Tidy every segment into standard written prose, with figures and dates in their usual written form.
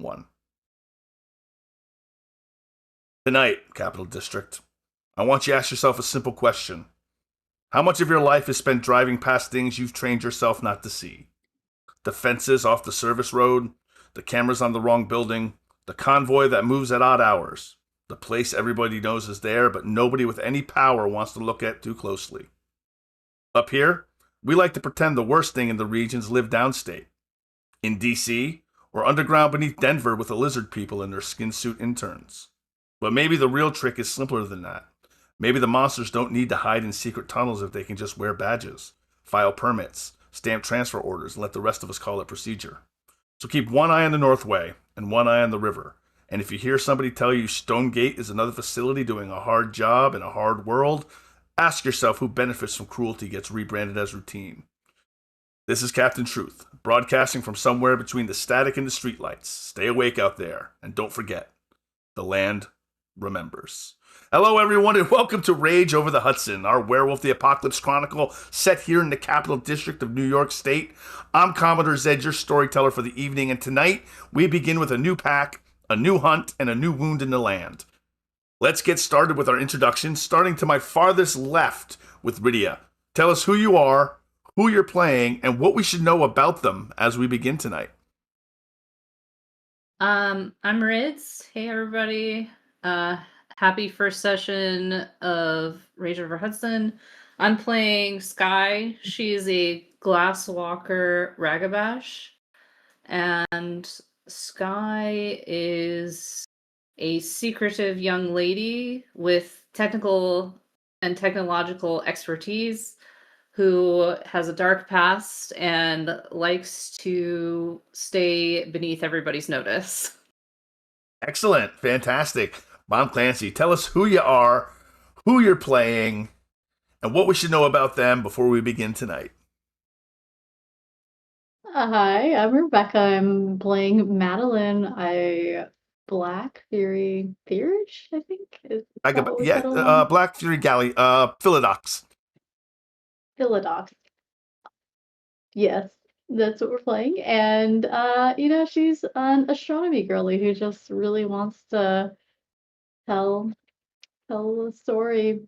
one. Tonight, Capital District, I want you to ask yourself a simple question. How much of your life is spent driving past things you've trained yourself not to see? The fences off the service road, the cameras on the wrong building, the convoy that moves at odd hours, the place everybody knows is there, but nobody with any power wants to look at too closely. Up here, we like to pretend the worst thing in the regions live downstate. In DC, or underground beneath Denver with the lizard people and their skin suit interns. But maybe the real trick is simpler than that. Maybe the monsters don't need to hide in secret tunnels if they can just wear badges, file permits, stamp transfer orders, and let the rest of us call it procedure. So keep one eye on the Northway and one eye on the river. And if you hear somebody tell you Stonegate is another facility doing a hard job in a hard world, ask yourself who benefits from cruelty gets rebranded as routine. This is Captain Truth, broadcasting from somewhere between the static and the streetlights. Stay awake out there, and don't forget, the land remembers. Hello, everyone, and welcome to Rage Over the Hudson, our Werewolf the Apocalypse Chronicle set here in the Capital District of New York State. I'm Commodore Zed, your storyteller for the evening, and tonight we begin with a new pack, a new hunt, and a new wound in the land. Let's get started with our introduction, starting to my farthest left with Rydia. Tell us who you are, who you're playing, and what we should know about them as we begin tonight. I'm Rids. Hey, everybody. Happy first session of Rage Over Hudson. I'm playing Sky. She's a glasswalker ragabash. And Sky is a secretive young lady with technical and technological expertise who has a dark past and likes to stay beneath everybody's notice. Excellent. Fantastic. Mom Clancy, tell us who you are, who you're playing, and what we should know about them before we begin tonight. Hi, I'm Rebecca. I'm playing Madeline, a Black Fury Theurge, I think. Is that what we settled on? Black Fury Galley, Philodox. Philodox. Yes, that's what we're playing. And, she's an astronomy girly who just really wants to tell a story,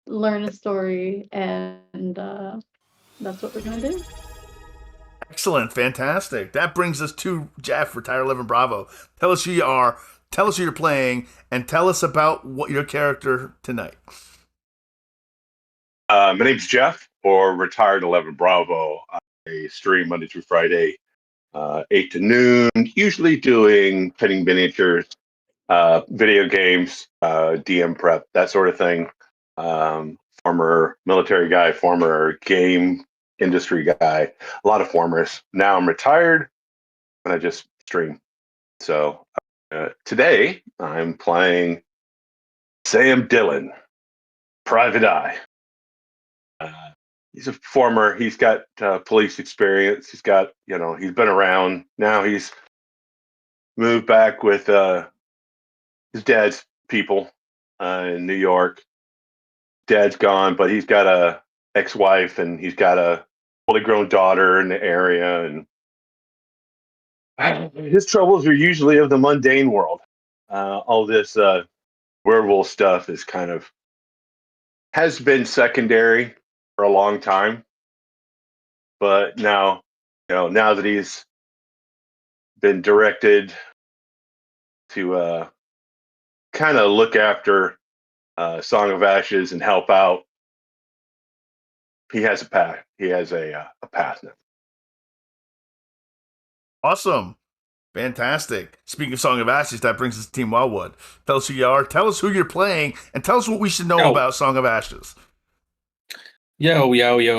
learn a story, and that's what we're going to do. Excellent, fantastic. That brings us to Jeff, Retired 11 Bravo. Tell us who you are, tell us who you're playing, and tell us about what your character tonight. My name's Jeff, or Retired 11 Bravo. I stream Monday through Friday, 8 to noon, usually doing pinning miniatures, video games, DM prep, that sort of thing. Former military guy, former game industry guy, a lot of formers. Now I'm retired and I just stream. So today I'm playing Sam Dillon, Private Eye. He's a former, he's got police experience. He's got, he's been around. Now he's moved back with his dad's people in New York. Dad's gone, but he's got a ex-wife and he's got a fully grown daughter in the area. And his troubles are usually of the mundane world. All this werewolf stuff is has been secondary for a long time, but now that he's been directed to kind of look after Song of Ashes and help out, he has a path. He has a path now. Awesome. Fantastic. Speaking of Song of Ashes, that brings us to Team Wildwood. Tell us who you are, tell us who you're playing, and tell us what we should know about Song of Ashes. Yo,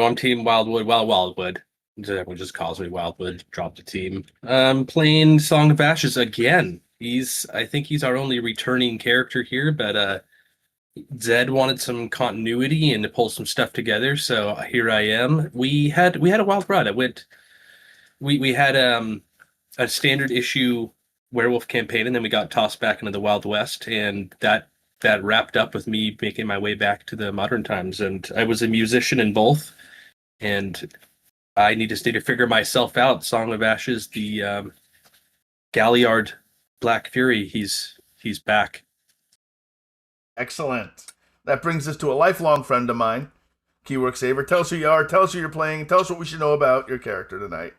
I'm Team Wildwood. Well, Wildwood. Everyone just calls me Wildwood. Drop the team. Playing Song of Ashes again. I think he's our only returning character here, but Zed wanted some continuity and to pull some stuff together, so here I am. We had a wild ride. We had a standard issue werewolf campaign, and then we got tossed back into the Wild West, and that wrapped up with me making my way back to the modern times. And I was a musician in both, and I need to stay to figure myself out. Song of Ashes, the Galliard Black Fury. He's back. Excellent. That brings us to a lifelong friend of mine, Keyword Saver. Tell us who you are, tell us who you're playing, tell us what we should know about your character tonight.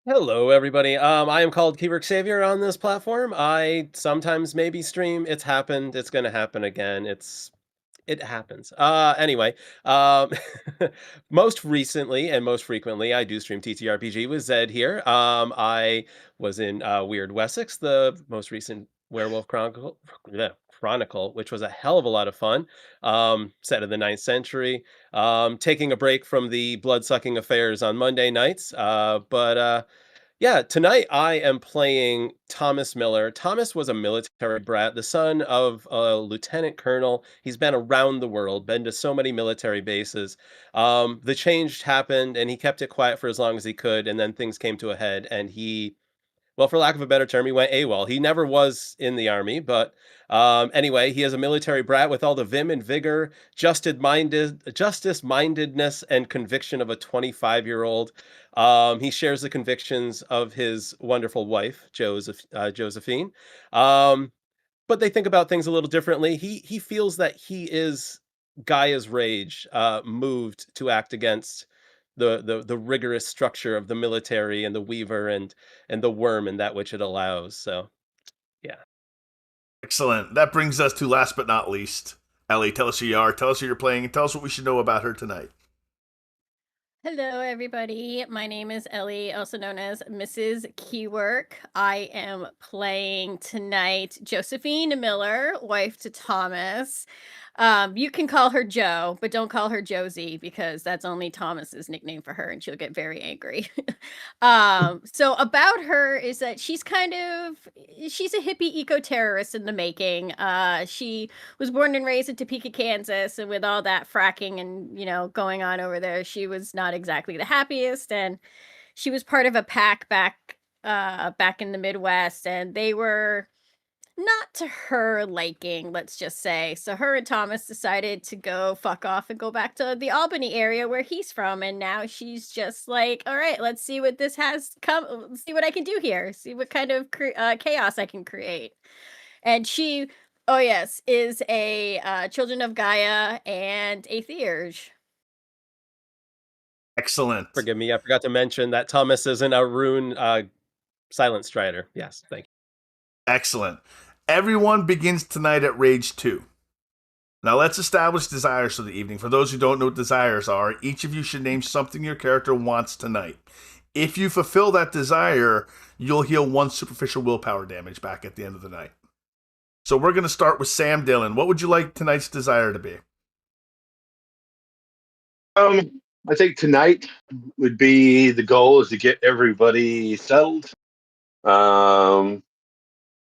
Hello, everybody. I am called Keyword Savior on this platform. I sometimes maybe stream. It's happened. It's going to happen again. It happens. Anyway, um, most recently and most frequently, I do stream TTRPG with Zed here. I was in Weird Wessex, the most recent Werewolf Chronicle, which was a hell of a lot of fun. Set in the 9th century. Taking a break from the blood-sucking affairs on Monday nights. But yeah, tonight I am playing Thomas Miller. Thomas was a military brat, the son of a lieutenant colonel. He's been around the world, been to so many military bases. The change happened, and he kept it quiet for as long as he could, and then things came to a head, and well, for lack of a better term, he went AWOL. He never was in the army, but anyway, he is a military brat with all the vim and vigor, justice-mindedness, and conviction of a 25-year-old. He shares the convictions of his wonderful wife, Josephine. But they think about things a little differently. He feels that he is Gaia's rage, moved to act against the rigorous structure of the military and the weaver and the worm and that which it allows. So, yeah. Excellent. That brings us to last but not least, Ellie. Tell us who you are, tell us who you're playing, and tell us what we should know about her tonight. Hello, everybody. My name is Ellie, also known as Mrs. Keywork. I am playing tonight Josephine Miller, wife to Thomas. You can call her Joe, but don't call her Josie because that's only Thomas's nickname for her, and she'll get very angry. So about her is that she's a hippie eco-terrorist in the making. She was born and raised in Topeka, Kansas, and with all that fracking and going on over there, she was not exactly the happiest. And she was part of a pack back in the Midwest, and they were not to her liking, let's just say. So her and Thomas decided to go fuck off and go back to the Albany area where he's from. And now she's just like, all right, let's see what this has come. See what I can do here. See what kind of chaos I can create. And she, oh yes, is a Children of Gaia and a Theurge. Excellent. Forgive me, I forgot to mention that Thomas is an Arun Silent Strider. Yes, thank you. Excellent. Everyone begins tonight at Rage 2. Now let's establish desires for the evening. For those who don't know what desires are, each of you should name something your character wants tonight. If you fulfill that desire, you'll heal 1 superficial willpower damage back at the end of the night. So we're going to start with Sam Dillon. What would you like tonight's desire to be? I think tonight would be the goal is to get everybody settled.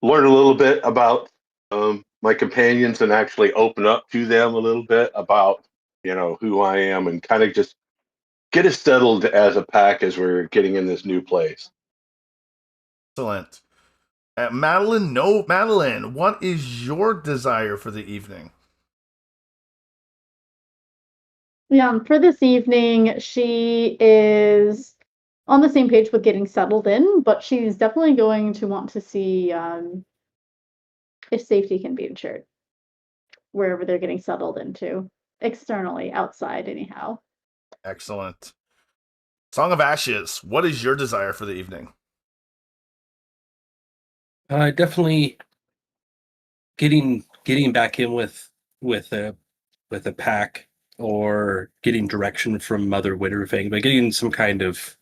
Learn a little bit about my companions and actually open up to them a little bit about who I am and kind of just get us settled as a pack as we're getting in this new place. Excellent. Madeline, what is your desire for the evening? Yeah, for this evening, she is on the same page with getting settled in, but she's definitely going to want to see if safety can be ensured wherever they're getting settled into, externally, outside, anyhow. Excellent. Song of Ashes, what is your desire for the evening? Definitely getting back in with a pack, or getting direction from Mother Winterfang, but getting some kind of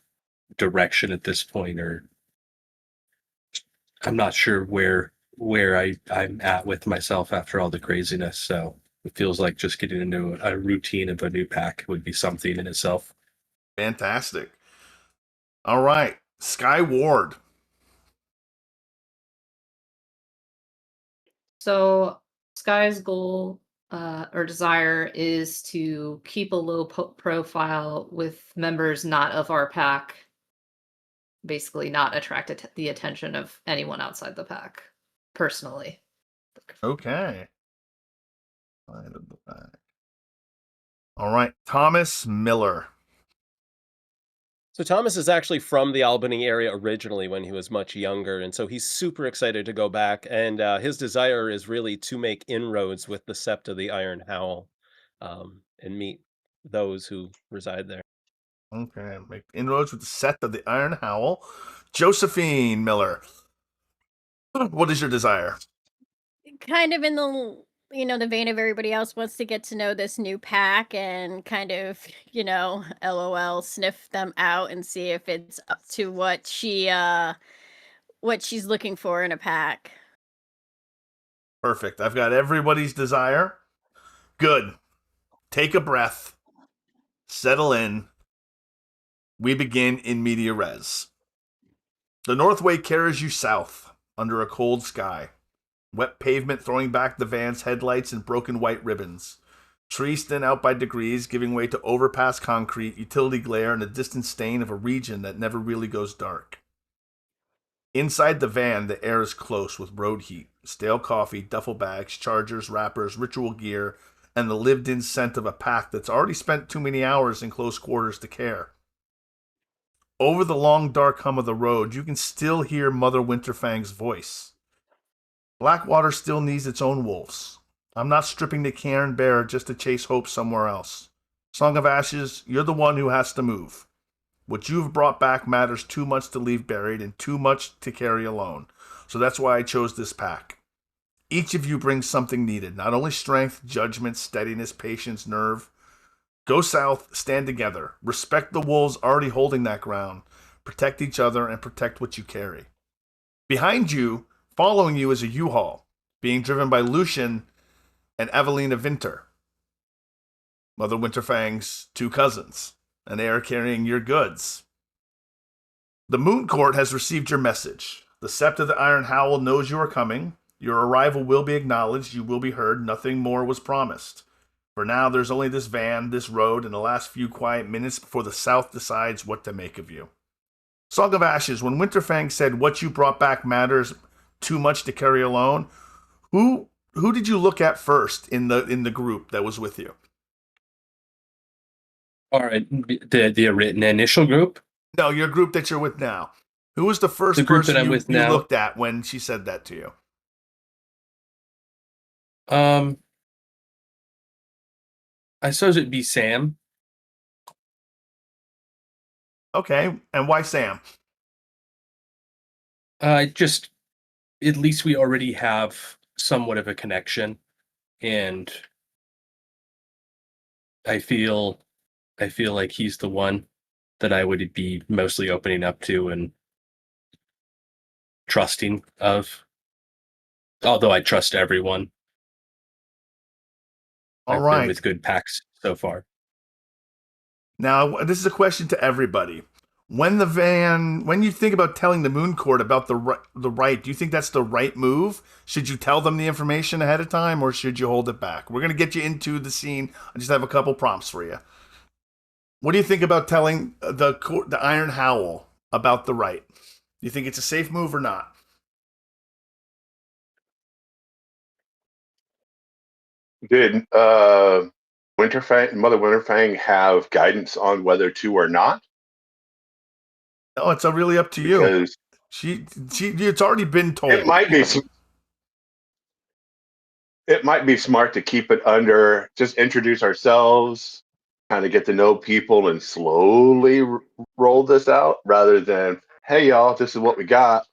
direction at this point, or I'm not sure where I'm at with myself after all the craziness. So it feels like just getting into a routine of a new pack would be something in itself. Fantastic. All right, Sky Ward. So Sky's goal or desire is to keep a low profile with members not of our pack, basically not attract the attention of anyone outside the pack, personally. Okay. All right, Thomas Miller. So Thomas is actually from the Albany area originally when he was much younger, and so he's super excited to go back. And his desire is really to make inroads with the Sept of the Iron Howl, and meet those who reside there. Okay, make inroads with the set of the Iron Howl. Josephine Miller, what is your desire? Kind of in the the vein of everybody else wants to get to know this new pack and kind of, LOL sniff them out and see if it's up to what she's looking for in a pack. Perfect. I've got everybody's desire. Good. Take a breath. Settle in. We begin in media res. The Northway carries you south under a cold sky. Wet pavement throwing back the van's headlights and broken white ribbons. Trees thin out by degrees, giving way to overpass concrete, utility glare, and a distant stain of a region that never really goes dark. Inside the van, the air is close with road heat, stale coffee, duffel bags, chargers, wrappers, ritual gear, and the lived-in scent of a pack that's already spent too many hours in close quarters to care. Over the long, dark hum of the road, you can still hear Mother Winterfang's voice. Blackwater still needs its own wolves. I'm not stripping the cairn bare just to chase hope somewhere else. Song of Ashes, you're the one who has to move. What you've brought back matters too much to leave buried and too much to carry alone. So that's why I chose this pack. Each of you brings something needed, not only strength, judgment, steadiness, patience, nerve. Go south, stand together. Respect the wolves already holding that ground. Protect each other and protect what you carry. Behind you, following you is a U-Haul, being driven by Lucian and Evelina Vinter, Mother Winterfang's two cousins, and they are carrying your goods. The Moon Court has received your message. The Sept of the Iron Howl knows you are coming. Your arrival will be acknowledged. You will be heard. Nothing more was promised. For now, there's only this van, this road, and the last few quiet minutes before the South decides what to make of you. Song of Ashes, when Winterfang said what you brought back matters too much to carry alone, who did you look at first in the group that was with you? All right, the written initial group. No, your group that you're with now. Who was the first The group person that I'm you with now? looked at when she said that to you? I suppose it'd be Sam. Okay, and why Sam? Just at least we already have somewhat of a connection, and I feel like he's the one that I would be mostly opening up to and trusting of. Although I trust everyone. All I've right. been with good packs so far. Now, this is a question to everybody. When you think about telling the Moon Court about the right, do you think that's the right move? Should you tell them the information ahead of time, or should you hold it back? We're going to get you into the scene. I just have a couple prompts for you. What do you think about telling the Iron Howl about the right? Do you think it's a safe move or not? Did Mother Winterfang have guidance on whether to or not? No, it's really up to you. Because it's already been told. it might be smart to keep it under, just introduce ourselves, kind of get to know people and slowly roll this out rather than, hey, y'all, this is what we got.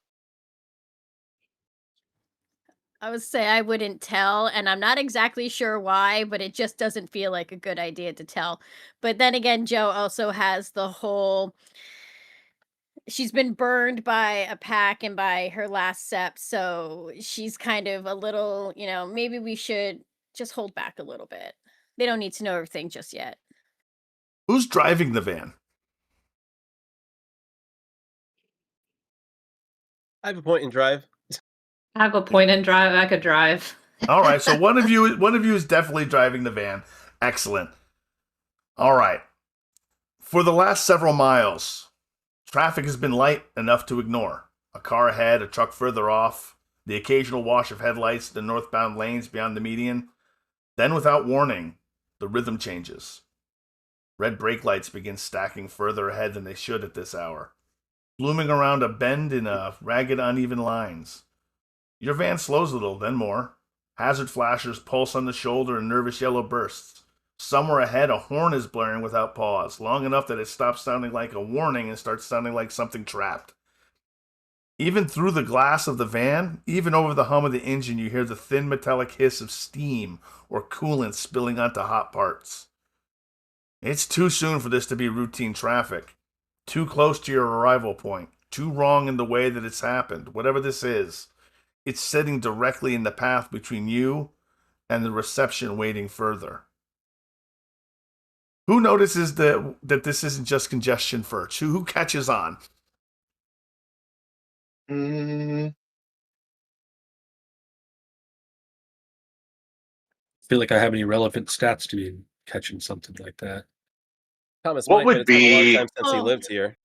I would say I wouldn't tell, and I'm not exactly sure why, but it just doesn't feel like a good idea to tell. But then again, Joe also has the whole she's been burned by a pack and by her last sept, so she's kind of a little, maybe we should just hold back a little bit. They don't need to know everything just yet. Who's driving the van? I have a point in drive. I have a point and drive. I could drive. All right, so one of you is definitely driving the van. Excellent. All right. For the last several miles, traffic has been light enough to ignore. A car ahead, a truck further off, the occasional wash of headlights, the northbound lanes beyond the median. Then, without warning, the rhythm changes. Red brake lights begin stacking further ahead than they should at this hour, blooming around a bend in ragged, uneven lines. Your van slows a little, then more. Hazard flashers pulse on the shoulder in nervous yellow bursts. Somewhere ahead, a horn is blaring without pause, long enough that it stops sounding like a warning and starts sounding like something trapped. Even through the glass of the van, even over the hum of the engine, you hear the thin metallic hiss of steam or coolant spilling onto hot parts. It's too soon for this to be routine traffic. Too close to your arrival point. Too wrong in the way that it's happened. Whatever this is, it's sitting directly in the path between you and the reception waiting further. Who notices that this isn't just congestion first? Who catches on? I feel like I have any relevant stats to be catching something like that. Thomas What might, would but it's been a long be- time since he Oh. lived here.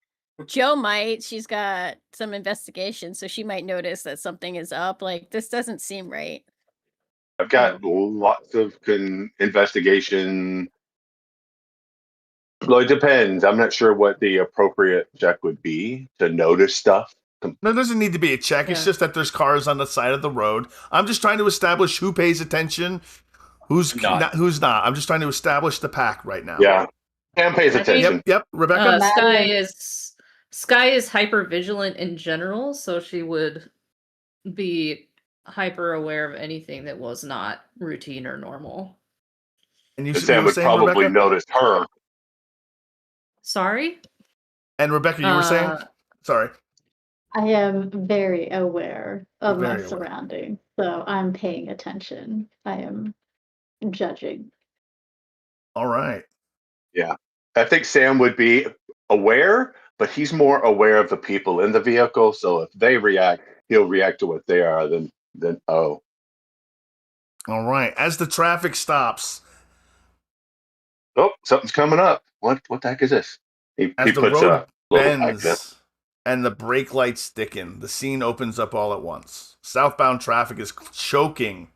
Joe might. She's got some investigation, so she might notice that something is up. Like, this doesn't seem right. I've got lots of investigation. Well, it depends. I'm not sure what the appropriate check would be to notice stuff. There doesn't need to be a check. It's Yeah. just that there's cars on the side of the road. I'm just trying to establish who pays attention, who's Not. who's not. I'm just trying to establish the pack right now. Yeah. Pam pays I think- attention. Yep. Rebecca? Sky is hyper vigilant in general, so she would be hyper aware of anything that was not routine or normal. And you Sam were would saying, probably Rebecca? notice her. Sorry? And Rebecca, you were saying? Sorry. I am very aware of my Very aware. surroundings, so I'm paying attention. I am judging. All right. I think Sam would be aware, but he's more aware of the people in the vehicle. So if they react, he'll react to what they are. Then All right. As the traffic stops, something's coming up. What the heck is this? He as the puts road a little accent. bends and the brake lights thicken, the scene opens up all at once. Southbound traffic is choking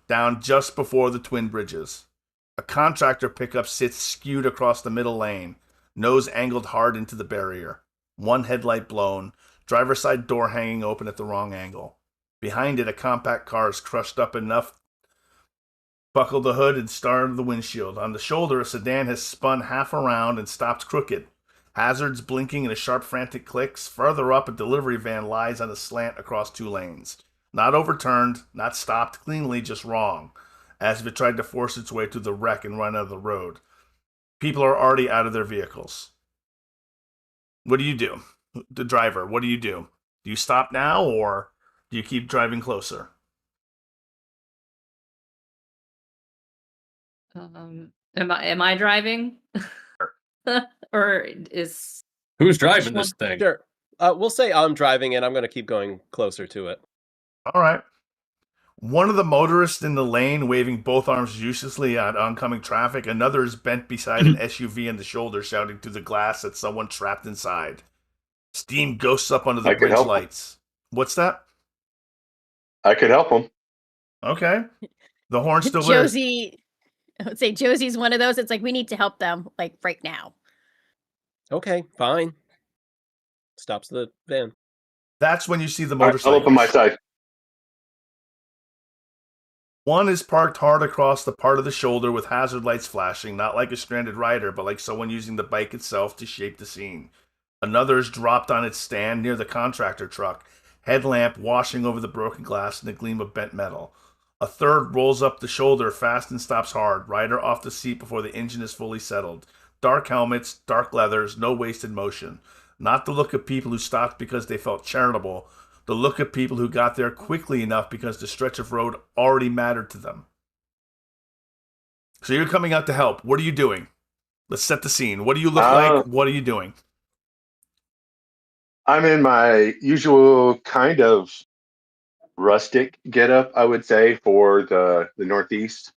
down just before the twin bridges. A contractor pickup sits skewed across the middle lane, nose angled hard into the barrier. One headlight blown, driver's side door hanging open at the wrong angle. Behind it, a compact car is crushed up enough, buckled the hood and started the windshield. On the shoulder, a sedan has spun half around and stopped crooked. Hazards blinking in a sharp, frantic clicks. Further up, a delivery van lies on a slant across two lanes. Not overturned, not stopped cleanly, just wrong, as if it tried to force its way through the wreck and run out of the road. People are already out of their vehicles. What do you do? The driver, what do? Do you stop now, or do you keep driving closer? Am I driving? Or is Who's driving this thing? Sure. We'll say I'm driving and I'm going to keep going closer to it. All right. One of the motorists in the lane waving both arms uselessly at oncoming traffic. Another is bent beside an SUV in the shoulder, shouting through the glass at someone trapped inside. Steam ghosts up under the I could bridge help. lights. What's that? I could help him. Okay. The horn still there. Josie, I would say Josie's one of those. It's like, we need to help them, like, right now. Okay, fine. Stops the van. That's when you see the All right, I'll open my motorcycles. side. One is parked hard across the part of the shoulder with hazard lights flashing, not like a stranded rider, but like someone using the bike itself to shape the scene. Another is dropped on its stand near the contractor truck, headlamp washing over the broken glass and the gleam of bent metal. A third rolls up the shoulder fast and stops hard, rider off the seat before the engine is fully settled. Dark helmets, dark leathers, no wasted motion. Not the look of people who stopped because they felt charitable, the look of people who got there quickly enough because the stretch of road already mattered to them. So you're coming out to help. What are you doing? Let's set the scene. What do you look like? What are you doing? I'm in my usual kind of rustic getup, I would say, for the Northeast.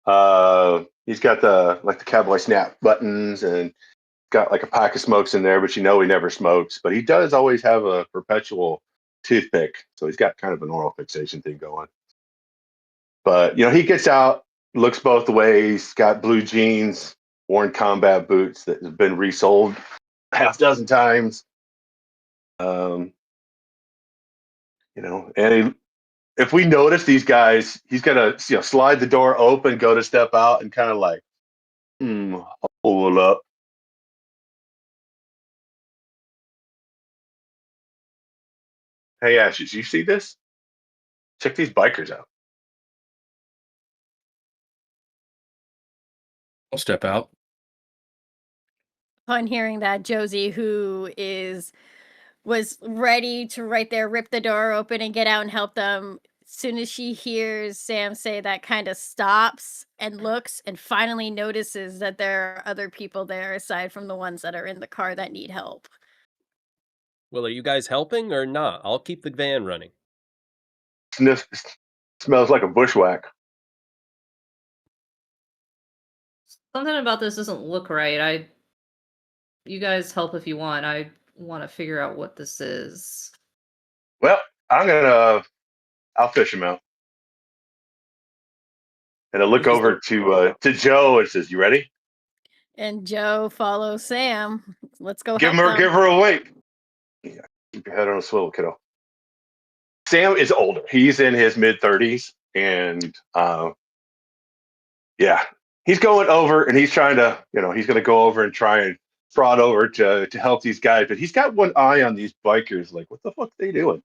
He's got the cowboy snap buttons and got like a pack of smokes in there, but he never smokes. But he does always have a perpetual toothpick, so he's got kind of an oral fixation thing going. But he gets out, looks both ways, got blue jeans, worn combat boots that have been resold half dozen times. And if we notice these guys, he's gonna slide the door open, go to step out, and kind of like, hold up. Hey Ashes, you see this? Check these bikers out. I'll step out. Upon hearing that, Josie, who was ready to right there rip the door open and get out and help them, as soon as she hears Sam say that, kind of stops and looks and finally notices that there are other people there aside from the ones that are in the car that need help. Well, are you guys helping or not? I'll keep the van running. Smells like a bushwhack. Something about this doesn't look right. You guys help if you want. I want to figure out what this is. Well, I'll fish him out. And I look over to Joe and says, "You ready?" And Joe follows Sam. Let's go Give help them. her a wink. Yeah, keep your head on a swivel, kiddo. Sam is older. He's in his mid-30s, and he's going over and he's trying to, he's going to go over and try and prod over to help these guys, but he's got one eye on these bikers. Like, what the fuck are they doing?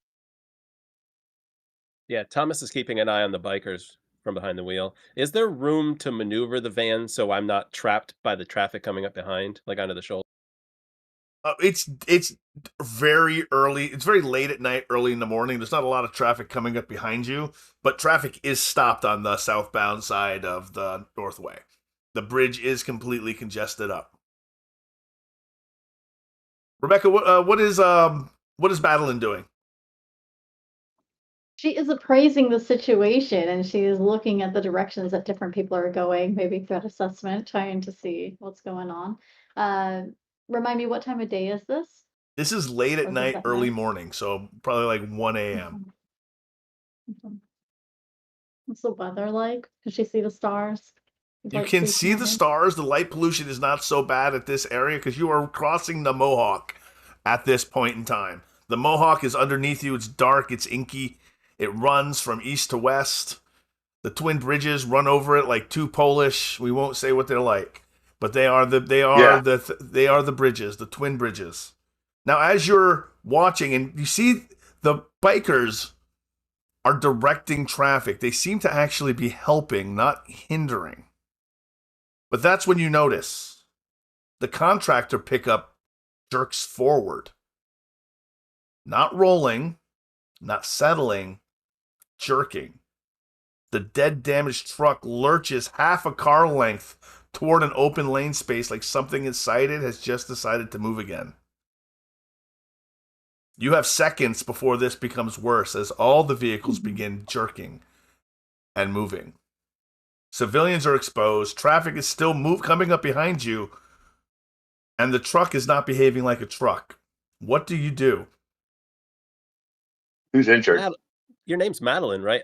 Yeah, Thomas is keeping an eye on the bikers from behind the wheel. Is there room to maneuver the van so I'm not trapped by the traffic coming up behind, like onto the shoulder? It's very early. It's very late at night, early in the morning. There's not a lot of traffic coming up behind you, but traffic is stopped on the southbound side of the Northway. The bridge is completely congested up. Rebecca, what is Madeline doing? She is appraising the situation and she is looking at the directions that different people are going, maybe threat assessment, trying to see what's going on. Remind me, what time of day is this? This is late at night, early morning, so probably like 1 a.m. What's the weather like? Can she see the stars? You can see the stars. The light pollution is not so bad at this area because you are crossing the Mohawk at this point in time. The Mohawk is underneath you. It's dark. It's inky. It runs from east to west. The twin bridges run over it like two Polish. We won't say what they're like, but they are the bridges, the twin bridges. Now, as you're watching and you see the bikers are directing traffic, they seem to actually be helping, not hindering. But that's when you notice the contractor pickup jerks forward. Not rolling, not settling, jerking. The dead damaged truck lurches half a car length toward an open lane space like something inside it has just decided to move again. You have seconds before this becomes worse as all the vehicles begin jerking and moving. Civilians are exposed, traffic is still coming up behind you, and the truck is not behaving like a truck. What do you do? Who's injured? Your name's Madeline, right?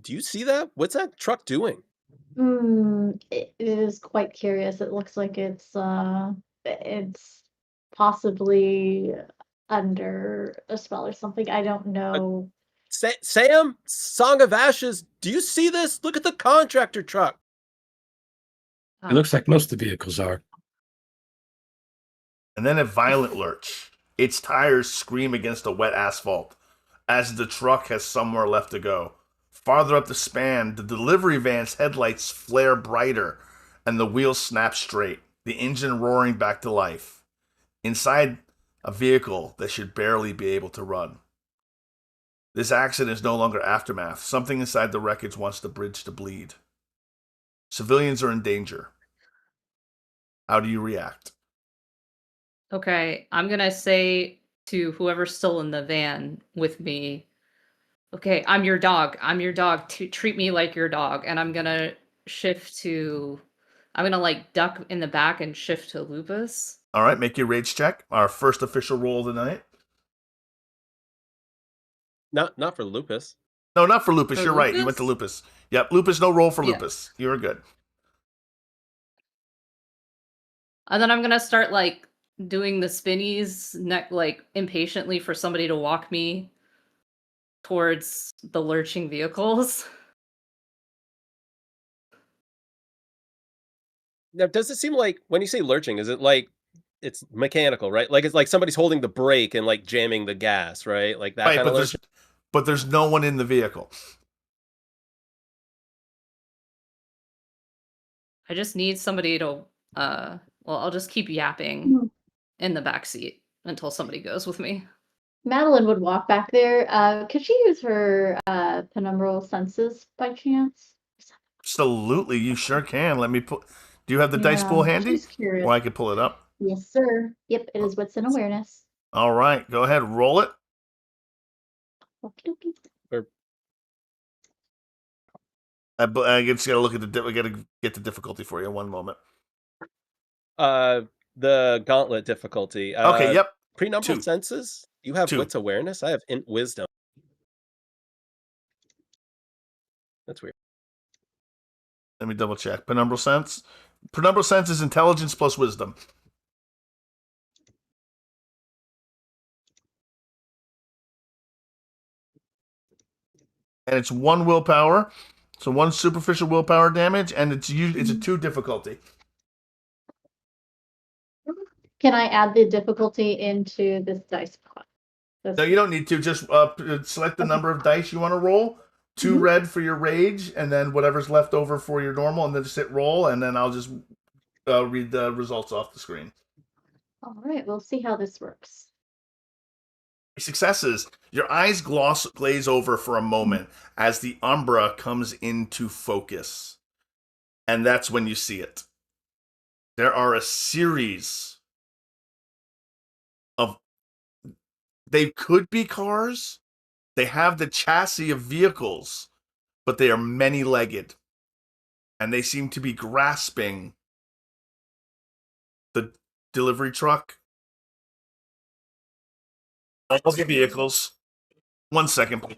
Do you see that? What's that truck doing? It is quite curious. It looks like it's possibly under a spell or something. I don't know. Sam, Song of Ashes, do you see this? Look at the contractor truck. It looks like most of the vehicles are. And then a violent lurch. Its tires scream against the wet asphalt as the truck has somewhere left to go. Farther up the span, the delivery van's headlights flare brighter and the wheels snap straight, the engine roaring back to life. Inside a vehicle that should barely be able to run. This accident is no longer aftermath. Something inside the wreckage wants the bridge to bleed. Civilians are in danger. How do you react? Okay, I'm going to say to whoever's still in the van with me, okay, I'm your dog. I'm your dog. Treat me like your dog. And I'm going to I'm going to like duck in the back and shift to Lupus. All right, make your rage check. Our first official roll of the night. Not for Lupus. No, not for Lupus. For You're right. You Lupus? went to Lupus. Yep, Lupus, no roll for Yeah. Lupus. You were good. And then I'm gonna start like doing the spinnies like impatiently for somebody to walk me towards the lurching vehicles. Now, does it seem like when you say lurching, is it like it's mechanical, right? Like it's like somebody's holding the brake and like jamming the gas, right? Like that Right, kind of lurching. but there's no one in the vehicle. I just need somebody to well, I'll just keep yapping in the back seat until somebody goes with me. Madeline would walk back there. Could she use her penumbral senses by chance? Absolutely, you sure can. Let me put. Do you have the dice pool handy? Just curious. Or I could pull it up. Yes, sir. Yep, it is wits and awareness. All right, go ahead, roll it. Okey-dokey. I just gotta look at I gotta get the difficulty for you. One moment. The gauntlet difficulty. Okay, yep. Prenumbral 2. senses? You have 2. wits awareness? I have int wisdom. That's weird. Let me double check. Penumbral sense. Penumbral sense is intelligence plus wisdom. And it's 1 willpower, so 1 superficial willpower damage, and it's a 2 difficulty. Can I add the difficulty into this dice pot? No, you don't need to. Just select the number of dice you want to roll. 2 red for your rage, and then whatever's left over for your normal, and then just hit roll, and then I'll just read the results off the screen. All right, we'll see how this works. Successes. Your eyes glaze over for a moment as the umbra comes into focus. And that's when you see it. There are a series of... They could be cars. They have the chassis of vehicles, but they are many-legged. And they seem to be grasping the delivery truck. All the vehicles. 1 second, please.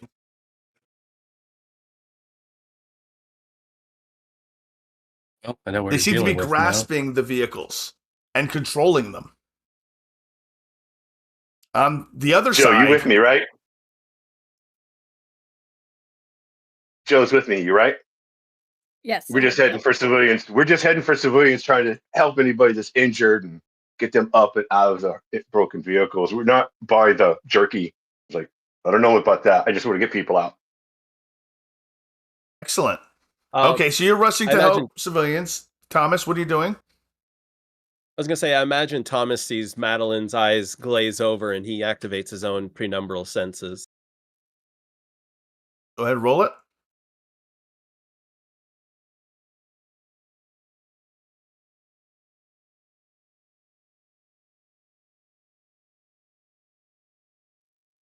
Oh, I know where They you're seem to be dealing with now. grasping the vehicles and controlling them. On the other Joe, side, you with me, right? Joe's with me, you right? Yes. We're just heading for civilians. We're just heading for civilians, trying to help anybody that's injured and get them up and out of the broken vehicles. We're not by the jerky. Like, I don't know about that. I just want to get people out. excellent. Okay, so you're rushing to imagine- help civilians. Thomas, what are you doing? I was gonna say, I imagine Thomas sees Madeline's eyes glaze over and he activates his own prenumbral senses. Go ahead, roll it.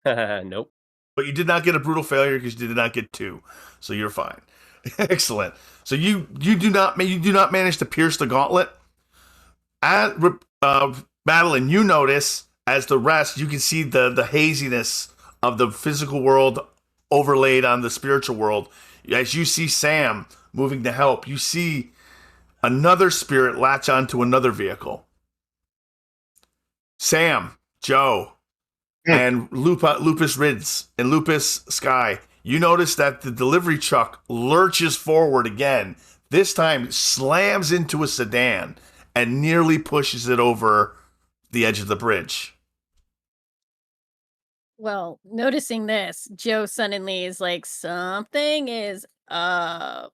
Nope. But you did not get a brutal failure because you did not get 2, so you're fine. Excellent. So you do not manage to pierce the gauntlet. Madeline, you notice as the rest, you can see the haziness of the physical world overlaid on the spiritual world. As you see Sam moving to help, you see another spirit latch onto another vehicle. Sam, Joe, and Lupus Rids and Lupus Sky, you notice that the delivery truck lurches forward again. This time slams into a sedan and nearly pushes it over the edge of the bridge. Well, noticing this, Joe suddenly is like, something is up.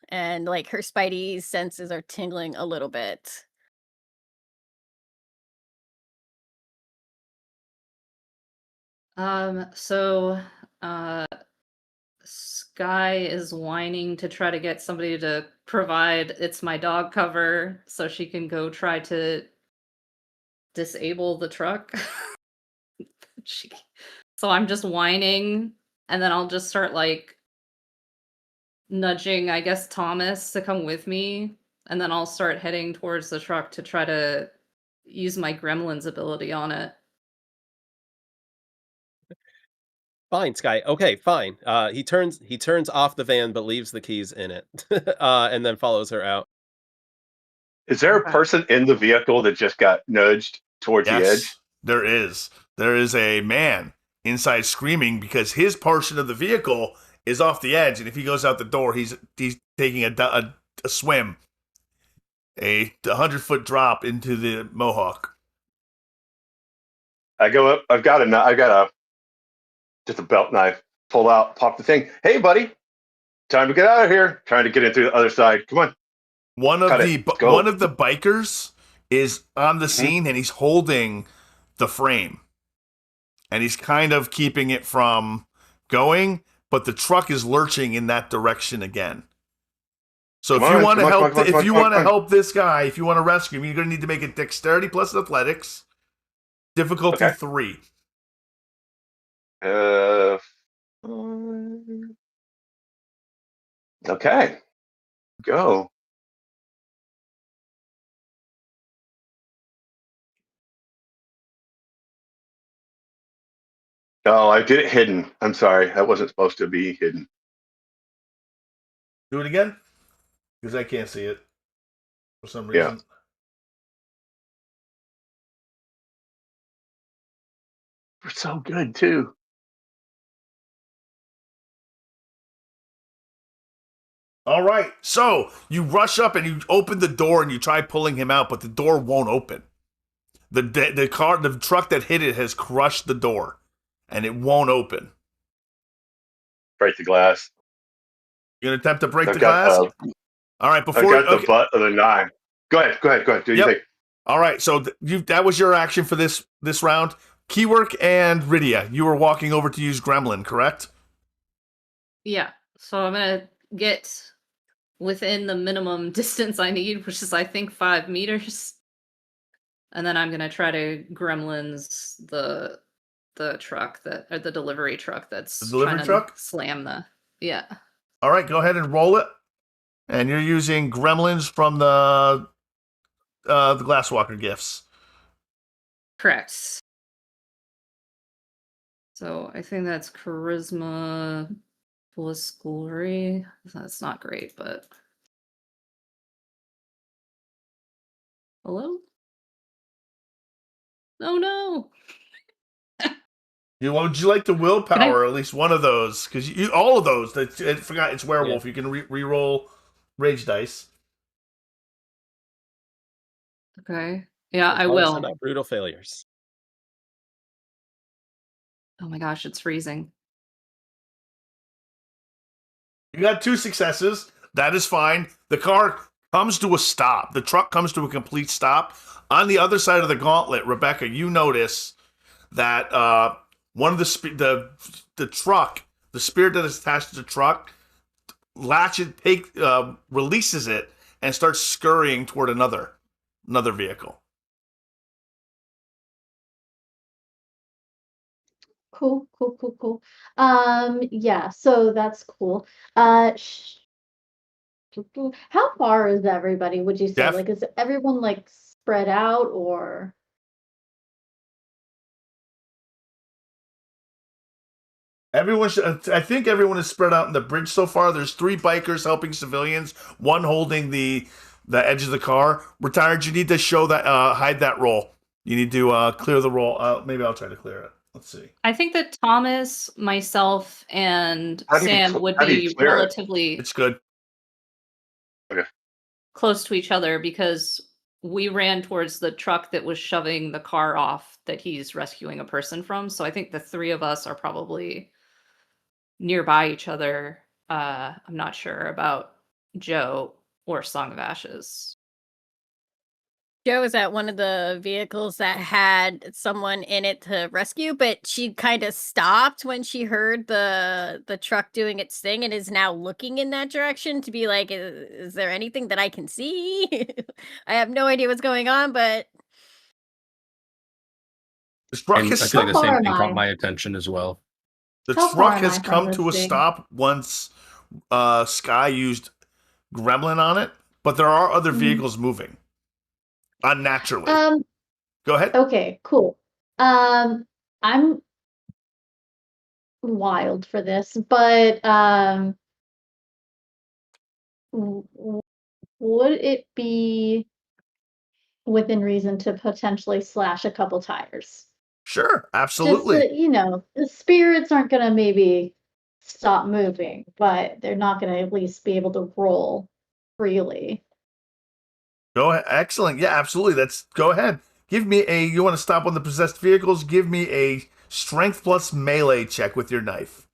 And like her spidey senses are tingling a little bit. So Sky is whining to try to get somebody to provide It's My Dog cover so she can go try to disable the truck. So I'm just whining, and then I'll just start like nudging, I guess, Thomas to come with me, and then I'll start heading towards the truck to try to use my gremlin's ability on it. Fine, Sky. Okay, fine. He turns off the van but leaves the keys in it. And then follows her out. Is there a Okay. person in the vehicle that just got nudged towards the edge? Yes, there is. There is a man inside screaming because his portion of the vehicle is off the edge, and if he goes out the door, he's taking a swim, a 100-foot drop into the Mohawk. I go up. I've got just a belt knife. Pull out, pop the thing. Hey, buddy, time to get out of here. Trying to get in through the other side. Come on. One of Cut the it. Go. one of the bikers is on the scene, and he's holding the frame, and he's kind of keeping it from going, but the truck is lurching in that direction again. So if you want to help this guy, if you want to rescue him, you're going to need to make it dexterity plus athletics, difficulty Okay. 3. Okay. Go. Oh, I did it hidden. I'm sorry. That wasn't supposed to be hidden. Do it again, because I can't see it for some Yeah. reason. We're so good too. All right, so you rush up and you open the door and you try pulling him out, but the door won't open. The truck that hit it has crushed the door, and it won't open. Break the glass. You gonna attempt to break I've the got, glass? All right, I've got the butt of the knife. Go ahead. Do you Yep. think? All right, so that was your action for this round. Keywork and Rydia, you were walking over to use Gremlin, correct? Yeah. So I'm gonna get within the minimum distance I need, which is I think 5 meters. And then I'm gonna try to gremlins the truck or the delivery truck that's The delivery trying truck? to slam the All right, go ahead and roll it. And you're using Gremlins from the Glasswalker gifts. Correct. So I think that's charisma plus glory. That's not great, but hello? Oh no. Would you like to willpower at least one of those? Because all of those. I forgot it's werewolf. You can re-roll rage dice. Okay. Yeah, I Opponents are will. not brutal failures. Oh my gosh, it's freezing. You got 2 successes. That is fine. The car comes to a stop. The truck comes to a complete stop. On the other side of the gauntlet, Rebecca, you notice that one of the truck, the spirit that is attached to the truck, releases it and starts scurrying toward another vehicle. Cool. Yeah, so that's cool. How far is everybody, would you say? Jeff? Like, is everyone like spread out or? I think everyone is spread out in the bridge so far. There's 3 bikers helping civilians, 1 holding the edge of the car. Retired, you need to show that hide that roll. You need to clear the roll. Maybe I'll try to clear it. Let's see. I think that Thomas, myself, and How do you Sam cl- would how do you be clear it? relatively It's good. close to each other because we ran towards the truck that was shoving the car off that he's rescuing a person from. So I think the 3 of us are probably nearby each other. I'm not sure about Joe or Song of Ashes. Joe was at one of the vehicles that had someone in it to rescue, but she kind of stopped when she heard the truck doing its thing and is now looking in that direction to be like, is there anything that I can see? I have no idea what's going on, but The truck And I has feel like the How same far thing am caught I? my attention as well. The How far truck am has I from come this to a thing? stop once Sky used Gremlin on it, but there are other Mhm. vehicles moving unnaturally. Go ahead. Okay, cool. I'm wild for this, but w- w- would it be within reason to potentially slash a couple tires. Sure, absolutely. Just to, the spirits aren't going to maybe stop moving, but they're not going to at least be able to roll freely. Go ahead. Excellent. Yeah, absolutely. Go ahead. Give me you want to stop on the possessed vehicles? Give me a strength plus melee check with your knife.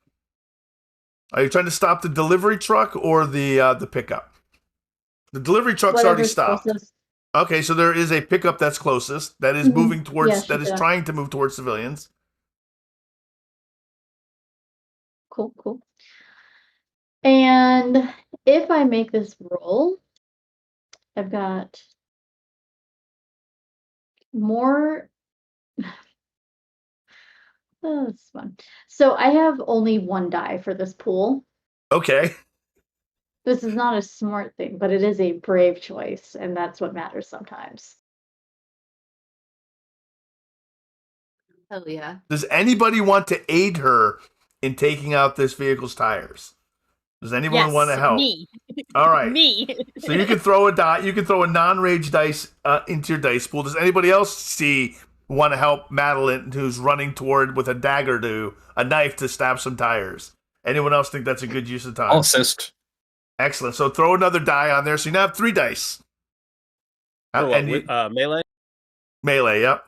Are you trying to stop the delivery truck or the pickup? The delivery truck's already Whatever's stopped. closest. Okay, so there is a pickup that's closest that is moving towards Yeah, that is sure. trying to move towards civilians. Cool. And if I make this roll, I've got more. Oh, this is fun. So I have only one die for this pool. Okay. This is not a smart thing, but it is a brave choice, and that's what matters sometimes. Hell yeah. Does anybody want to aid her in taking out this vehicle's tires? Does anyone want to help? Me. All right. Me. So you can throw a die. You can throw a non-rage dice into your dice pool. Does anybody else want to help Madeline, who's running toward with a knife to stab some tires? Anyone else think that's a good use of time? I'll assist. Excellent. So throw another die on there. So you now have 3 dice. For what, melee? Melee. Yep.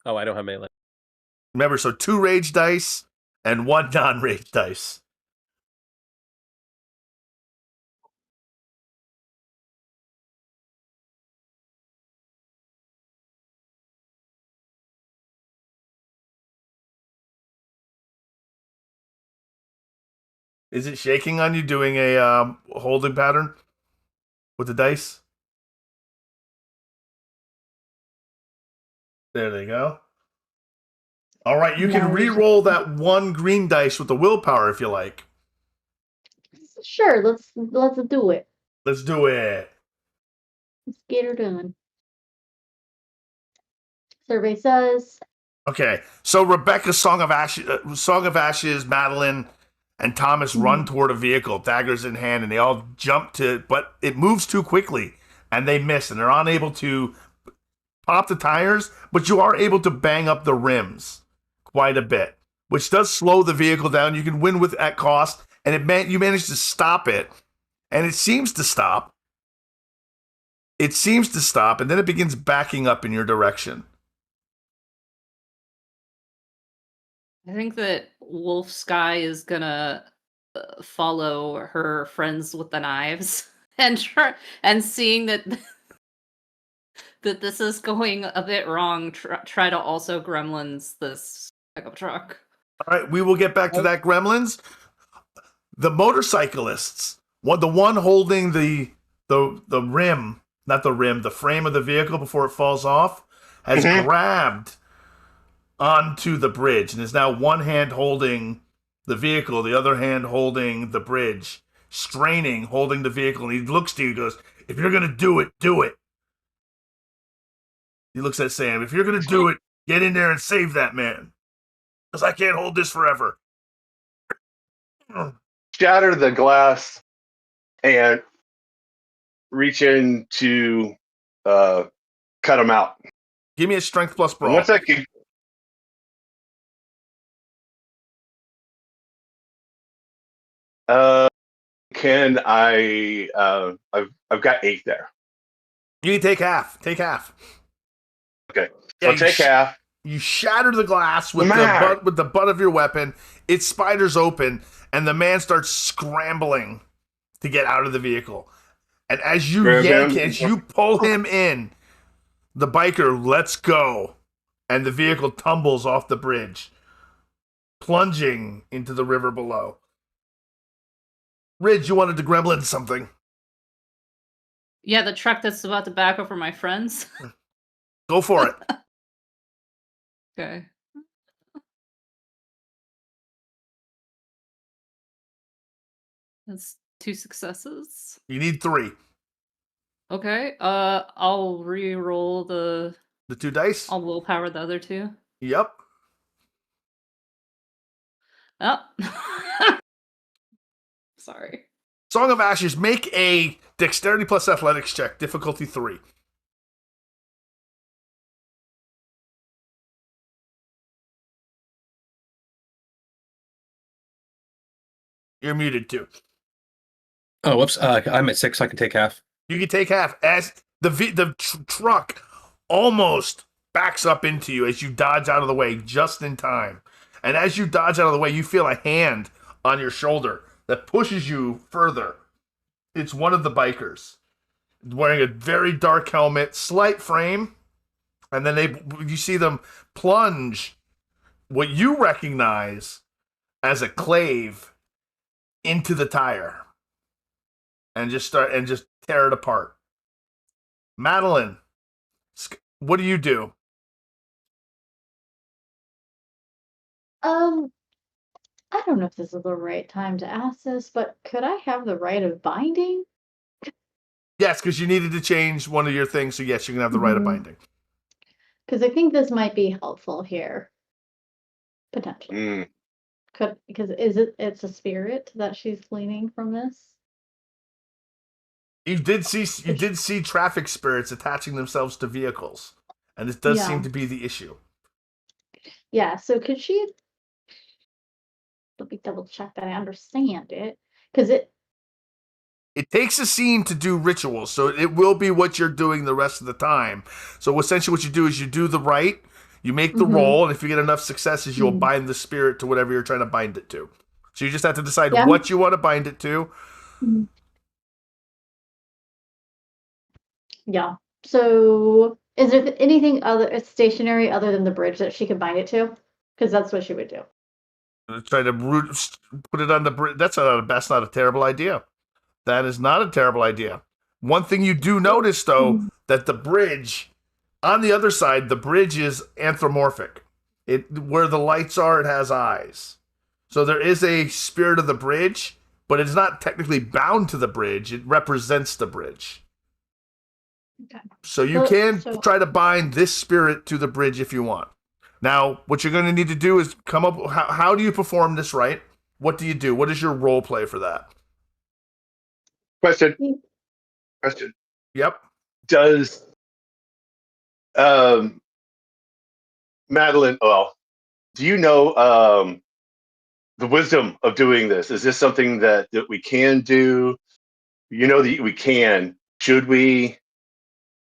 Oh, I don't have melee. Remember, so 2 rage dice and 1 non-rage dice. Is it shaking on you doing a holding pattern with the dice? There they go. All right, you can re-roll that 1 green dice with the willpower if you like. Sure, let's do it. Let's do it. Let's get her done. Survey says. Okay, so Rebecca, Song of Ashes, Madeline, and Thomas run toward a vehicle, daggers in hand, and they all jump but it moves too quickly, and they miss, and they're unable to pop the tires, but you are able to bang up the rims quite a bit, which does slow the vehicle down. You can win at cost, and you manage to stop it, and it seems to stop. And then it begins backing up in your direction. I think that Wolf Sky is gonna follow her friends with the knives and seeing that that this is going a bit wrong. Try to also gremlins this pickup truck. All right, we will get back to that, gremlins. The motorcyclists, the one holding the rim, not the rim, the frame of the vehicle before it falls off, has grabbed onto the bridge and is now one hand holding the vehicle, the other hand holding the bridge, straining, holding the vehicle. And he looks to you and goes, "If you're going to do it, do it." He looks at Sam. "If you're going to do it, get in there and save that man. Because I can't hold this forever." Shatter the glass and reach in to cut him out. Give me a strength plus brawl. Once I can. Can I? I've got 8 there. You can take half. Take half. Okay, Yeah, I'll take half. You shatter the glass with the butt of your weapon. It spiders open, and the man starts scrambling to get out of the vehicle. And as you pull him in, the biker lets go, and the vehicle tumbles off the bridge, plunging into the river below. Ridge, you wanted to gremlin something. Yeah, the truck that's about to back over my friends. Go for it. Okay. That's 2 successes. You need 3. Okay. I'll re-roll the 2 dice? I'll willpower the other 2. Yep. Oh. Sorry. Song of Ashes, make a dexterity plus athletics check, difficulty 3. You're muted too. Oh, whoops. I'm at 6. I can take half. You can take half as the truck almost backs up into you as you dodge out of the way just in time. And as you dodge out of the way, you feel a hand on your shoulder that pushes you further. It's one of the bikers wearing a very dark helmet, slight frame, and then you see them plunge what you recognize as a clave into the tire and just tear it apart. Madeline, what do you do? I don't know if this is the right time to ask this, but could I have the right of binding? Yes, because you needed to change one of your things, so yes, you can have the right of binding. Because I think this might be helpful here, potentially. Because it's a spirit that she's gleaning from this? You did see traffic spirits attaching themselves to vehicles, and this does seem to be the issue. Yeah, so could she... Let me double check that I understand it. Because it takes a scene to do rituals, so it will be what you're doing the rest of the time. So essentially what you do is you do the rite, you make the roll, and if you get enough successes, you'll bind the spirit to whatever you're trying to bind it to. So you just have to decide what you want to bind it to. Yeah. So is there anything stationary other than the bridge that she could bind it to? Because that's what she would do. Try to put it on the bridge. That's not a terrible idea. That is not a terrible idea. One thing you do notice, though, that the bridge, on the other side, the bridge is anthropomorphic. Where the lights are, it has eyes. So there is a spirit of the bridge, but it's not technically bound to the bridge. It represents the bridge. Okay. So you can try to bind this spirit to the bridge if you want. Now, what you're going to need to do is come up. How do you perform this rite? What do you do? What is your role play for that? Question. Yep. Does Madeline? Well, do you know the wisdom of doing this? Is this something that we can do? You know that we can. Should we?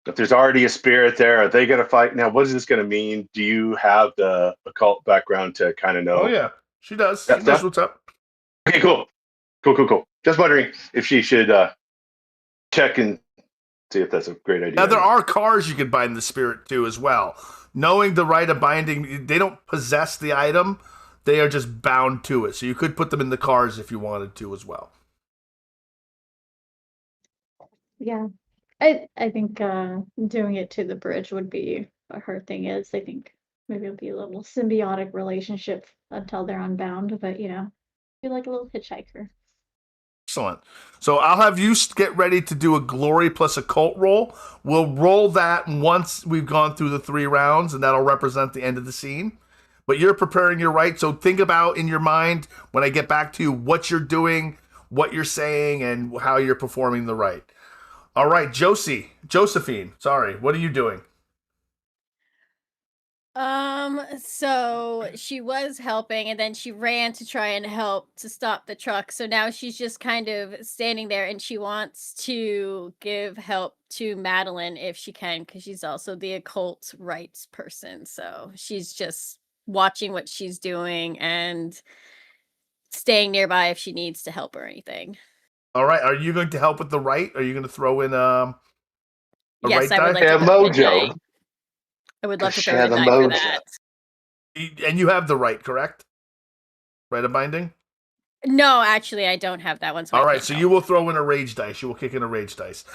If there's already a spirit there, are they going to fight? Now, what is this going to mean? Do you have the occult background to kind of know? Oh, yeah. She does. She knows what's up. Okay, cool. Just wondering if she should check and see if that's a great idea. Now, there are cars you can bind the spirit to as well. Knowing the rite of binding, they don't possess the item. They are just bound to it. So you could put them in the cars if you wanted to as well. Yeah. I think doing it to the bridge would be what her thing is. I think maybe it'll be a little symbiotic relationship until they're unbound, but be like a little hitchhiker. Excellent. So I'll have you get ready to do a glory plus occult roll. We'll roll that once we've gone through the 3 rounds, and that'll represent the end of the scene. But you're preparing your rite, so think about in your mind when I get back to you what you're doing, what you're saying, and how you're performing the rite. All right, Josephine, sorry, what are you doing? So she was helping and then she ran to try and help to stop the truck. So now she's just kind of standing there and she wants to give help to Madeline if she can, because she's also the occult rights person. So she's just watching what she's doing and staying nearby if she needs to help or anything. All right, are you going to help with the rite? Are you going to throw in a Yes, rite I would die? like to throw in a mojo. die. I would love to Share throw the a die for mojo. that. And you have the rite, correct? Rite of binding? No, actually, I don't have that one. So All I right, can't so help. you will throw in a rage dice. You will kick in a rage dice.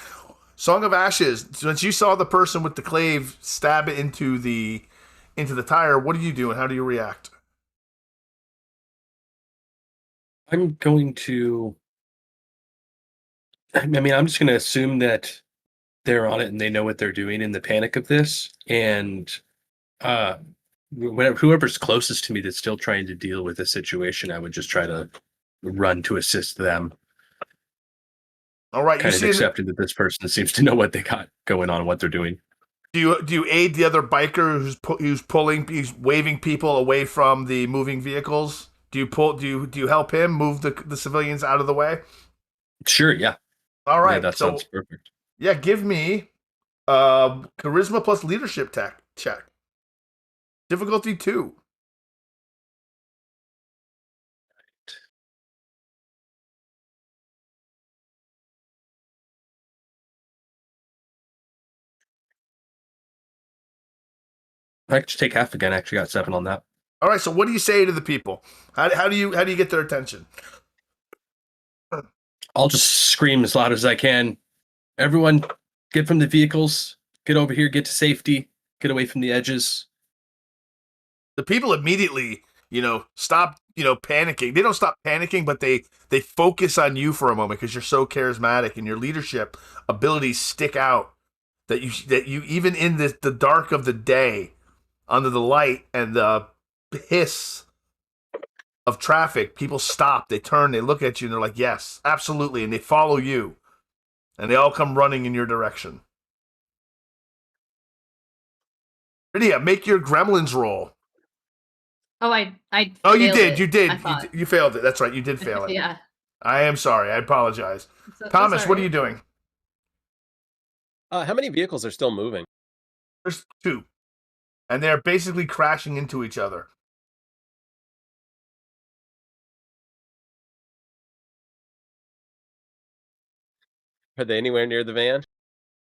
Song of Ashes. Since you saw the person with the clave stab it into the tire, what do you do and how do you react? I'm going to. I'm just going to assume that they're on it and they know what they're doing in the panic of this, and whoever's closest to me that's still trying to deal with the situation, I would just try to run to assist them. All right, kind of accepting that this person seems to know what they got going on and what they're doing. Do you aid the other biker who's waving people away from the moving vehicles Do you help him move the civilians out of the way? Sure, yeah. All right. Yeah, that sounds perfect. Yeah, give me charisma plus leadership check. Difficulty 2. I could just take half again. I actually got 7 on that. All right. So what do you say to the people? How do you get their attention? I'll just scream as loud as I can. Everyone, get from the vehicles. Get over here. Get to safety. Get away from the edges. The people immediately, stop, panicking. They don't stop panicking, but they focus on you for a moment because you're so charismatic and your leadership abilities stick out that you even in the dark of the day, under the light and the hiss of traffic, people stop, they turn, they look at you, and they're like, yes, absolutely, and they follow you, and they all come running in your direction. Lydia, make your gremlins roll. Oh, I Oh, you failed did. it, You did. I thought. You failed it. That's right. You did fail it. Yeah. I am sorry. I apologize. That's Thomas, all what are right. you doing? How many vehicles are still moving? There's 2. And they're basically crashing into each other. Are they anywhere near the van?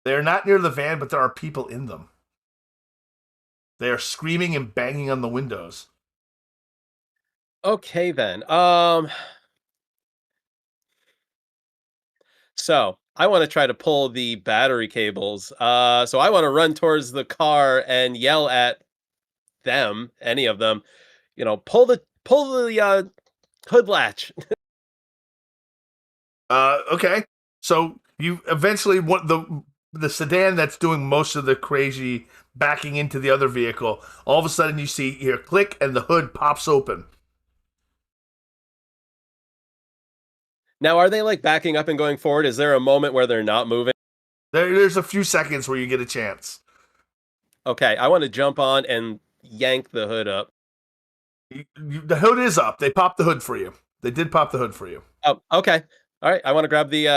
They're not near the van, but there are people in them. They are screaming and banging on the windows. Okay then. So I want to try to pull the battery cables. So I want to run towards the car and yell at them, any of them, pull the hood latch. Okay. So you eventually want the sedan that's doing most of the crazy backing into the other vehicle. All of a sudden you see here click and the hood pops open. Now, are they like backing up and going forward? Is there a moment where they're not moving? There's a few seconds where you get a chance. Okay, I want to jump on and yank the hood up. The hood is up. They popped the hood for you. They did pop the hood for you. Oh, okay. All right. I want to grab the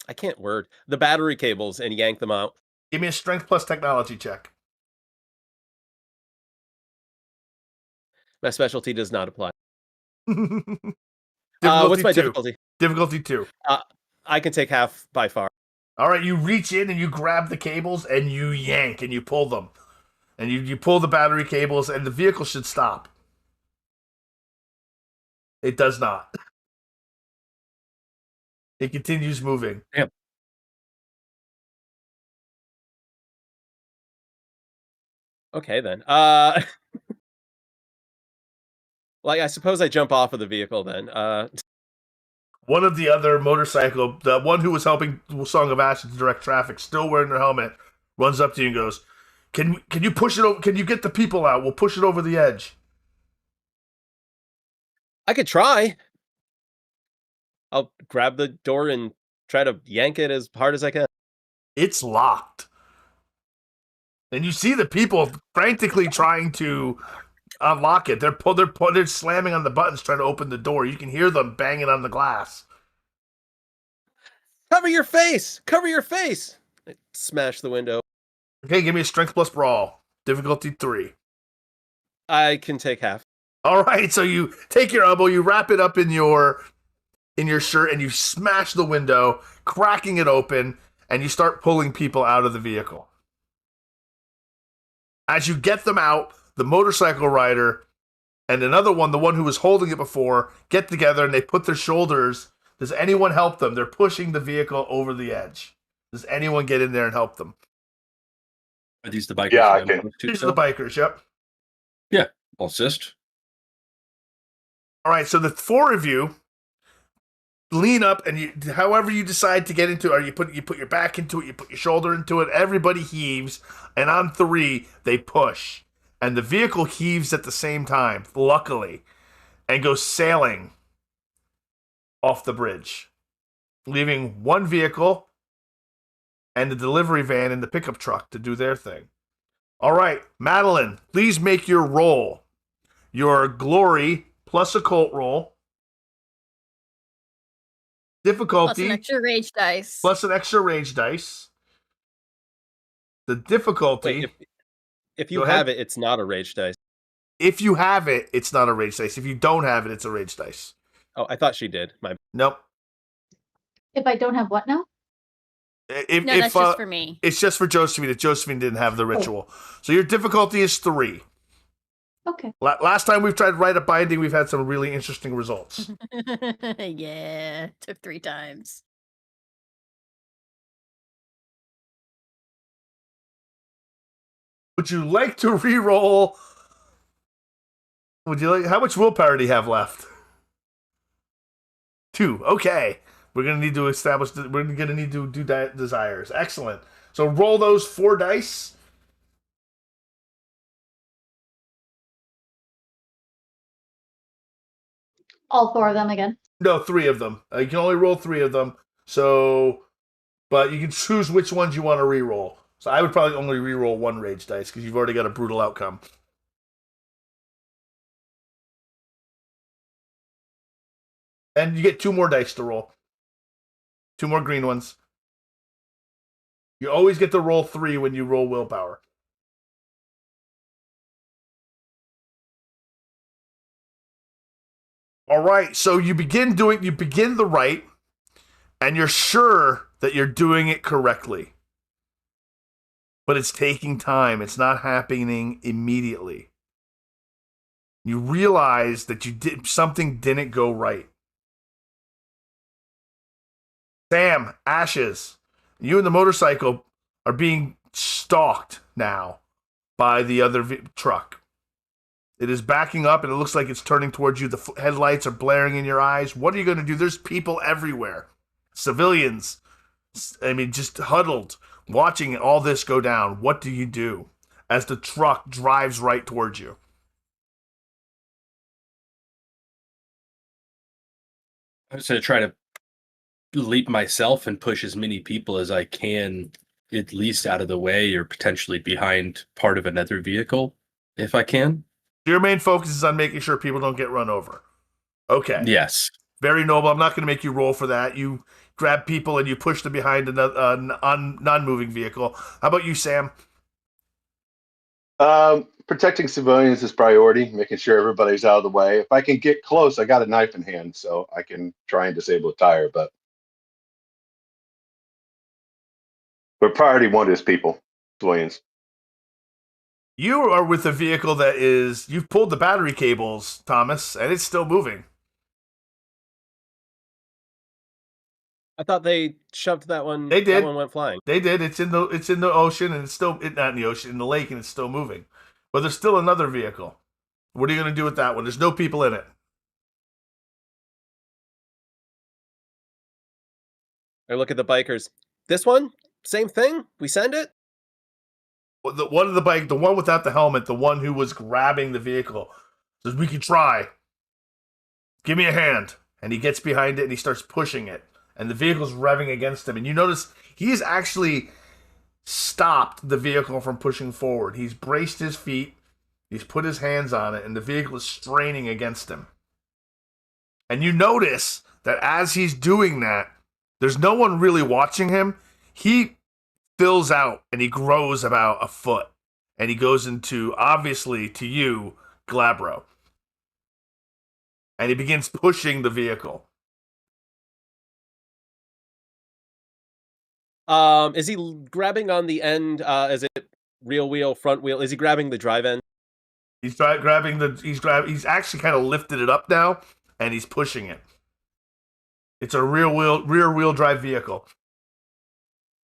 I can't word the battery cables and yank them out. Give me a strength plus technology check. My specialty does not apply. Difficulty What's my 2. difficulty? Difficulty 2. I can take half by far. All right, you reach in and you grab the cables and you yank and you pull them. And you pull the battery cables and the vehicle should stop. It does not. It continues moving. Yep. Okay then. Like I suppose I jump off of the vehicle then. One of the other motorcycle, the one who was helping Song of Ashes to direct traffic, still wearing their helmet, runs up to you and goes, Can you push it over? Can you get the people out? We'll push it over the edge. I could try. I'll grab the door and try to yank it as hard as I can. It's locked. And you see the people frantically trying to unlock it. They're slamming on the buttons trying to open the door. You can hear them banging on the glass. Cover your face! Cover your face! I smash the window. Okay, give me a strength plus brawl. Difficulty 3. I can take half. All right, so you take your elbow, you wrap it up in your shirt, and you smash the window, cracking it open, and you start pulling people out of the vehicle. As you get them out, the motorcycle rider and another one, the one who was holding it before, get together and they put their shoulders. Does anyone help them? They're pushing the vehicle over the edge. Does anyone get in there and help them? Are these the bikers? Yeah, I can. These are the bikers, yep. Yeah, I'll assist. All right, so the 4 of you lean up and however you decide to get into it, or you put your back into it, you put your shoulder into it, everybody heaves, and on 3, they push. And the vehicle heaves at the same time, luckily, and goes sailing off the bridge, leaving one vehicle and the delivery van and the pickup truck to do their thing. All right, Madeline, please make your roll. Your glory plus occult roll. Difficulty Plus an extra rage dice. plus an extra rage dice. The difficulty. Wait, if you Go ahead. have it, it's not a rage dice. If you have it, it's not a rage dice. If you don't have it, it's a rage dice. Oh, I thought she did. Nope. If I don't have what now? No, that's just for me. It's just for Josephine. If Josephine didn't have the ritual. So your difficulty is 3. Okay. Last time we've tried to write a binding, we've had some really interesting results. Yeah, took 3 times. Would you like to re-roll? Would you like? How much willpower do you have left? 2. Okay. We're gonna need to establish. We're gonna need to do desires. Excellent. So roll those 4 dice. All 4 of them again. No, 3 of them. You can only roll 3 of them. So, but you can choose which ones you want to re-roll. So I would probably only re-roll 1 rage dice because you've already got a brutal outcome. And you get 2 more dice to roll. 2 more green ones. You always get to roll 3 when you roll willpower. All right, so you begin the rite, and you're sure that you're doing it correctly. But it's taking time. It's not happening immediately. You realize that something didn't go right. Sam, Ashes, you and the motorcycle are being stalked now by the other truck. It is backing up and it looks like it's turning towards you. The headlights are blaring in your eyes. What are you going to do? There's people everywhere. Civilians, just huddled, watching all this go down. What do you do as the truck drives right towards you? I was going to try to leap myself and push as many people as I can, at least out of the way or potentially behind part of another vehicle, if I can. Your main focus is on making sure people don't get run over. Okay. Yes. Very noble. I'm not going to make you roll for that. You grab people and you push them behind another non-moving vehicle. How about you, Sam? Protecting civilians is priority, making sure everybody's out of the way. If I can get close, I got a knife in hand, so I can try and disable the tire. But priority 1 is people, civilians. You are with a vehicle that is... You've pulled the battery cables, Thomas, and it's still moving. I thought they shoved that one. They did. That one went flying. They did. It's in the ocean, and it's still... not in the ocean, in the lake, and it's still moving. But there's still another vehicle. What are you going to do with that one? There's no people in it. I look at the bikers. This one? Same thing? We send it? The one without the helmet, the one who was grabbing the vehicle, says, "We can try. Give me a hand." And he gets behind it and he starts pushing it. And the vehicle's revving against him. And you notice he has actually stopped the vehicle from pushing forward. He's braced his feet. He's put his hands on it. And the vehicle is straining against him. And you notice that as he's doing that, there's no one really watching him. He fills out and he grows about a foot. And he goes into, obviously, to you, Glabro. And he begins pushing the vehicle. Is he grabbing on the end? Is it rear wheel, front wheel? Is he grabbing the drive end? He's he's actually kind of lifted it up now, and he's pushing it. It's a rear wheel drive vehicle.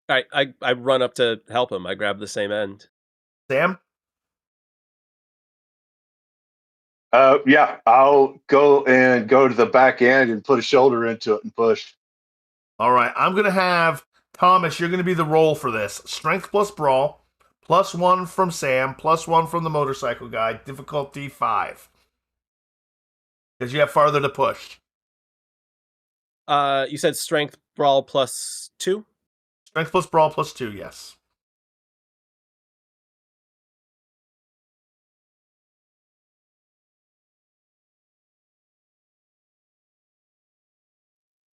All right, I run up to help him. I grab the same end. Sam? Yeah, I'll go to the back end and put a shoulder into it and push. All right, I'm going to have Thomas, you're going to be the roll for this. Strength plus brawl, +1 from Sam, +1 from the motorcycle guy, difficulty 5. Because you have farther to push. You said strength brawl +2? Strength plus brawl +2, yes.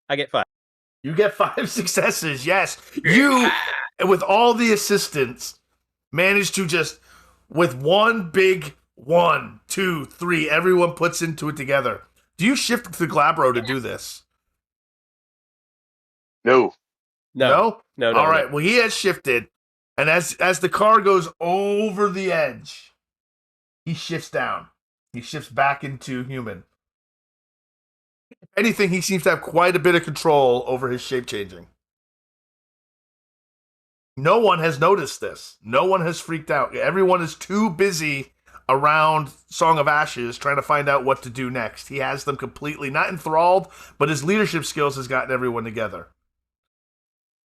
I get 5. You get 5 successes. Yes, you, with all the assistance, managed to just with one big 1, 2, 3. Everyone puts into it together. Do you shift to Glabro to do this? No. No. All right. Well, he has shifted, and as the car goes over the edge, he shifts down. He shifts back into human. If anything, he seems to have quite a bit of control over his shape changing. No one has noticed this. No one has freaked out. Everyone is too busy around Song of Ashes trying to find out what to do next. He has them completely not enthralled, but his leadership skills has gotten everyone together.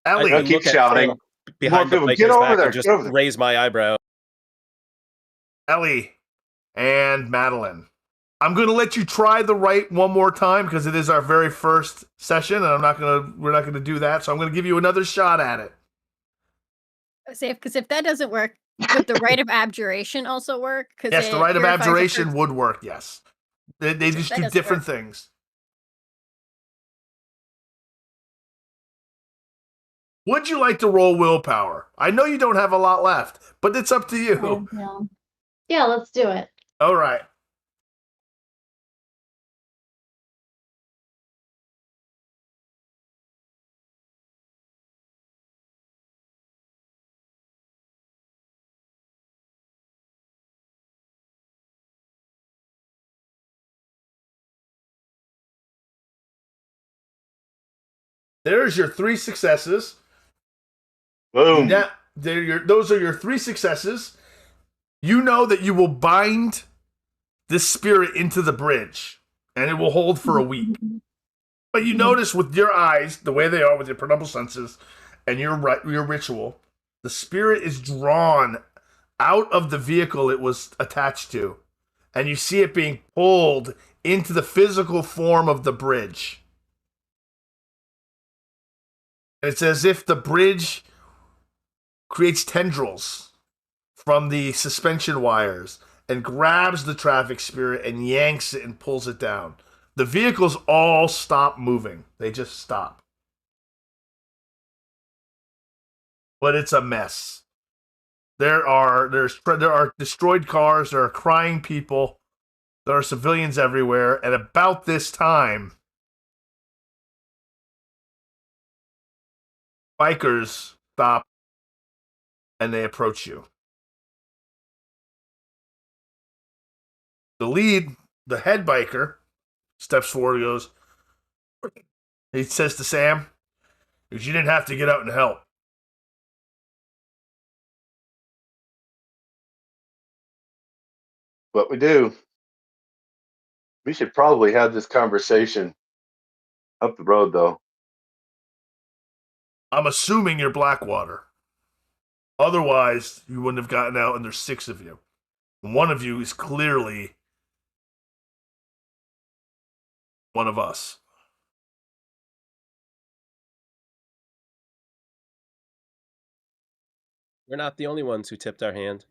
Ellie, I keep shouting. Behind the More people, biker's get over back there, and just get over there. raise my eyebrow. Ellie, and Madeline. I'm going to let you try the right one more time because it is our very first session, and we're not gonna do that. So I'm going to give you another shot at it. Because if that doesn't work, would the rite of abjuration also work? Yes, the rite of abjuration would work. Yes, they just do different things. Would you like to roll willpower? I know you don't have a lot left, but it's up to you. Yeah, let's do it. All right. There's your 3 successes. Boom. Those are your 3 successes. You know that you will bind this spirit into the bridge, and it will hold for a week. But you notice with your eyes, the way they are with your perceptible senses, and your ritual, the spirit is drawn out of the vehicle it was attached to, and you see it being pulled into the physical form of the bridge. And it's as if the bridge creates tendrils from the suspension wires and grabs the traffic spirit and yanks it and pulls it down. The vehicles all stop moving. They just stop. But it's a mess. There are destroyed cars, there are crying people, there are civilians everywhere, and about this time, bikers stop and they approach you. The head biker, steps forward and goes, he says to Sam, because you didn't have to get out and help. What we do, we should probably have this conversation up the road, though. I'm assuming you're Blackwater. Otherwise, you wouldn't have gotten out, and there's 6 of you. And one of you is clearly one of us. We're not the only ones who tipped our hand.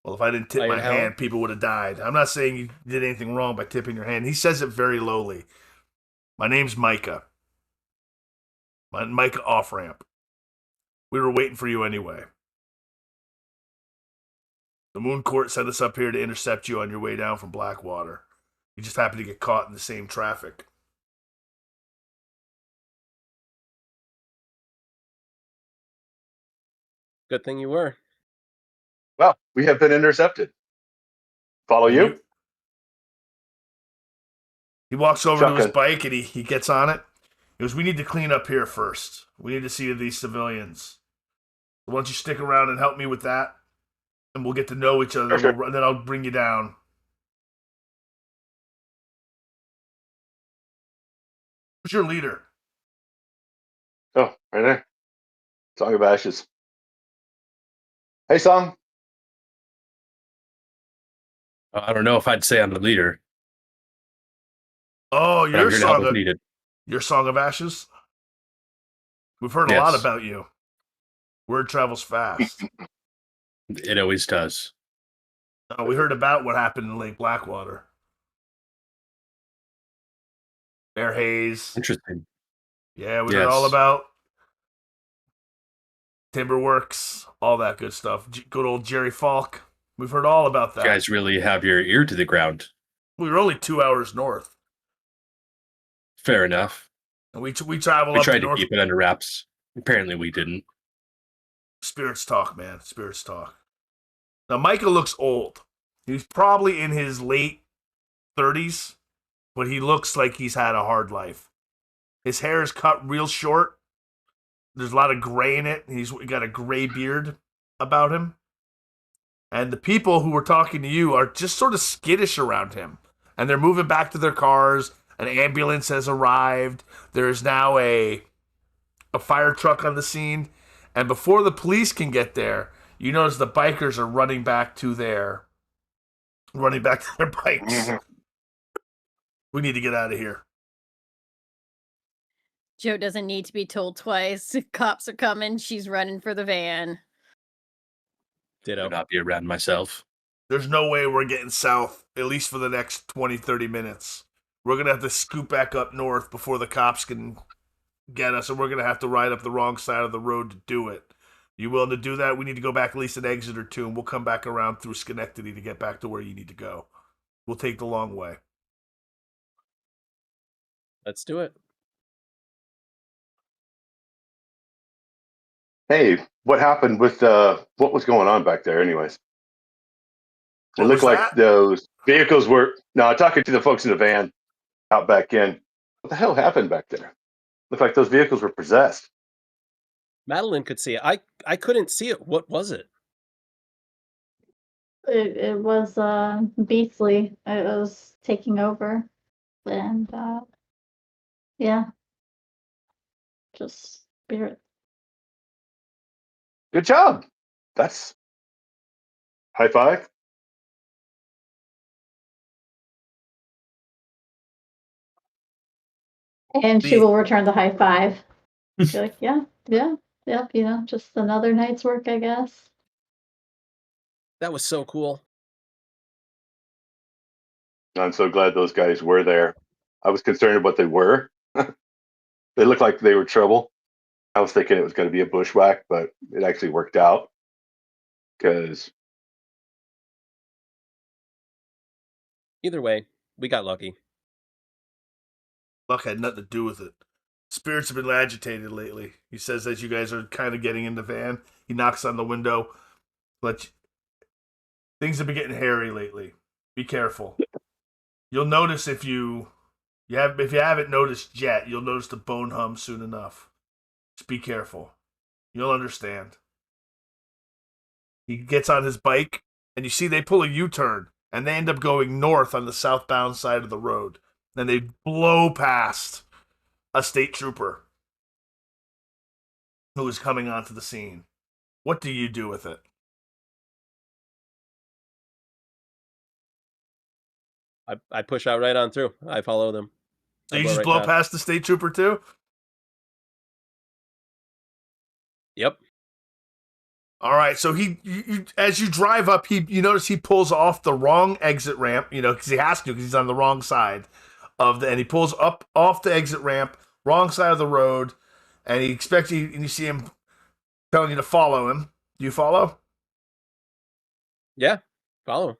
Well, if I didn't tip my hand, people would have died. I'm not saying you did anything wrong by tipping your hand. He says it very lowly. My name's Micah. Micah Off-Ramp. We were waiting for you anyway. The Moon Court sent us up here to intercept you on your way down from Blackwater. You just happened to get caught in the same traffic. Good thing you were. Well, we have been intercepted. Follow you? He walks over to his bike and he gets on it. He goes, we need to clean up here first. We need to see these civilians. So why don't you stick around and help me with that? And we'll get to know each other. Sure. And then I'll bring you down. Who's your leader? Oh, right there. Song of Ashes. Hey, Song. I don't know if I'd say I'm the leader. Oh, Your song of Ashes? We've heard a lot about you. Word travels fast. It always does. We heard about what happened in Lake Blackwater. Bear Hayes. Interesting. Yeah, we heard all Yes. about Timberworks, all that good stuff. Good old Jerry Falk. We've heard all about that. You guys really have your ear to the ground. We were only 2 hours north. Fair enough. And we travel We up tried to to north. keep it under wraps. Apparently we didn't. Spirits talk, man. Spirits talk. Now, Micah looks old. He's probably in his late 30s, but he looks like he's had a hard life. His hair is cut real short. There's a lot of gray in it. He's got a gray beard about him. And the people who were talking to you are just sort of skittish around him. And they're moving back to their cars. An ambulance has arrived. There is now a fire truck on the scene. And before the police can get there, you notice the bikers are running back to their bikes. We need to get out of here. Joe doesn't need to be told twice. Cops are coming. She's running for the van. Ditto. I'll not be around myself. There's no way we're getting south, at least for the next 20, 30 minutes. We're going to have to scoot back up north before the cops can get us, and we're going to have to ride up the wrong side of the road to do it. You willing to do that? We need to go back at least an exit or two, and we'll come back around through Schenectady to get back to where you need to go. We'll take the long way. Let's do it. Hey, what happened with what was going on back there anyways? It What looked was like that? those vehicles were talking to the folks in the van out back in. What the hell happened back there? Looked like those vehicles were possessed. Madeline could see it. I couldn't see it. What was it? It was beastly. It was taking over, and yeah, just spirit. Good job. That's high five. And she The- will return the high five. Be like, yeah, just another night's work, I guess. That was so cool. I'm so glad those guys were there. I was concerned about what they were. They looked like they were trouble. I was thinking it was going to be a bushwhack, but it actually worked out because Either way, we got lucky. Luck had nothing to do with it. Spirits have been agitated lately. He says as you guys are kind of getting in the van, he knocks on the window. But things have been getting hairy lately. Be careful. You'll notice if you haven't noticed yet, you'll notice the bone hum soon enough. Just be careful. You'll understand. He gets on his bike, and you see they pull a U-turn, and they end up going north on the southbound side of the road. And they blow past a state trooper who is coming onto the scene. What do you do with it? I push out right on through. I follow them. So I you go just right blow past. past the state trooper too? Yep. All right. So as you drive up, you notice he pulls off the wrong exit ramp. Because he has to, because he's on the wrong side and he pulls up off the exit ramp, wrong side of the road, and he expects you, and you see him telling you to follow him. Do you follow? Yeah. Follow.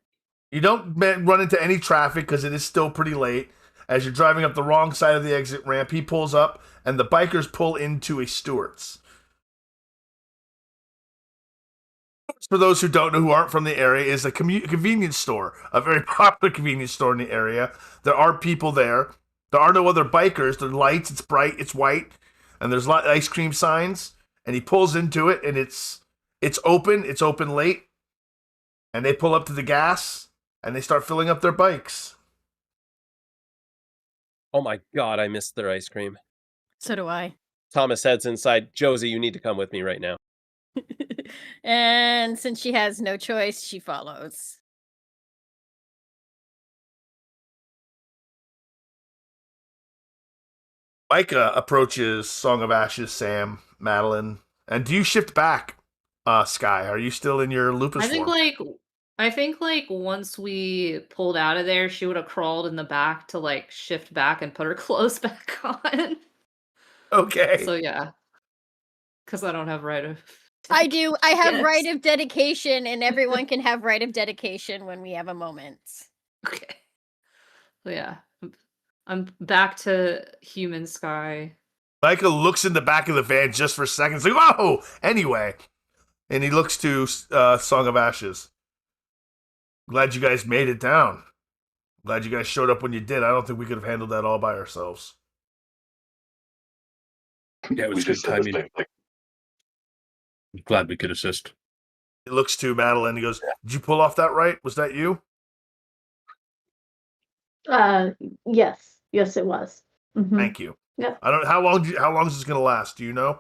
You don't run into any traffic because it is still pretty late. As you're driving up the wrong side of the exit ramp, he pulls up, and the bikers pull into a Stewart's. For those who don't know, who aren't from the area, is a convenience store, a very popular convenience store in the area. There are people there. There are no other bikers. There are lights. It's bright. It's white, and there's ice cream signs. And he pulls into it, and it's open. It's open late, and they pull up to the gas, and they start filling up their bikes. Oh my God, I missed their ice cream. So do I. Thomas heads inside. Josie, you need to come with me right now. And since she has no choice, she follows. Micah approaches Song of Ashes, Sam, Madeline. And do you shift back, Sky? Are you still in your lupus I think form? like I think like once we pulled out of there, she would have crawled in the back to like shift back and put her clothes back on. Okay. So yeah, because I don't have right of. I do. I have Yes. right of dedication, and everyone can have right of dedication when we have a moment. Okay. So yeah, I'm back to human Sky. Micah looks in the back of the van just for a second. He's like, whoa! Anyway. And he looks to Song of Ashes. Glad you guys made it down. Glad you guys showed up when you did. I don't think we could have handled that all by ourselves. Yeah, it We was good just said the timing. same thing. Glad we could assist. He looks to Madeline. He goes, "Did you pull off that right? Was that you?" Yes, yes, it was. Mhm. Thank you. Yep. I don't. How long is this going to last? Do you know?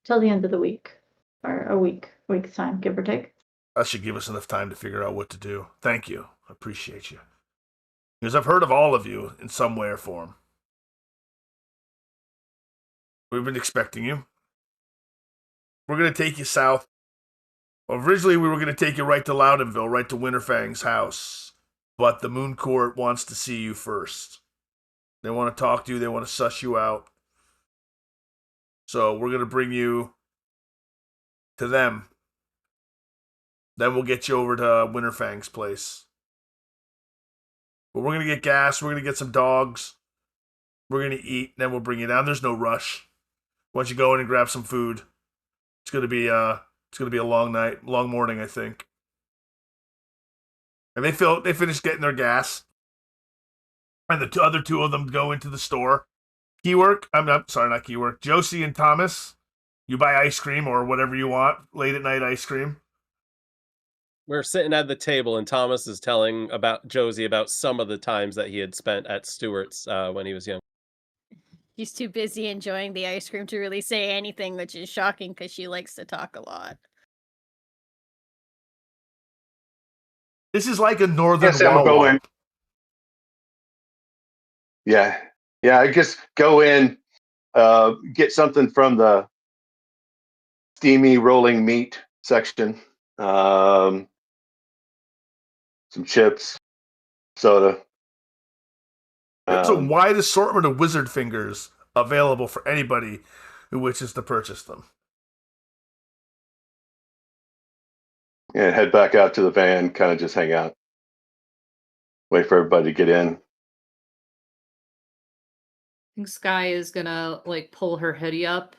Till the end of the week, or week's time, give or take. That should give us enough time to figure out what to do. Thank you. I appreciate you. Because I've heard of all of you in some way or form. We've been expecting you. We're going to take you south. Well, originally, we were going to take you right to Loudonville, right to Winterfang's house. But the Moon Court wants to see you first. They want to talk to you. They want to suss you out. So we're going to bring you to them. Then we'll get you over to Winterfang's place. But we're going to get gas. We're going to get some dogs. We're going to eat. Then we'll bring you down. There's no rush. Once you go in and grab some food, it's going to be a long night, long morning, I think. And they finish getting their gas. And the other two of them go into the store. Keywork, not Keywork. Josie and Thomas, you buy ice cream or whatever you want, late at night ice cream. We're sitting at the table, and Thomas is telling about Josie about some of the times that he had spent at Stewart's when he was young. She's too busy enjoying the ice cream to really say anything, which is shocking because she likes to talk a lot. This is like a northern Yes, Sam will go in. Yeah. I just go in, get something from the steamy rolling meat section. Some chips, soda. There's a wide assortment of wizard fingers available for anybody who wishes to purchase them. And head back out to the van, kind of just hang out. Wait for everybody to get in. I think Sky is gonna like pull her hoodie up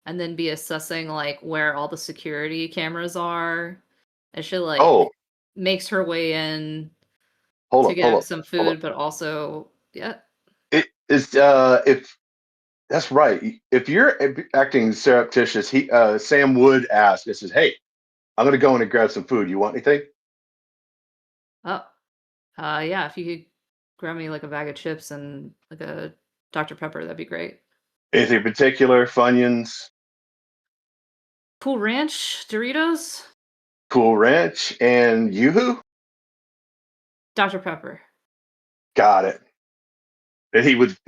and then be assessing like where all the security cameras are. And she like makes her way in to get some food, but also It is if that's right. If you're acting surreptitious, Sam would ask. It says, "Hey, I'm gonna go in and grab some food. You want anything?" Yeah, if you could grab me like a bag of chips and like a Dr. Pepper, that'd be great. Anything particular? Funyuns? Cool Ranch Doritos? Cool Ranch and Yoo-hoo? Dr. Pepper. Got it. And he would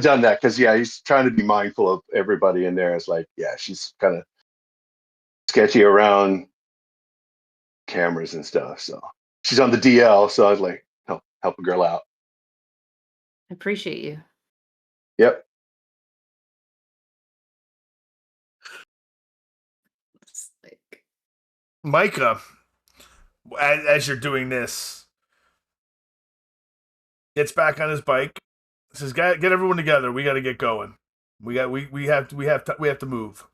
done that because he's trying to be mindful of everybody in there. It's like, she's kind of sketchy around cameras and stuff. So she's on the DL. So I was like, help a girl out. I appreciate you. Yep. Micah, as you're doing this, gets back on his bike. Says, "Get everyone together. We got to get going. We have to move."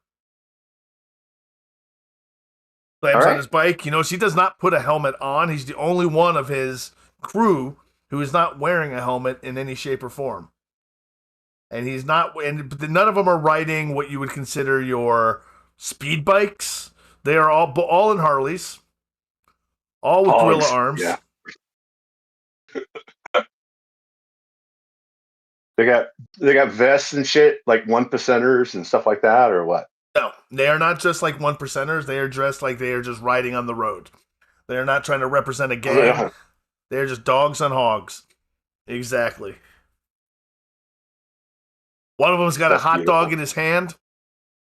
Slams on his bike. He does not put a helmet on. He's the only one of his crew who is not wearing a helmet in any shape or form. And he's not. And none of them are riding what you would consider your speed bikes. They are all in Harleys, all with gorilla arms. Yeah. They got vests and shit, like 1%ers and stuff like that, or what? No, they are not just like 1%ers. They are dressed like they are just riding on the road. They are not trying to represent a gang. They are just dogs on hogs. Exactly. One of them's got a hot dog in his hand,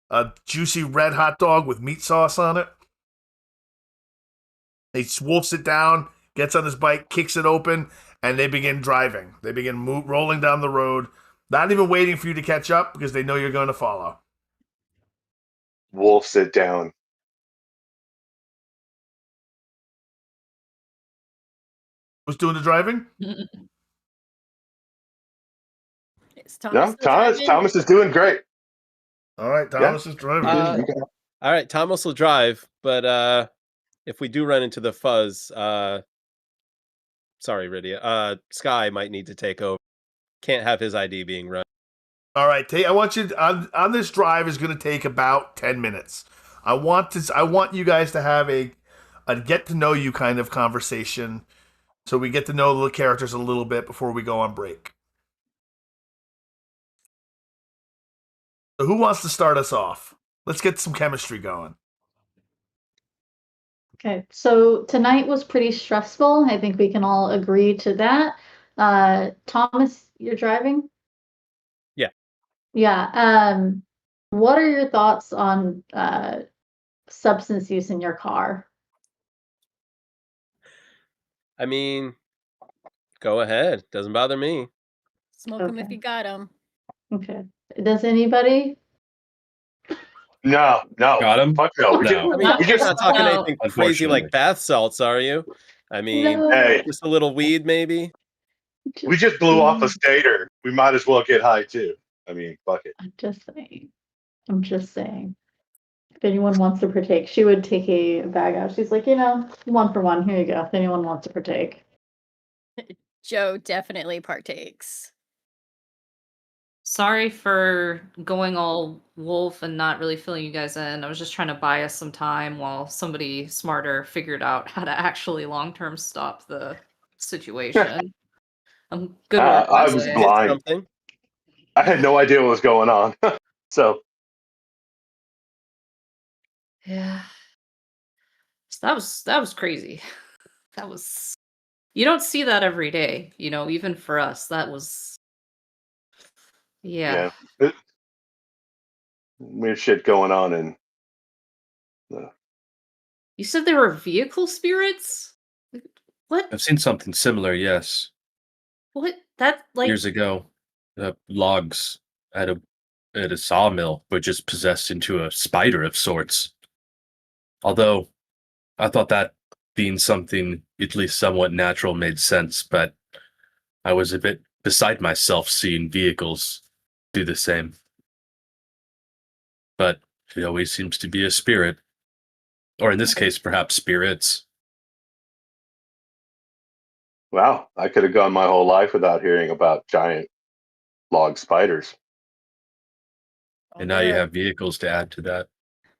a juicy red hot dog with meat sauce on it. He wolfs it down, gets on his bike, kicks it open, and they begin driving. They begin rolling down the road, not even waiting for you to catch up because they know you're going to follow. Wolf, sit down. Who's doing the driving? Is Thomas No, still driving? Thomas is doing great. All right, Thomas is driving. All right, Thomas will drive, but if we do run into the fuzz, sorry, Rydia, Sky might need to take over. Can't have his ID being run. All right, I want you on this drive is going to take about 10 minutes. I want you guys to have a get to know you kind of conversation, so we get to know the characters a little bit before we go on break. So who wants to start us off? Let's get some chemistry going. Okay, so tonight was pretty stressful. I think we can all agree to that. Thomas, you're driving? Yeah. Yeah. What are your thoughts on substance use in your car? I mean, go ahead. Doesn't bother me. Smoke him if Okay. you got him. Okay. Does anybody? No. Got him? Fuck no. We No. I mean, we you're just not talking No. anything crazy like Unfortunately. bath salts, are you? I mean, No. Hey, just a little weed, maybe. we just blew off a stater. We might as well get high too. I mean, fuck it. I'm just saying. I'm just saying. If anyone wants to partake, she would take a bag out. She's like, 1 for 1. Here you go. If anyone wants to partake. Joe definitely partakes. Sorry for going all wolf and not really filling you guys in. I was just trying to buy us some time while somebody smarter figured out how to actually long-term stop the situation. I'm good work, I was Leslie. blind. Something. I had no idea what was going on. So Yeah. So that was crazy. That was you don't see that every day, even for us. That was yeah. Weird shit going on, and You said there were vehicle spirits? What? I've seen something similar, yes. What? That Years ago. Logs at a sawmill were just possessed into a spider of sorts. Although I thought that being something at least somewhat natural made sense, but I was a bit beside myself seeing vehicles do the same. But it always seems to be a spirit. Or in this case, perhaps spirits. wow, I could have gone my whole life without hearing about giant log spiders. And now you have vehicles to add to that.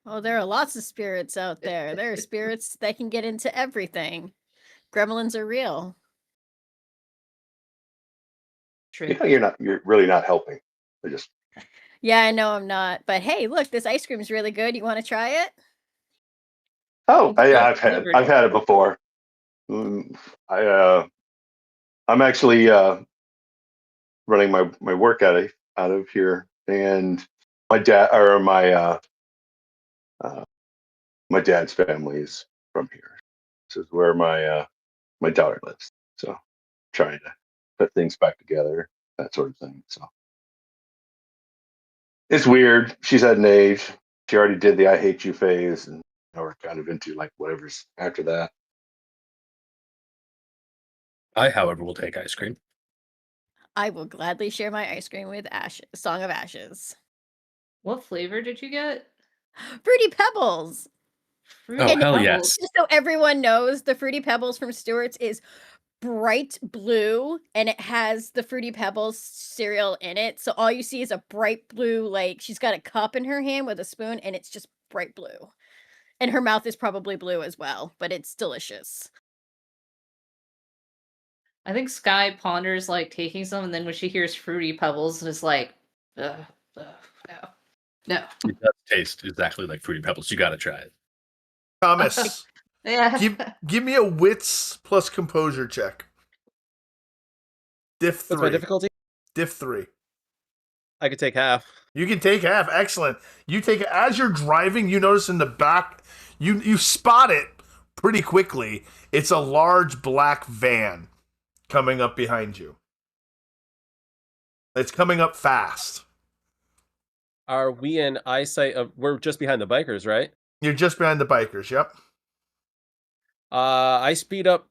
Oh, there are lots of spirits out there. There are spirits that can get into everything. Gremlins are real. true. You're really not helping. They're just Yeah, I know I'm not. But hey, look, this ice cream's really good. You want to try it? I've had it before. I'm actually running my work out of here, and my dad's family is from here. This is where my daughter lives. So trying to put things back together, that sort of thing. So it's weird. She's at an age. She already did the I hate you phase, and now we're kind of into like whatever's after that. I, however, will take ice cream. I will gladly share my ice cream with Song of Ashes. What flavor did you get? Fruity Pebbles. Fruity Oh, hell Pebbles. yes. Just so everyone knows, the Fruity Pebbles from Stewart's is bright blue, and it has the Fruity Pebbles cereal in it. So all you see is a bright blue, like she's got a cup in her hand with a spoon, and it's just bright blue. And her mouth is probably blue as well, but it's delicious. I think Sky ponders like taking some, and then when she hears Fruity Pebbles, is like, no. It does taste exactly like Fruity Pebbles. You gotta try it. Thomas, Yeah. give me a wits plus composure check. Diff 3. What's my difficulty? Diff 3. I could take half. You can take half. Excellent. You take it as you're driving. You notice in the back, you spot it pretty quickly, it's a large black van coming up behind you. It's coming up fast. Are we in eyesight of? We're just behind the bikers, right? You're just behind the bikers, yep. I speed up,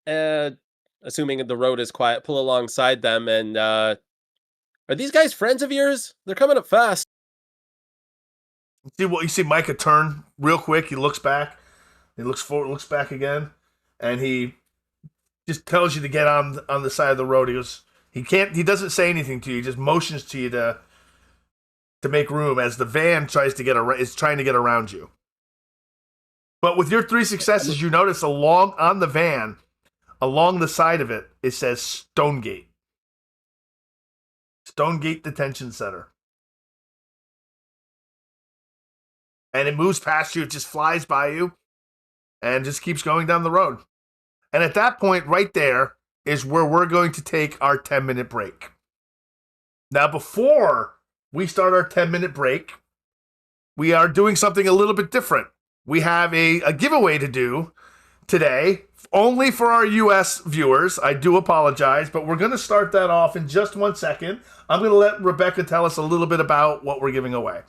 assuming the road is quiet, pull alongside them, and are these guys friends of yours? They're coming up fast. You see Micah turn real quick. He looks back. He looks forward, looks back again, and he just tells you to get on the side of the road. He doesn't say anything to you. He just motions to you to make room as the van trying to get around you. But with your 3 successes, you notice on the van, along the side of it, it says Stonegate. Stonegate Detention Center. And it moves past you. It just flies by you and just keeps going down the road. And at that point, right there, is where we're going to take our 10-minute break. Now, before we start our 10-minute break, we are doing something a little bit different. We have a giveaway to do today, only for our U.S. viewers. I do apologize, but we're going to start that off in just 1 second. I'm going to let Rebecca tell us a little bit about what we're giving away.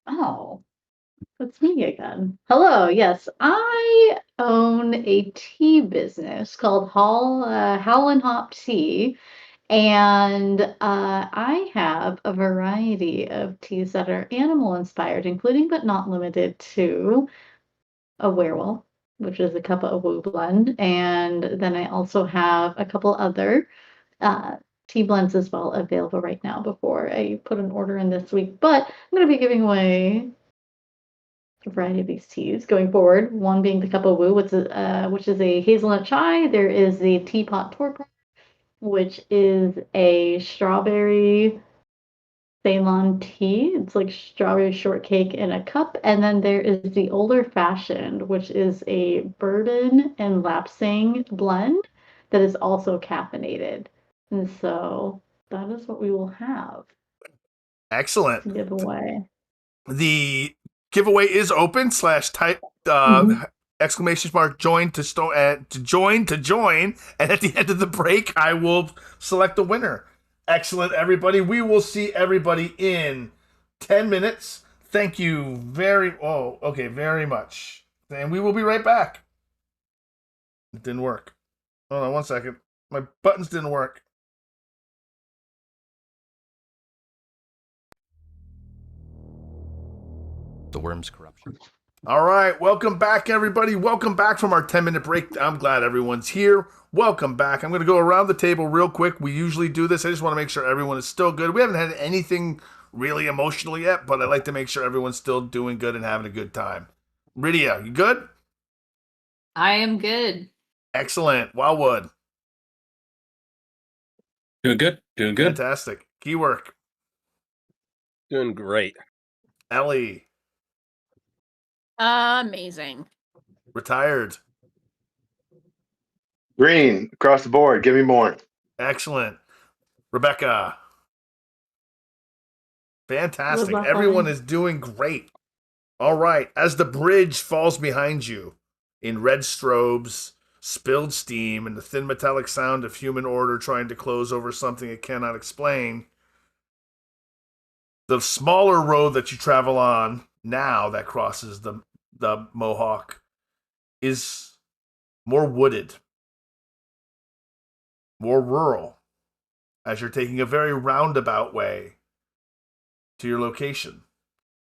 Oh, it's me again. Hello. Yes, I own a tea business called Howl and Hop Tea, and I have a variety of teas that are animal inspired, including but not limited to a werewolf, which is a cup of woo blend, and then I also have a couple other tea blends as well available right now before I put an order in this week. But I'm going to be giving away a variety of these teas going forward. One being the cup of woo, which is a hazelnut chai. There is the teapot torpor, which is a strawberry Ceylon tea. It's like strawberry shortcake in a cup. And then there is the older fashioned, which is a bourbon and lapsang blend that is also caffeinated. And so that is what we will have Excellent. to give away. The giveaway is open / type exclamation mark join to join, and at the end of the break I will select the winner. Excellent, everybody. We will see everybody in 10 minutes. Thank you very much. And we will be right back. It didn't work. Hold on 1 second. My buttons didn't work. The worm's corruption. All right, welcome back, everybody. Welcome back from our 10-minute break. I'm glad everyone's here. Welcome back. I'm going to go around the table real quick. We usually do this. I just want to make sure everyone is still good. We haven't had anything really emotional yet, but I like to make sure everyone's still doing good and having a good time. Rydia, you good? I am good. Excellent. Wildwood. Doing good. Doing good. Fantastic. Keywork. Doing great. Ellie. Amazing. Retired. Green across the board. Give me more. Excellent. Rebecca. Fantastic. Rebecca. Everyone is doing great. All right. As the bridge falls behind you in red strobes, spilled steam, and the thin metallic sound of human order trying to close over something it cannot explain, the smaller road that you travel on now that crosses the Mohawk is more wooded, more rural, as you're taking a very roundabout way to your location.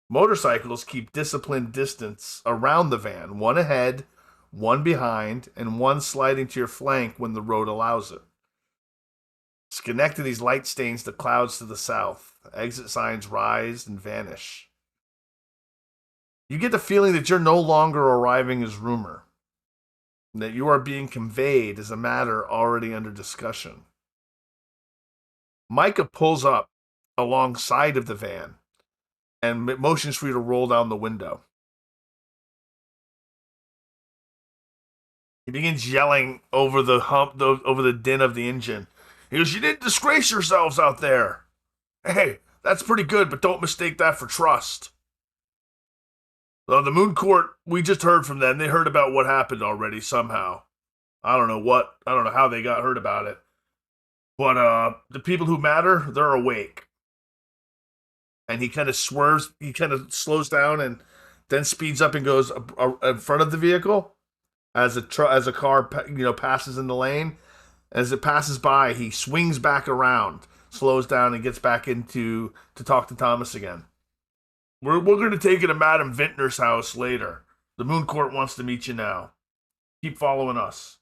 Motorcycles keep disciplined distance around the van, one ahead, one behind, and one sliding to your flank when the road allows it. Schenectady's light stains the clouds to the south. Exit signs rise and vanish. You get the feeling that you're no longer arriving as rumor, that you are being conveyed as a matter already under discussion. Micah pulls up alongside of the van and motions for you to roll down the window. He begins yelling over the din of the engine. He goes, "You didn't disgrace yourselves out there. Hey, that's pretty good, but don't mistake that for trust." Well, the Moon Court, we just heard from them. They heard about what happened already somehow. I don't know how they got heard about it. But the people who matter, they're awake. And he kind of swerves, he kind of slows down and then speeds up and goes in front of the vehicle as a car passes in the lane. As it passes by, he swings back around, slows down, and gets back to talk to Thomas again. We're going to take you to Madame Vintner's house later. The Moon Court wants to meet you now. Keep following us.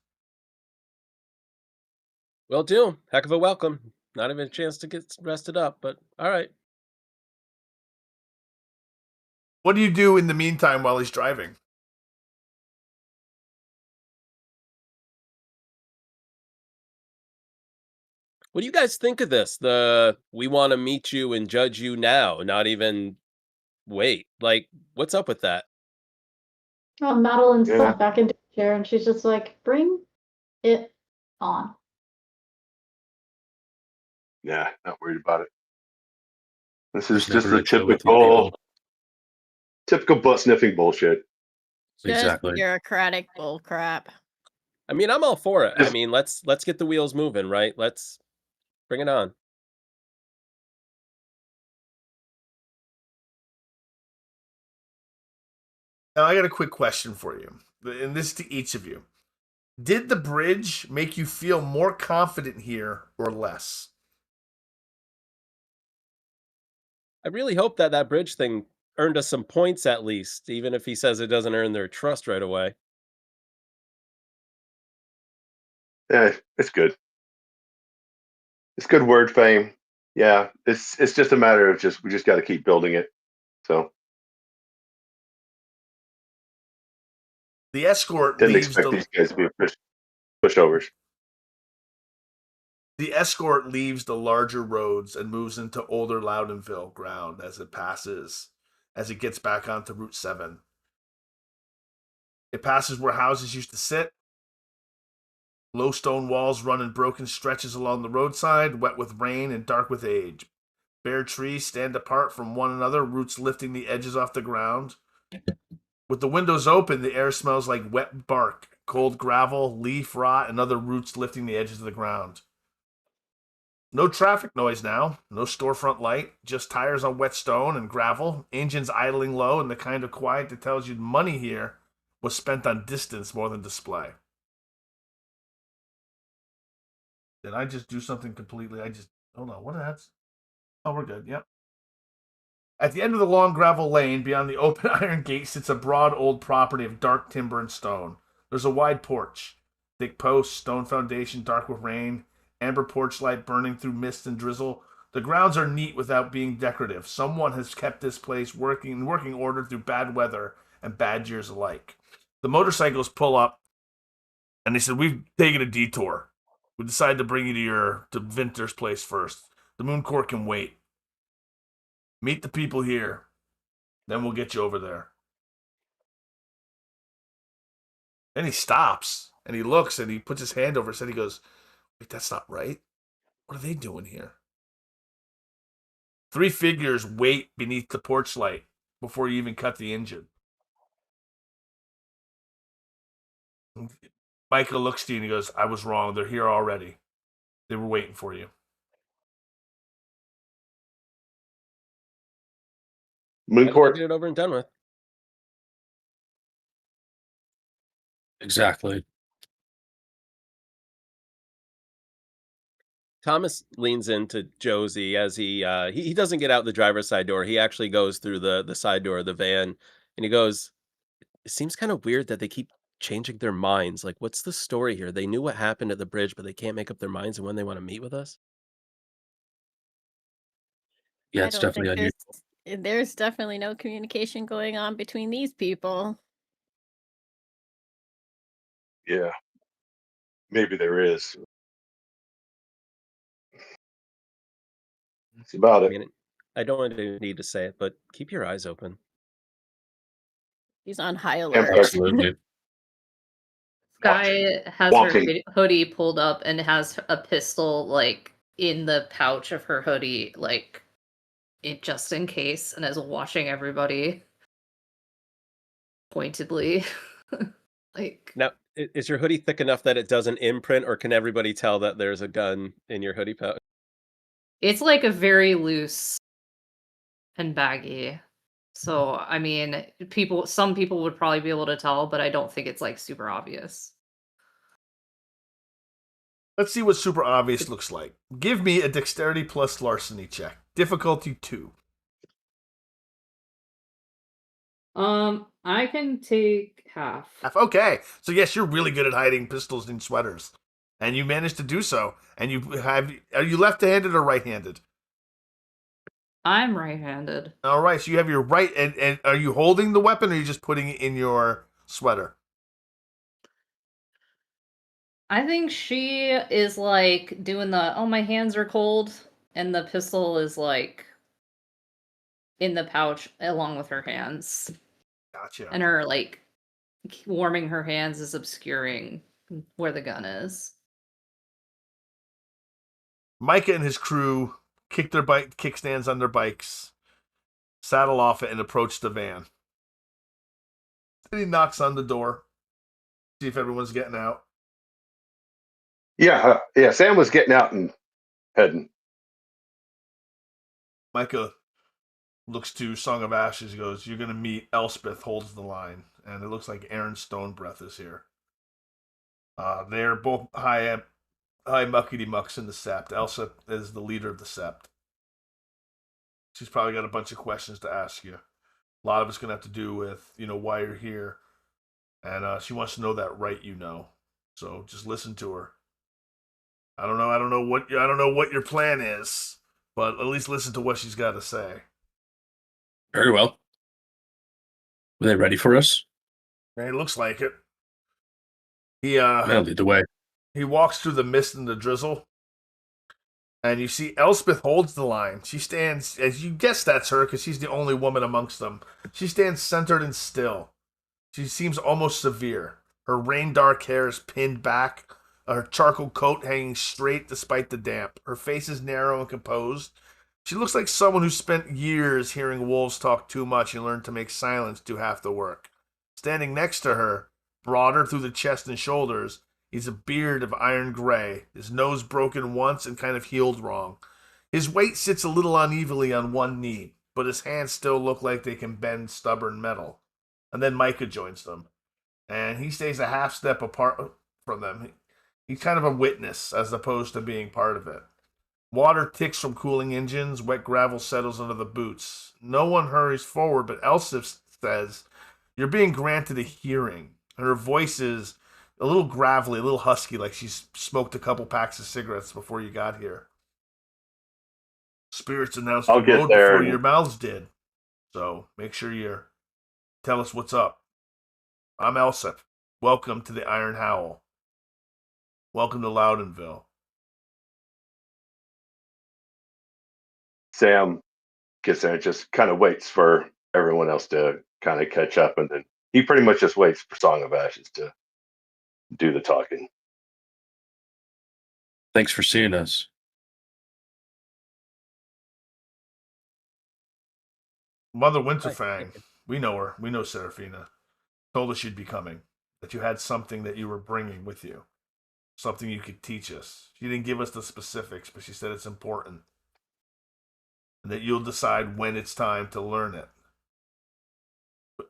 Will do. Heck of a welcome. Not even a chance to get rested up, but all right. What do you do in the meantime while he's driving? What do you guys think of this? We want to meet you and judge you now, not even wait. Like, what's up with that? Oh, Madeline's Yeah. slumped back into a chair, and she's just like, bring it on. Yeah, not worried about it. This is Never just the deal with you people. typical butt sniffing bullshit. Just Exactly. bureaucratic bull crap. I mean, I'm all for it. I Yes. mean, let's get the wheels moving, right? Let's bring it on. Now, I got a quick question for you, and this to each of you. Did the bridge make you feel more confident here or less? I really hope that bridge thing earned us some points at least, even if he says it doesn't earn their trust right away. Yeah, it's good. It's good word fame. Yeah, it's just a matter of we just got to keep building it. So The escort didn't leaves expect these guys to be pushovers. The escort leaves the larger roads and moves into older Loudonville ground as it gets back onto Route 7. It passes where houses used to sit. Low stone walls run in broken stretches along the roadside, wet with rain and dark with age. Bare trees stand apart from one another, roots lifting the edges off the ground. With the windows open, the air smells like wet bark, cold gravel, leaf rot, and other roots lifting the edges of the ground. No traffic noise now, no storefront light, just tires on wet stone and gravel, engines idling low, and the kind of quiet that tells you money here was spent on distance more than display. Did I just do something completely? Hold on, what the heck's? Oh, we're good, yep. At the end of the long gravel lane, beyond the open iron gate, sits a broad old property of dark timber and stone. There's a wide porch, thick posts, stone foundation, dark with rain, amber porch light burning through mist and drizzle. The grounds are neat without being decorative. Someone has kept this place working order through bad weather and bad years alike. The motorcycles pull up, and they said, "We've taken a detour. We decided to bring you to Vinter's place first. The Moon Court can wait. Meet the people here, then we'll get you over there." Then he stops, and he looks, and he puts his hand over his head. He goes, "Wait, that's not right. What are they doing here?" 3 figures wait beneath the porch light before you even cut the engine. Michael looks to you and he goes, "I was wrong. They're here already. They were waiting for you." Moon Might as well Court. get it over and done with. Exactly. Thomas leans into Josie as he doesn't get out the driver's side door. He actually goes through the side door of the van, and he goes, "It seems kind of weird that they keep changing their minds. Like, what's the story here? They knew what happened at the bridge, but they can't make up their minds on when they want to meet with us." Yeah, I it's don't definitely think unusual. there's definitely no communication going on between these people. Yeah, maybe there is. That's about I it. mean, I don't need to say it, but keep your eyes open. He's on high Campfire. alert. Absolutely. Sky has Walking. her hoodie pulled up and has a pistol like in the pouch of her hoodie, like it just in case, and is watching everybody. pointedly. Like, Now, is your hoodie thick enough that it doesn't imprint, or can everybody tell that there's a gun in your hoodie pouch? it's like a very loose and baggy. So, I mean, some people would probably be able to tell, but I don't think it's like super obvious. Let's see what super obvious looks like. Give me a dexterity plus larceny check. Difficulty 2. I can take half. Okay, so yes, you're really good at hiding pistols in sweaters, and you managed to do so. And are you left-handed or right-handed? I'm right-handed. All right, so you have your right, and are you holding the weapon, or are you just putting it in your sweater? I think she is like doing oh, my hands are cold, and the pistol is like in the pouch along with her hands. Gotcha. And her like warming her hands is obscuring where the gun is. Micah and his crew kick their kickstands on their bikes, saddle off it, and approach the van. Then he knocks on the door, see if everyone's getting out. Yeah, Sam was getting out and heading. Micah looks to Song of Ashes, goes, "You're going to meet Elspeth," holds the line, and it looks like Aaron Stonebreath is here. They're both high muckety-mucks in the Sept. Elsa is the leader of the Sept. She's probably got a bunch of questions to ask you. A lot of it's going to have to do with, why you're here. And she wants to know that right you know. So just listen to her. I don't know what your plan is, but at least listen to what she's got to say. Very well. Are they ready for us? And it looks like it. He I'll lead the way. He walks through the mist and the drizzle, and you see Elspeth holds the line. She stands, as you guess that's her, because she's the only woman amongst them. She stands centered and still. She seems almost severe. Her rain-dark hair is pinned back, her charcoal coat hanging straight despite the damp. Her face is narrow and composed. She looks like someone who spent years hearing wolves talk too much and learned to make silence do half the work. Standing next to her, broader through the chest and shoulders, is a beard of iron gray, his nose broken once and kind of healed wrong. His weight sits a little unevenly on one knee, but his hands still look like they can bend stubborn metal. And then Micah joins them, and he stays a half step apart from them. He's kind of a witness as opposed to being part of it. Water ticks from cooling engines, wet gravel settles under the boots. No one hurries forward, but Elspeth says, "You're being granted a hearing." And her voice is a little gravelly, a little husky, like she's smoked a couple packs of cigarettes before you got here. Spirits announced the road before your mouths did. So make sure you tell us what's up. I'm Elsip. Welcome to the Iron Howl. Welcome to Loudonville. Sam gets there and just kind of waits for everyone else to kind of catch up, and then he pretty much just waits for Song of Ashes to do the talking. Thanks for seeing us. Mother Winterfang, we know her. We know Seraphina. Told us you'd be coming. That you had something that you were bringing with you. Something you could teach us. She didn't give us the specifics, but she said it's important. And that you'll decide when it's time to learn it. But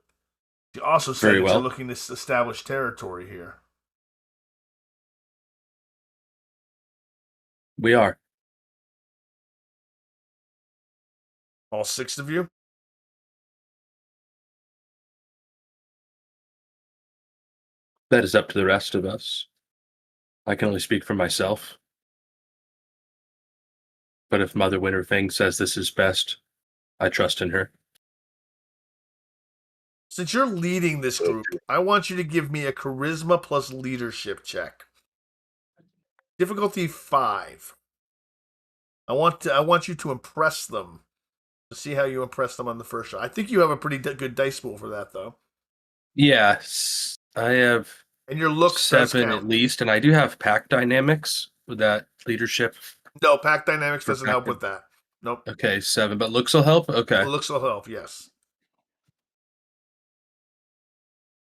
she also said that you're looking to establish territory here. We are. All 6 of you? That is up to the rest of us. I can only speak for myself. But if Mother Winterfang says this is best, I trust in her. Since you're leading this group, I want you to give me a charisma plus leadership check. Difficulty 5. I want you to impress them. To see how you impress them on the first shot. I think you have a pretty good dice pool for that, though. Yes, I have. And your looks 7 at least, and I do have pack dynamics with that leadership. No, pack dynamics doesn't help with that. Nope. Okay, 7, but looks will help. Okay, looks will help. Yes.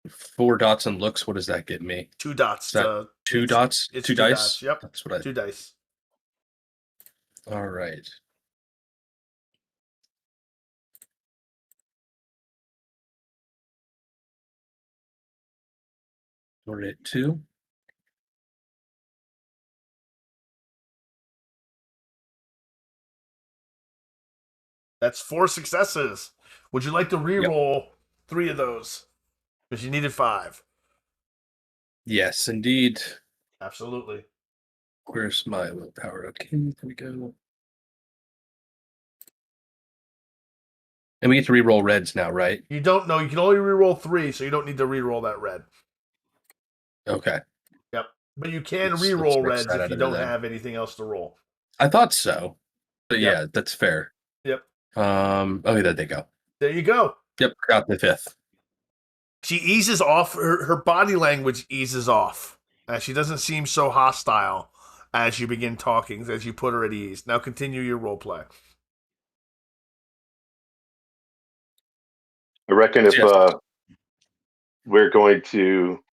4 dots on looks. What does that get me? 2 dots. Is that two it's- dots? It's two 2 dice? dots. Yep. That's what I. 2 dice. All right. We're at 2. That's 4 successes. Would you like to re-roll 3 of those? Because you needed 5. Yes, indeed. Absolutely. Where's my willpower? Okay, there we go. And we get to re-roll reds now, right? You don't know. You can only re-roll 3, so you don't need to re-roll that red. Okay. Yep. But you can Let's re-roll mix reds that if out you of there don't then. have anything else to roll. I thought so. But Yep. yeah, that's fair. Yep. Okay, there they go. There you go. Yep, got the 5th. She eases off. Her body language eases off. She doesn't seem so hostile as you begin talking, as you put her at ease. Now continue your role play. I reckon if Yes. we're going to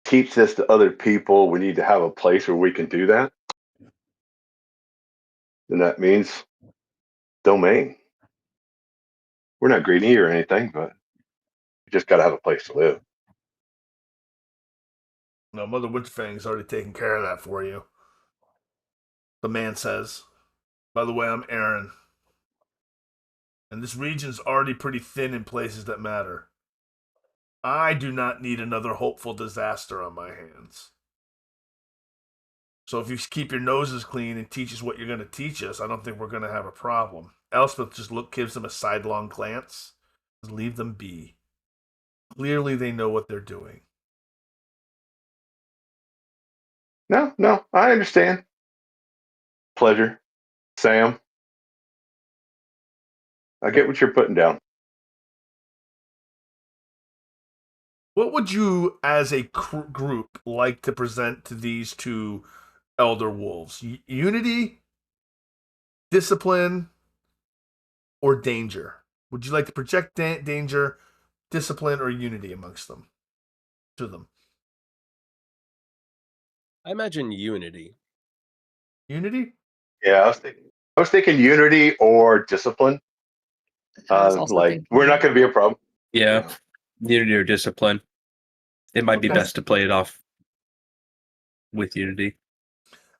teach this to other people, we need to have a place where we can do that. And that means domain. We're not greedy or anything, but we just got to have a place to live. No, Mother Winterfang's already taken care of that for you. The man says, by the way, I'm Aaron. And this region's already pretty thin in places that matter. I do not need another hopeful disaster on my hands. So if you keep your noses clean and teach us what you're going to teach us, I don't think we're going to have a problem. Elspeth just gives them a sidelong glance. Just leave them be. Clearly they know what they're doing. No, I understand. Pleasure. Sam, I get what you're putting down. What would you, as a group, like to present to these 2 elder wolves? Unity, discipline, or danger? Would you like to project danger, discipline, or unity amongst them? To them. I imagine unity. Unity? Yeah, I was thinking unity or discipline. I was also thinking We're not going to be a problem. Yeah. Unity or discipline. It might be Okay. best to play it off with unity.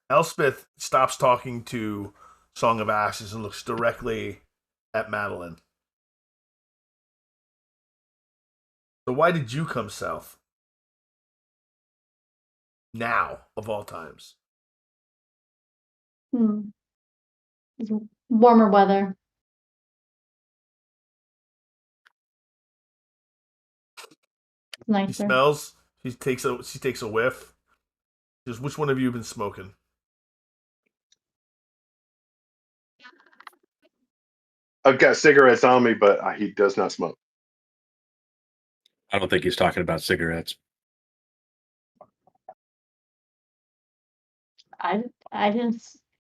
Elspeth stops talking to Song of Ashes and looks directly at Madeline. So why did you come south? Now, of all times. It's warmer weather. It's She nicer. smells. She takes a whiff. She goes, which one of you have been smoking? I've got cigarettes on me, but he does not smoke. I don't think he's talking about cigarettes. I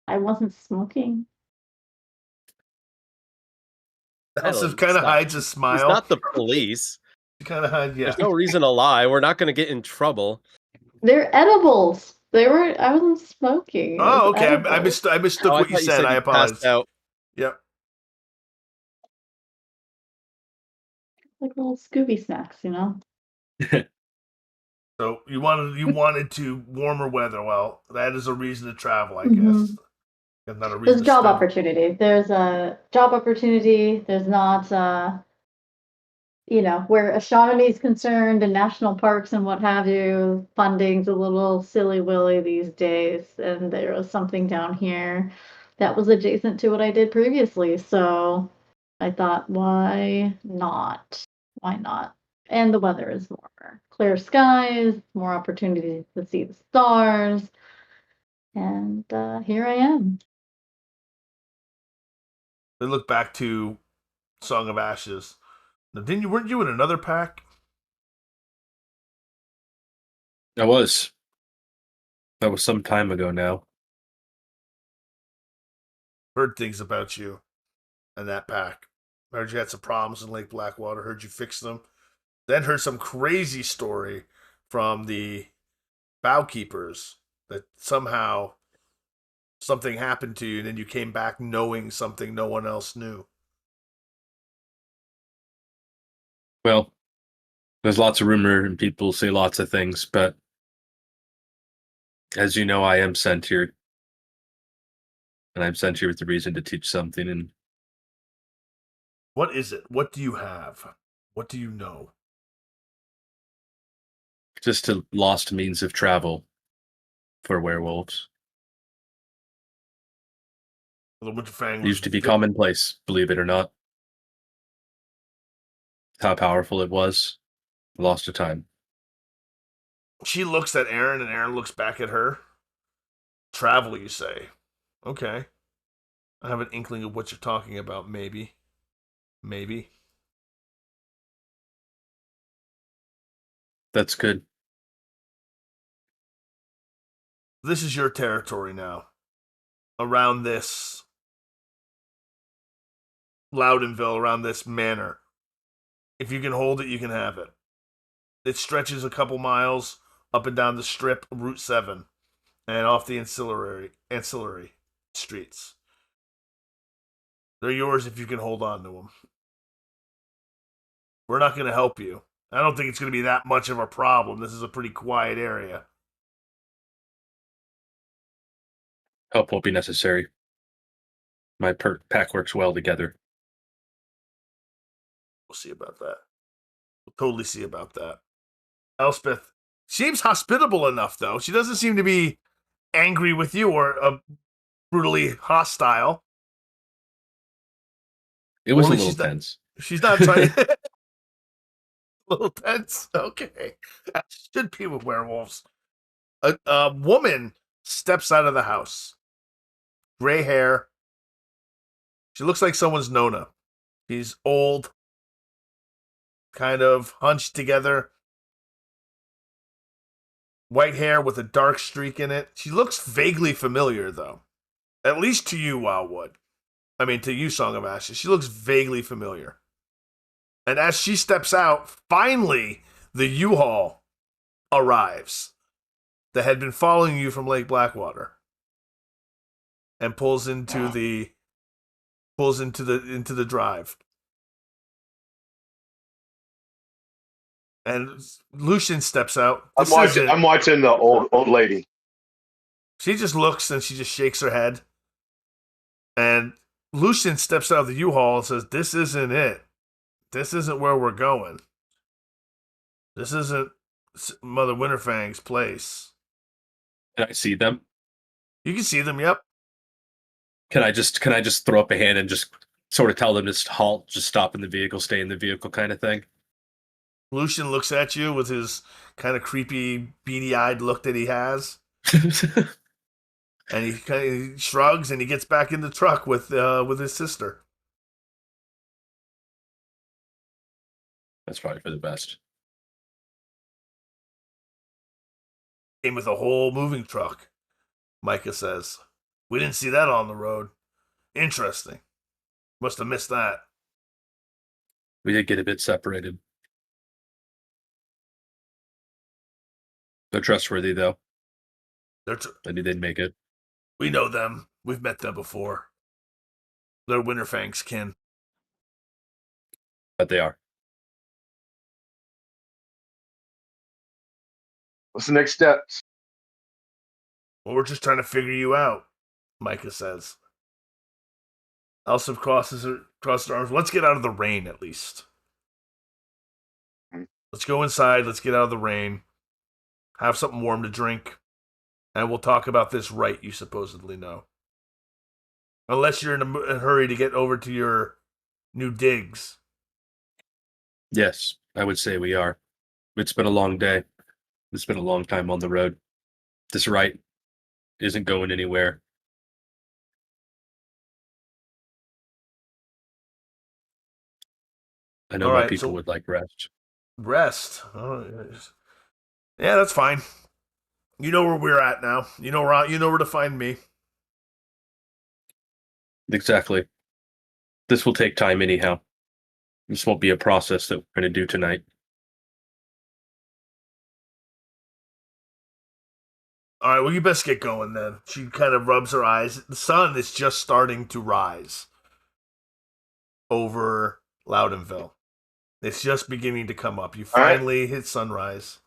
wasn't smoking. Elspeth kind of hides a smile. He's not the police. She kind of hides, yeah. There's no reason to lie. We're not going to get in trouble. They're edibles. I wasn't smoking. It Oh, was okay. I edibles. mistook Oh, I what you thought said. I you apologize. passed out. Yep. Like little Scooby snacks, you know? So you wanted to warmer weather. Well, that is a reason to travel, I Mhm. guess. And not a reason There's to job study. opportunity. There's a job opportunity. There's not, where astronomy is concerned and national parks and what have you, funding's a little silly-willy these days. And there was something down here that was adjacent to what I did previously. So I thought, why not? Why not? And the weather is warmer. Clear skies, more opportunities to see the stars. And here I am. They look back to Song of Ashes. Now, weren't you in another pack? I was. That was some time ago now. Heard things about you and that pack. Heard you had some problems in Lake Blackwater. Heard you fixed them. then heard some crazy story from the bowkeepers that somehow something happened to you and then you came back knowing something no one else knew. Well, there's lots of rumor and people say lots of things, but as you know, I am sent here. And I'm sent here with the reason to teach something. And what is it? What do you have? What do you know? just a lost means of travel for werewolves. The Winterfang It used to be commonplace, believe it or not. How powerful it was. Lost to time. She looks at Aaron, and Aaron looks back at her. Travel, you say? Okay. I have an inkling of what you're talking about, maybe. Maybe. That's good. This is your territory now. Around this Loudonville, around this manor. If you can hold it, you can have it. It stretches a couple miles up and down the strip of Route 7 and off the ancillary streets. They're yours if you can hold on to them. We're not going to help you. I don't think it's going to be that much of a problem. This is a pretty quiet area. Help won't be necessary. My pack works well together. We'll see about that. We'll totally see about that. Elspeth seems hospitable enough, though. She doesn't seem to be angry with you or brutally hostile. It was Only a little she's not- tense. She's not trying. A little tense. Okay. That should be with werewolves. A woman steps out of the house. Gray hair. She looks like someone's Nona. She's old. Kind of hunched together. White hair with a dark streak in it. She looks vaguely familiar, though. At least to you, Wildwood. I mean, to you, Song of Ashes. She looks vaguely familiar. And as she steps out, finally, the U-Haul arrives that had been following you from Lake Blackwater and pulls into the drive. And Lucian steps out. I'm watching the old lady. She just looks and she just shakes her head. And Lucian steps out of the U-Haul and says, "This isn't it. This isn't where we're going. This isn't Mother Winterfang's place." Can I see them? You can see them, yep. Can I just throw up a hand and just sort of tell them to halt, just stop in the vehicle, stay in the vehicle kind of thing? Lucian looks at you with his kind of creepy, beady-eyed look that he has. And he kind of shrugs and he gets back in the truck with his sister. That's probably for the best. Came with a whole moving truck, Micah says. We didn't see that on the road. Interesting. Must have missed that. We did get a bit separated. They're trustworthy, though. I knew they'd make it. We know them. We've met them before. They're Winterfang's kin. But they are. What's the next step? Well, we're just trying to figure you out, Micah says. Elsa crosses her arms. Let's get out of the rain, at least. Let's go inside. Let's get out of the rain. Have something warm to drink. And we'll talk about this right you supposedly know. Unless you're in a hurry to get over to your new digs. Yes, I would say we are. It's been a long day. It's been a long time on the road. This right isn't going anywhere. I know my people would like rest. Rest? Yeah, that's fine. You know where we're at now. You know where to find me. Exactly. This will take time anyhow. This won't be a process that we're going to do tonight. All right, well, you best get going then. She kind of rubs her eyes. The sun is just starting to rise over Loudonville. It's just beginning to come up. You All right. finally hit sunrise.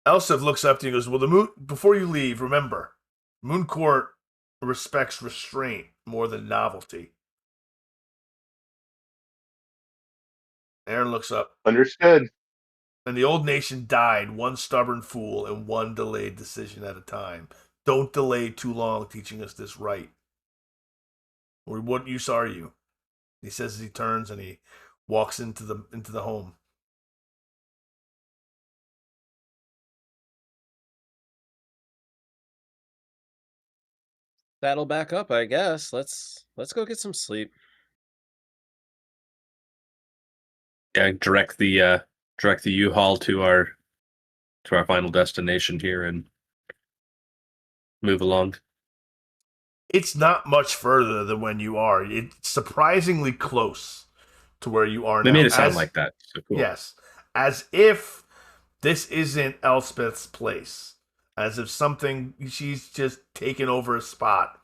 Elsif looks up to you and goes, well, the moon, before you leave, remember, Moon Court respects restraint more than novelty. Aaron looks up. Understood. And the old nation died, one stubborn fool and one delayed decision at a time. Don't delay too long teaching us this right. Or what use are you? He says as he turns and he walks into the home. Saddle back up, I guess. Let's go get some sleep. Yeah, direct the U-Haul to our final destination here and move along. It's not much further than when you are. It's surprisingly close to where you are now. They made it sound like that. So cool. Yes. As if this isn't Elspeth's place. As if she's just taken over a spot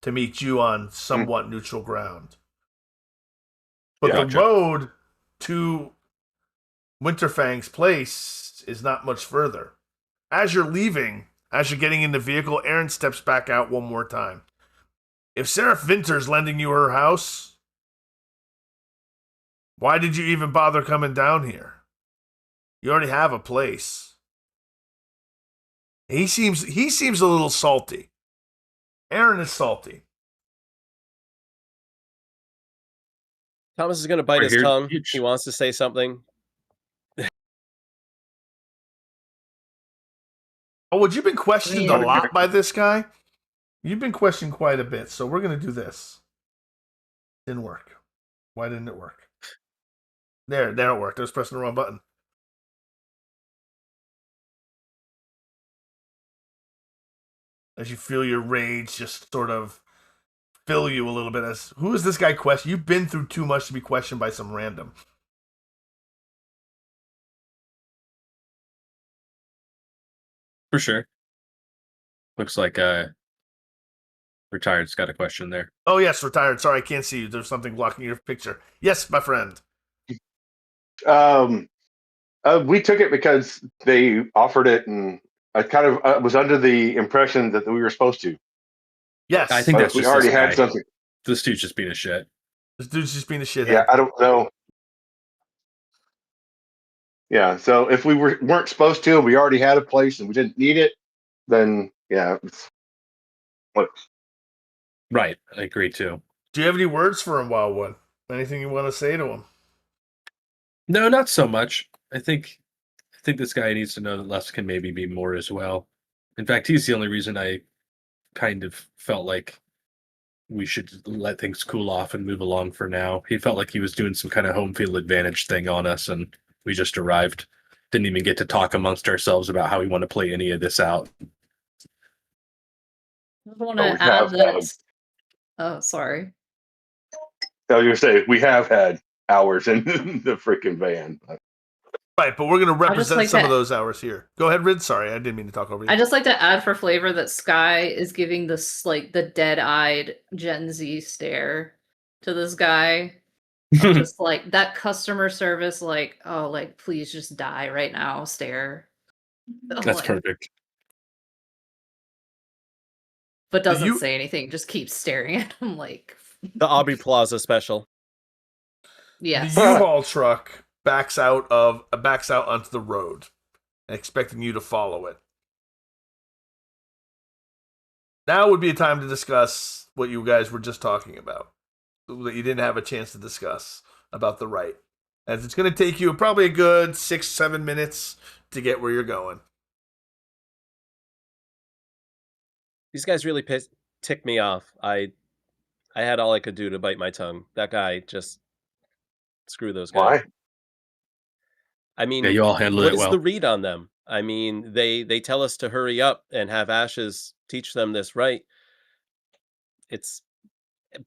to meet you on somewhat neutral ground. But Gotcha. the road to Winterfang's place is not much further. As you're leaving, as you're getting in the vehicle, Aaron steps back out one more time. If Seraph Vinter's lending you her house, why did you even bother coming down here? You already have a place. He seems a little salty. Aaron is salty. Thomas is going to bite Right his here. tongue. He wants to say something. Oh, you've been questioned a Yeah. lot by this guy? You've been questioned quite a bit, so we're going to do this. Didn't work. Why didn't it work? There it worked. I was pressing the wrong button. As you feel your rage just sort of fill you a little bit. As who is this guy question? You've been through too much to be questioned by some random. For sure. Looks like Retired's got a question there. Oh yes, Retired. Sorry, I can't see you. There's something blocking your picture. Yes, my friend. We took it because they offered it, and I kind of was under the impression that we were supposed to. Yes. I think But that's we just already this had guy. something. This dude's just being a shit. This dude's just being a shithead. Yeah, I don't know. Yeah, so if we weren't supposed to, and we already had a place, and we didn't need it, then yeah. What? Right. I agree too. Do you have any words for him, Wildwood? Anything you want to say to him? No, not so much. I think this guy needs to know that less can maybe be more as well. In fact, he's the only reason I kind of felt like we should let things cool off and move along for now. He felt like he was doing some kind of home field advantage thing on us, and we just arrived. Didn't even get to talk amongst ourselves about how we want to play any of this out. I want Oh, to we add have that. had. Oh, sorry. I was gonna say we have had hours in the freaking van. Right, but we're going to represent like some of that- those hours here. Go ahead, Rid. Sorry, I didn't mean to talk over you. I just like to add for flavor that Sky is giving this like the dead-eyed Gen Z stare to this guy. Just like that customer service, like, oh, like please just die right now, stare. That's Like, perfect. but doesn't You- say anything, just keeps staring at him like The Aubrey Plaza special. yes. The U-Haul truck backs out onto the road, expecting you to follow it. Now would be a time to discuss what you guys were just talking about, that you didn't have a chance to discuss about the right. As it's going to take you probably a good 6-7 minutes to get where you're going. These guys really ticked me off. I had all I could do to bite my tongue. That guy just screw those guys. Why? I mean, Yeah, you all handled what it is well. the read on them? I mean, they tell us to hurry up and have Ashes teach them this right. It's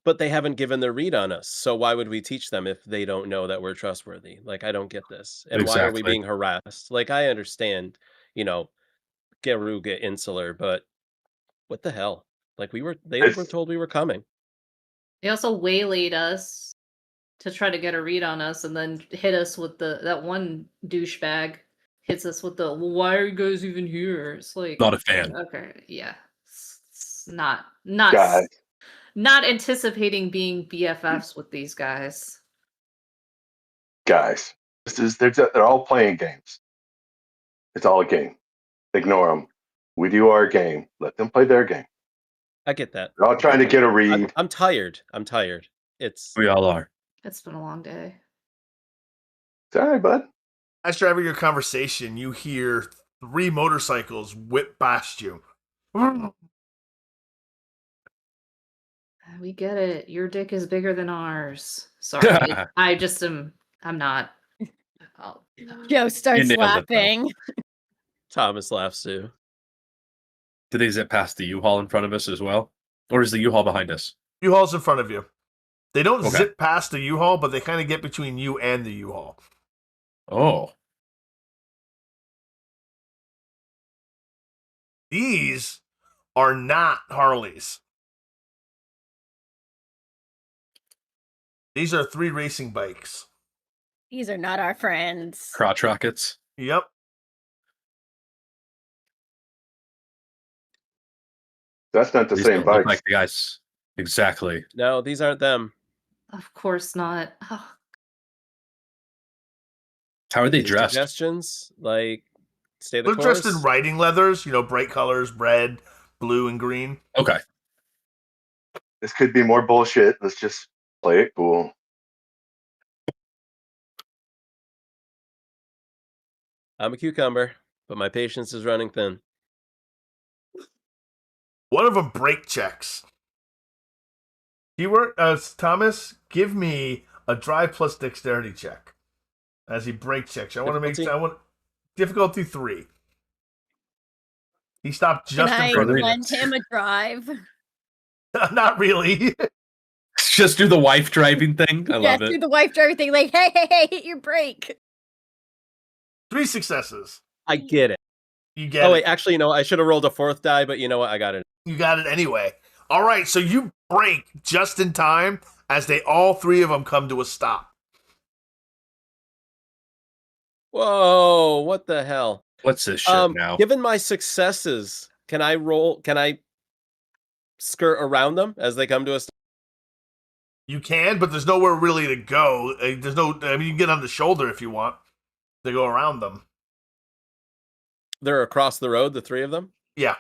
But they haven't given their read on us, so why would we teach them if they don't know that we're trustworthy? Like, I don't get this. And why are we Exactly. being harassed? Like, I understand, Garou get insular, but what the hell? Like, they were It's told we were coming. They also waylaid us to try to get a read on us, and then hit us with that one douchebag hits us with the "Well, why are you guys even here?" It's like, Not a fan. okay, yeah, it's not guys, not anticipating being BFFs with these guys. guys. They're all playing games. It's all a game. Ignore them. We do our game. Let them play their game. I get that. They're all trying to get a read. I'm tired. It's We all are. It's been a long day. It's all right, bud. As you're having your conversation, you hear 3 motorcycles whip past you. We get it. Your dick is bigger than ours. Sorry, I'm not. Oh, Joe starts nailed it, though. laughing. Thomas laughs too. Did they zip past the U-Haul in front of us as well? Or is the U-Haul behind us? U-Haul's in front of you. They don't Okay. zip past the U-Haul, but they kind of get between you and the U-Haul. Oh. These are not Harleys. These are 3 racing bikes. These are not our friends. Crotch rockets. Yep. That's not the These same don't look bikes. like the guys. Exactly. No, these aren't them. of course not. Oh, How are they Any dressed? Suggestions? Like, stay the They're course? dressed in riding leathers, bright colors, red, blue, and green. Okay. This could be more bullshit. Let's just play it cool. I'm a cucumber, but my patience is running thin. One of them brake checks. Keyword, Thomas, give me a drive plus dexterity check as he brake checks. Difficulty 3. He stopped Can just I in front of lend you. him a drive? Not really. Just do the wife driving thing. I love Do it. the wife driver thing, like, hey, hit your brake. 3 successes. I get it. You get Oh, it. wait, actually, no, I should have rolled a 4th die, but you know what? I got it. You got it anyway. All right, so you brake just in time as all 3 of them come to a stop. Whoa, what the hell? What's this shit now? Given my successes, can I skirt around them as they come to us? You can, but there's nowhere really to go. There's no. I mean, you can get on the shoulder if you want to go around them. They're across the road, the 3 of them? Yeah.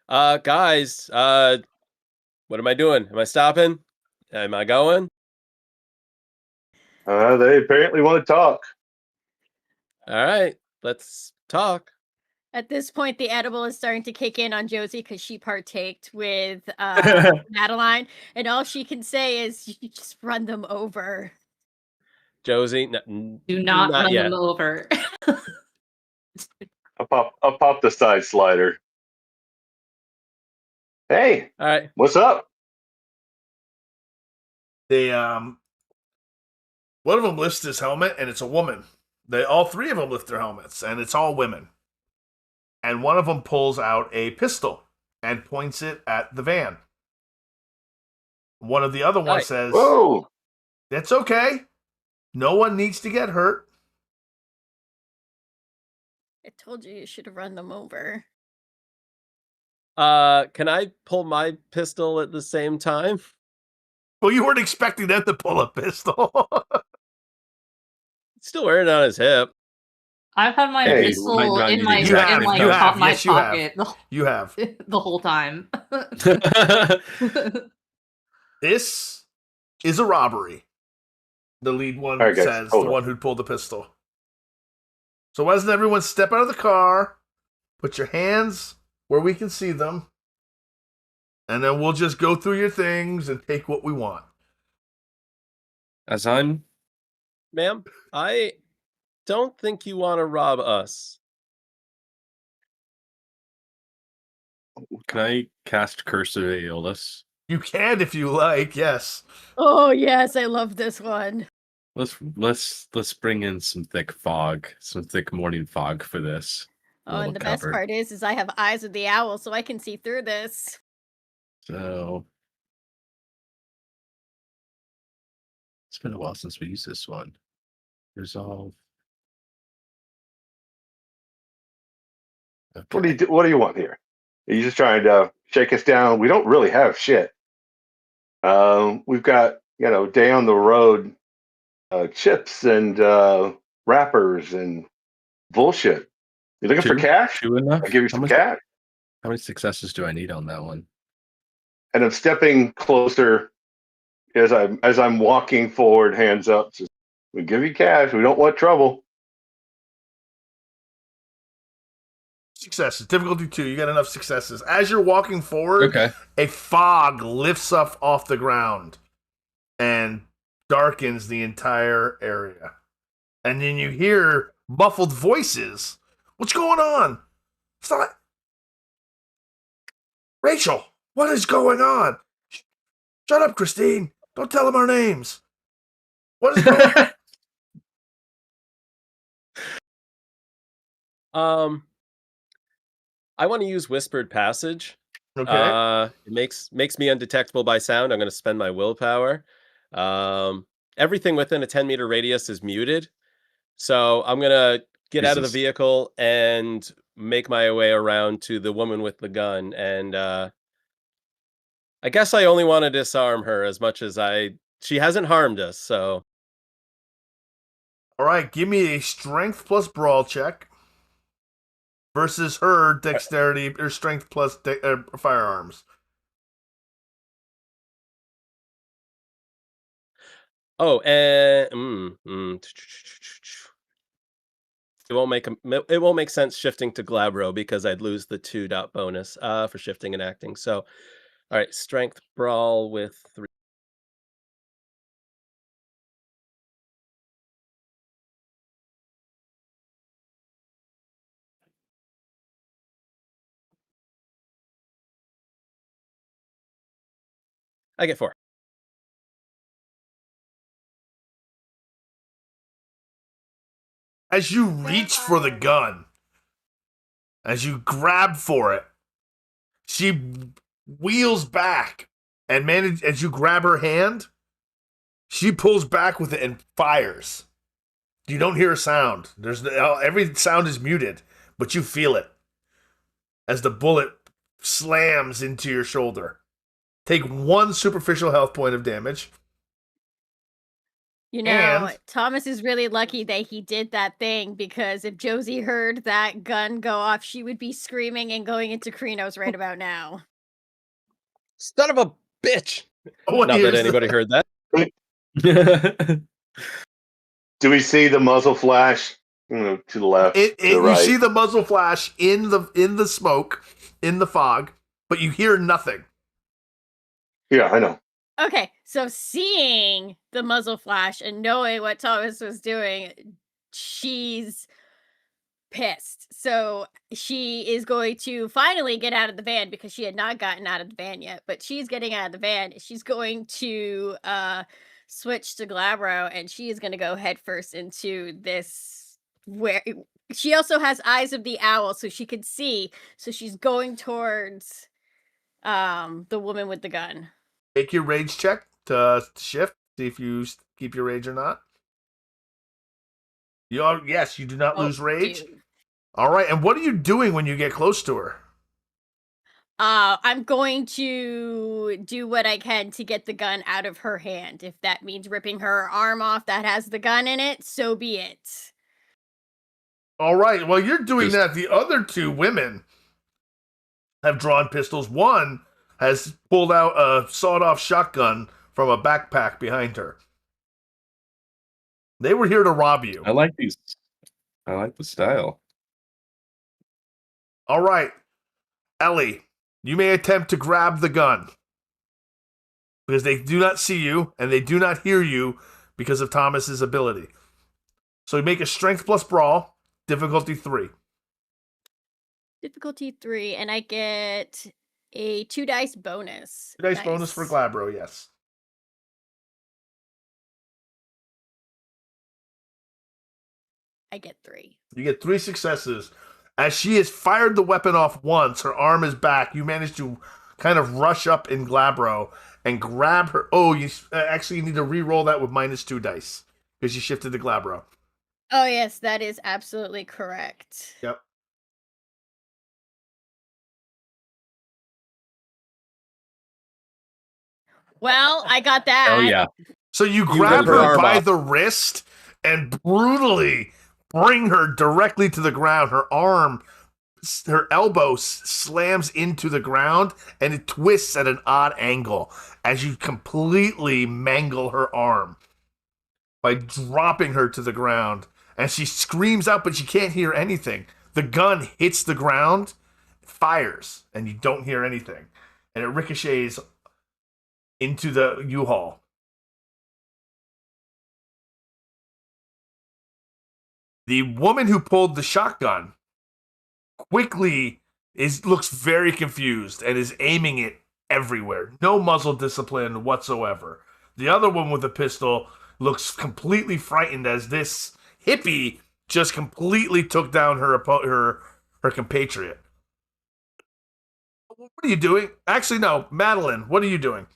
Guys, what am I doing? Am I stopping? Am I going? They apparently want to talk. All right, let's talk. At this point, the edible is starting to kick in on Josie because she partaked with Madeline, and all she can say is, "You just run them over." Josie, do not run yet. them over. I'll pop the side slider. Hey, All right. what's up? They one of them lifts his helmet, and it's a woman. All 3 of them lift their helmets, and it's all women. And one of them pulls out a pistol and points it at the van. One of the other ones says, Whoa! "That's okay. No one needs to get hurt." I told you should have run them over. Can I pull my pistol at the same time? Well, you weren't expecting them to pull a pistol. Still wearing it on his hip. I've had my Hey, pistol might not in need my to exactly in my, know. po- my Yes, you have. pocket You have. the whole time. This is a robbery. The lead one All right, guys, says, hold the on. one who pulled the pistol. So why doesn't everyone step out of the car, put your hands where we can see them, and then we'll just go through your things and take what we want. As I'm Ma'am, I don't think you want to rob us. Can I cast Curse of Aeolus? You can if you like, yes. Oh yes, I love this one. Let's bring in some thick fog, some thick morning fog for this. Oh, and Little the best cover. part is I have eyes of the owl, so I can see through this. So it's been a while since we used this one. Resolve. Okay. What do you want here? Are you just trying to shake us down? We don't really have shit. We've got, day on the road chips and wrappers and bullshit. You looking for cash? Two enough? I'll give you some cash. How many successes do I need on that one? And I'm stepping closer as I'm walking forward, hands up. Says, we give you cash. We don't want trouble. Successes. Difficulty 2. You got enough successes. As you're walking forward, Okay. a fog lifts up off the ground and darkens the entire area. And then you hear muffled voices. What's going on? It's not... Rachel, what is going on? Shut up, Christine. Don't tell them our names. What is going on? I want to use Whispered Passage. Okay. It makes me undetectable by sound. I'm going to spend my willpower. Everything within a 10-meter radius is muted. So I'm going to get out of the Jesus. vehicle and make my way around to the woman with the gun. And I guess I only want to disarm her as much as she hasn't harmed us. So. All right, give me a strength plus brawl check versus her dexterity or strength plus firearms. Oh, and it won't make sense shifting to Glabro because I'd lose the 2 dot bonus for shifting and acting. So, all right, strength brawl with 3. I get 4. As you reach for the gun, as you grab for it, she wheels back and as you grab her hand, she pulls back with it and fires. You don't hear a sound. Every sound is muted, but you feel it as the bullet slams into your shoulder. Take 1 superficial health point of damage. Thomas is really lucky that he did that thing, because if Josie heard that gun go off, she would be screaming and going into Krinos right about now. Son of a bitch! What Not that is anybody heard that. Do we see the muzzle flash? To the left, to the right. You see the muzzle flash in the smoke, in the fog, but you hear nothing. Yeah, I know. Okay, so seeing the muzzle flash and knowing what Thomas was doing, she's pissed. So she is going to finally get out of the van, because she had not gotten out of the van yet, but she's getting out of the van. She's going to switch to Glabro, and she is going to go headfirst into this, where she also has eyes of the owl, so she could see. So she's going towards the woman with the gun. Make your rage check to shift. See if you keep your rage or not. Yes, you do not lose rage. Dude. All right, and what are you doing when you get close to her? I'm going to do what I can to get the gun out of her hand. If that means ripping her arm off that has the gun in it, so be it. All right, well, you're doing that. The other 2 women have drawn pistols. One has pulled out a sawed-off shotgun from a backpack behind her. They were here to rob you. I like these. I like the style. All right, Ellie, you may attempt to grab the gun, because they do not see you and they do not hear you because of Thomas's ability. So you make a strength plus brawl, difficulty 3. Difficulty 3, and I get a 2 dice bonus. 2 dice bonus for Nice. Glabro, yes. I get 3. You get 3 successes. As she has fired the weapon off once, her arm is back. You manage to kind of rush up in Glabro and grab her. Oh, you actually need to re-roll that with -2 dice because you shifted to Glabro. Oh, yes, that is absolutely correct. Yep. Well, I got that. Oh yeah. So you You grab rip her her arm by off. the wrist and brutally bring her directly to the ground. Her arm, her elbow slams into the ground and it twists at an odd angle as you completely mangle her arm by dropping her to the ground. And she screams out, but she can't hear anything. The gun hits the ground, fires, and you don't hear anything. And it ricochets into the U-Haul. The woman who pulled the shotgun quickly looks very confused and is aiming it everywhere. No muzzle discipline whatsoever. The other one with the pistol looks completely frightened as this hippie just completely took down her compatriot. What are you doing? Actually, no, Madeline, what are you doing?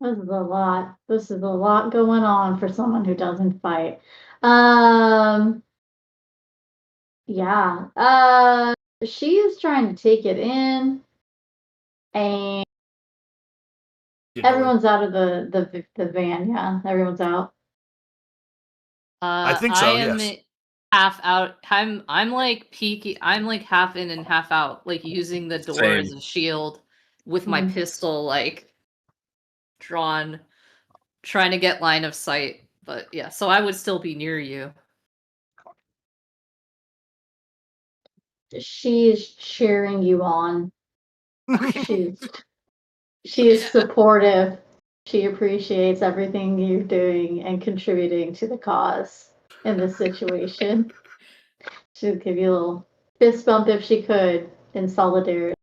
This is a lot. This is a lot going on for someone who doesn't fight. Yeah. She is trying to take it in, and everyone's out of the van. Yeah, everyone's out. I think so, I am yes. half out. I'm like peeking. I'm like half in and half out, like using the door Same. as a shield with my Mhm. pistol like drawn, trying to get line of sight. But yeah, so I would still be near you. She is cheering you on. She is supportive. She appreciates everything you're doing and contributing to the cause in this situation. She'll give you a little fist bump if she could in solidarity.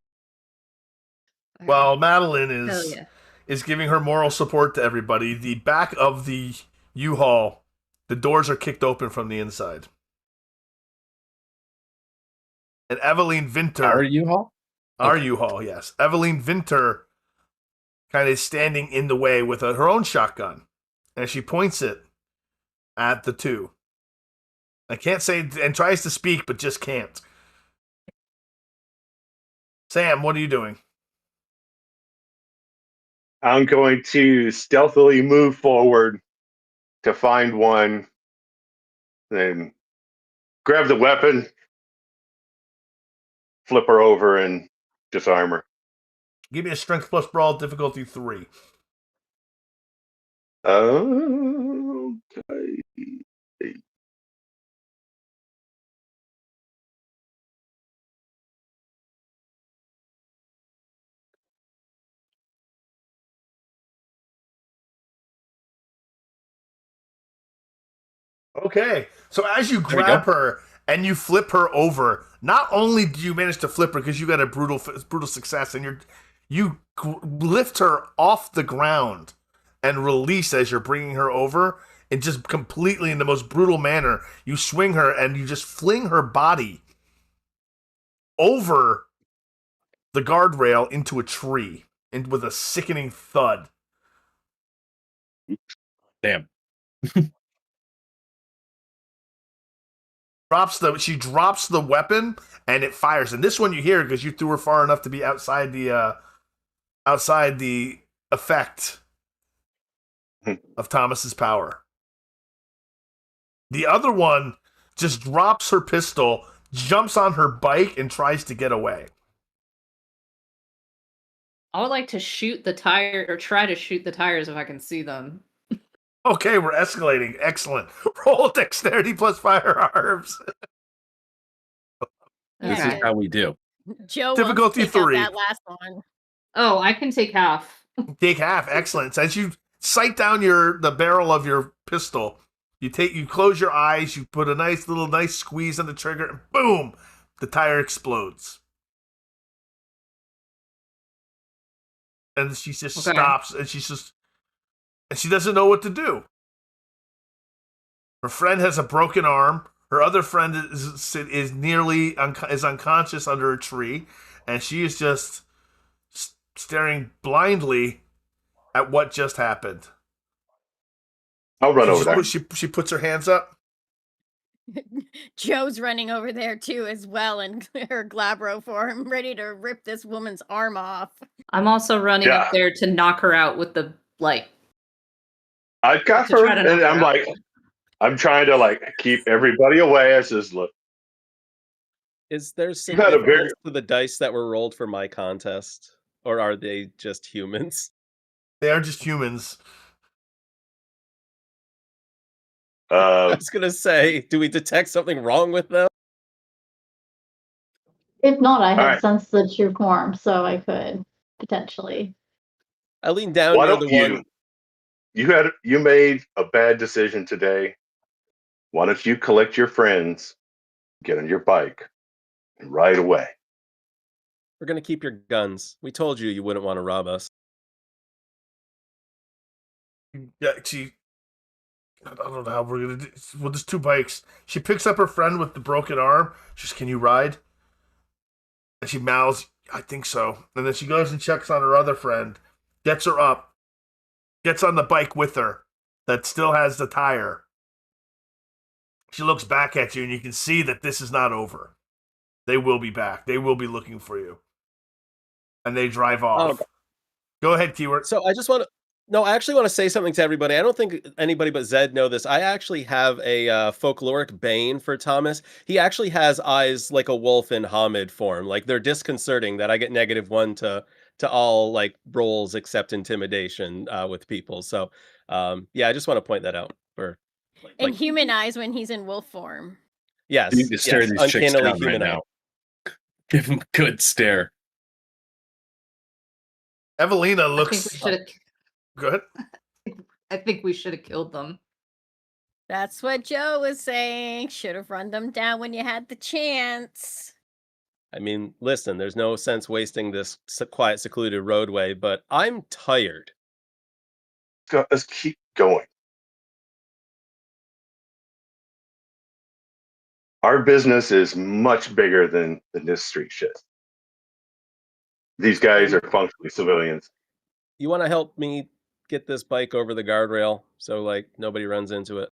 Well, Madeline Hell yeah. is giving her moral support to everybody. The back of the U-Haul, the doors are kicked open from the inside. And Eveline Vinter... Our U-Haul? Our Okay. U-Haul, yes. Eveline Vinter kind of standing in the way with her own shotgun. And she points it at the two. I can't say... And tries to speak, but just can't. Sam, what are you doing? I'm going to stealthily move forward to find one, then grab the weapon, flip her over, and disarm her. Give me a strength plus brawl, difficulty 3. Okay. Okay, so as you we grab go. her and you flip her over, not only do you manage to flip her because you got a brutal success, and you lift her off the ground and release as you're bringing her over, and just completely in the most brutal manner, you swing her and you just fling her body over the guardrail into a tree, and with a sickening thud. Damn. She drops the weapon and it fires. And this one you hear because you threw her far enough to be outside the effect of Thomas's power. The other one just drops her pistol, jumps on her bike, and tries to get away. I would like to shoot the tire or try to shoot the tires if I can see them. Okay, we're escalating. Excellent. Roll dexterity plus firearms. This Okay. is how we do. Joe Difficulty wants to take 3. out that last one. Oh, I can take half. Take half. Excellent. As you sight down the barrel of your pistol, You close your eyes, you put a nice squeeze on the trigger, and boom, the tire explodes. And she just stops, and she doesn't know what to do. Her friend has a broken arm. Her other friend is nearly unconscious under a tree, and she is just staring blindly at what just happened. I'll run over there. She puts her hands up. Joe's running over there too as well in her glabro form, ready to rip this woman's arm off. I'm also running up there to knock her out with the light. I've got her, and I'm trying to keep everybody away. I says, look. Is there significance to the dice that were rolled for my contest? Or are they just humans? They are just humans. I was going to say, do we detect something wrong with them? If not, I have sensed the true form, so I could potentially. I lean down near the one. You made a bad decision today. Why don't you collect your friends, get on your bike, and ride away? We're going to keep your guns. We told you wouldn't want to rob us. Yeah, I don't know how we're going to do. Well, there's two bikes. She picks up her friend with the broken arm. She says, can you ride? And she mouths, I think so. And then she goes and checks on her other friend, gets her up, gets on the bike with her that still has the tire. She looks back at you, and you can see that this is not over. They will be back. They will be looking for you. And they drive off. Go ahead, Keyword. So I actually want to say something to everybody. I don't think anybody but Zed know this. I actually have a folkloric bane for Thomas. He actually has eyes like a wolf in Hamid form. Like, they're disconcerting that I get -1 to all rolls except intimidation with people. So I just want to point that out. And human eyes when he's in wolf form. You need to stare these chicks down right now. Give him a good stare. Evelina looks. Go ahead. I think we should have killed them. That's what Joe was saying. Should have run them down when you had the chance. I mean, listen, there's no sense wasting this quiet, secluded roadway, but I'm tired. Let's keep going. Our business is much bigger than this street shit. These guys are functionally civilians. You want to help me get this bike over the guardrail so nobody runs into it?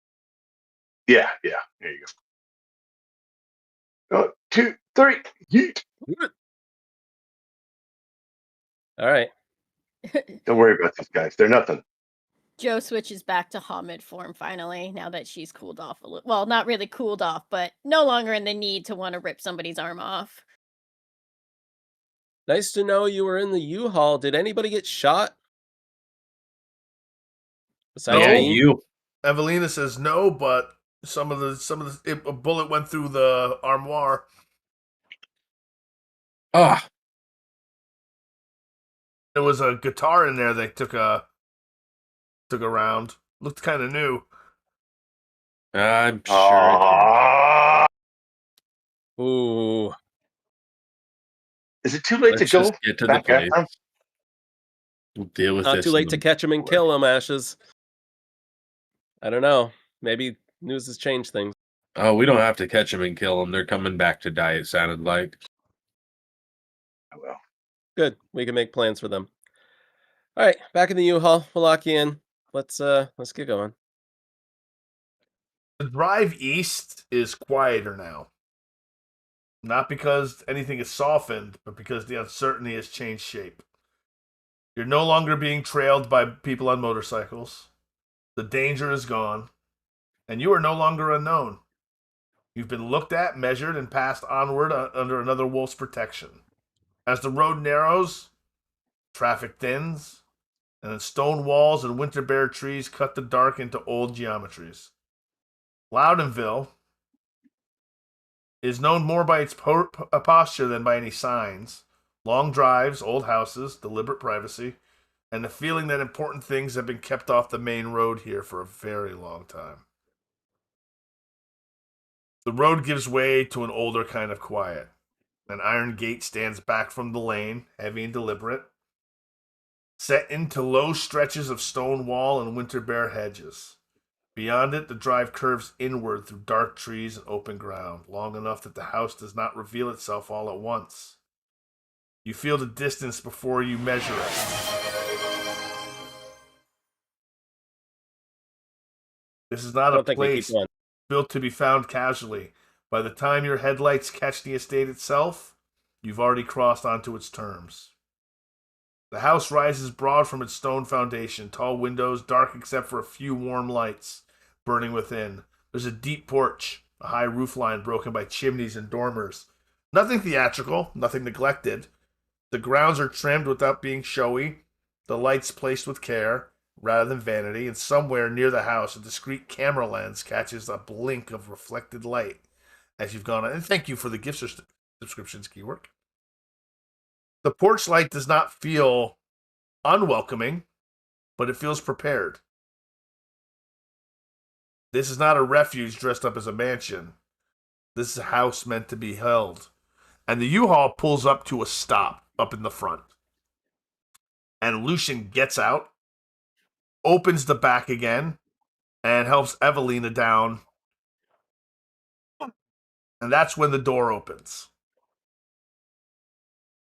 Yeah. There you go. 1, 2, 3, yeet. All right. Don't worry about these guys. They're nothing. Joe switches back to Hamid form finally, now that she's cooled off a little. Well, not really cooled off, but no longer in the need to want to rip somebody's arm off. Nice to know you were in the U-Haul. Did anybody get shot? Besides me? You. Evelina says no, but a bullet went through the armoire. Ah. There was a guitar in there they took around. Looked kind of new. I'm sure. Ooh. Is it too late to go get to back the place? at them? We'll deal with Not this. too late to catch him and kill him, Ashes. I don't know. Maybe news has changed things. Oh, we don't have to catch him and kill him. They're coming back to die, it sounded like. Well. Good. We can make plans for them. All right, back in the U-Haul. We'll lock you in. Let's get going. The drive east is quieter now. Not because anything is softened, but because the uncertainty has changed shape. You're no longer being trailed by people on motorcycles. The danger is gone, and you are no longer unknown. You've been looked at, measured, and passed onward under another wolf's protection. As the road narrows, traffic thins, and then stone walls and winter bare trees cut the dark into old geometries. Loudonville is known more by its posture than by any signs. Long drives, old houses, deliberate privacy, and the feeling that important things have been kept off the main road here for a very long time. The road gives way to an older kind of quiet. An iron gate stands back from the lane, heavy and deliberate, set into low stretches of stone wall and winter bare hedges. Beyond it, the drive curves inward through dark trees and open ground, long enough that the house does not reveal itself all at once. You feel the distance before you measure it. This is not I a don't think we keep place going. built to be found casually. By the time your headlights catch the estate itself, you've already crossed onto its terms. The house rises broad from its stone foundation, tall windows, dark except for a few warm lights burning within. There's a deep porch, a high roofline broken by chimneys and dormers. Nothing theatrical, nothing neglected. The grounds are trimmed without being showy, the lights placed with care rather than vanity, and somewhere near the house a discreet camera lens catches a blink of reflected light as you've gone on. And thank you for the gift subscriptions, Keywork. The porch light does not feel unwelcoming, but it feels prepared. This is not a refuge dressed up as a mansion. This is a house meant to be held. And the U-Haul pulls up to a stop up in the front. And Lucian gets out, opens the back again, and helps Evelina down. And that's when the door opens.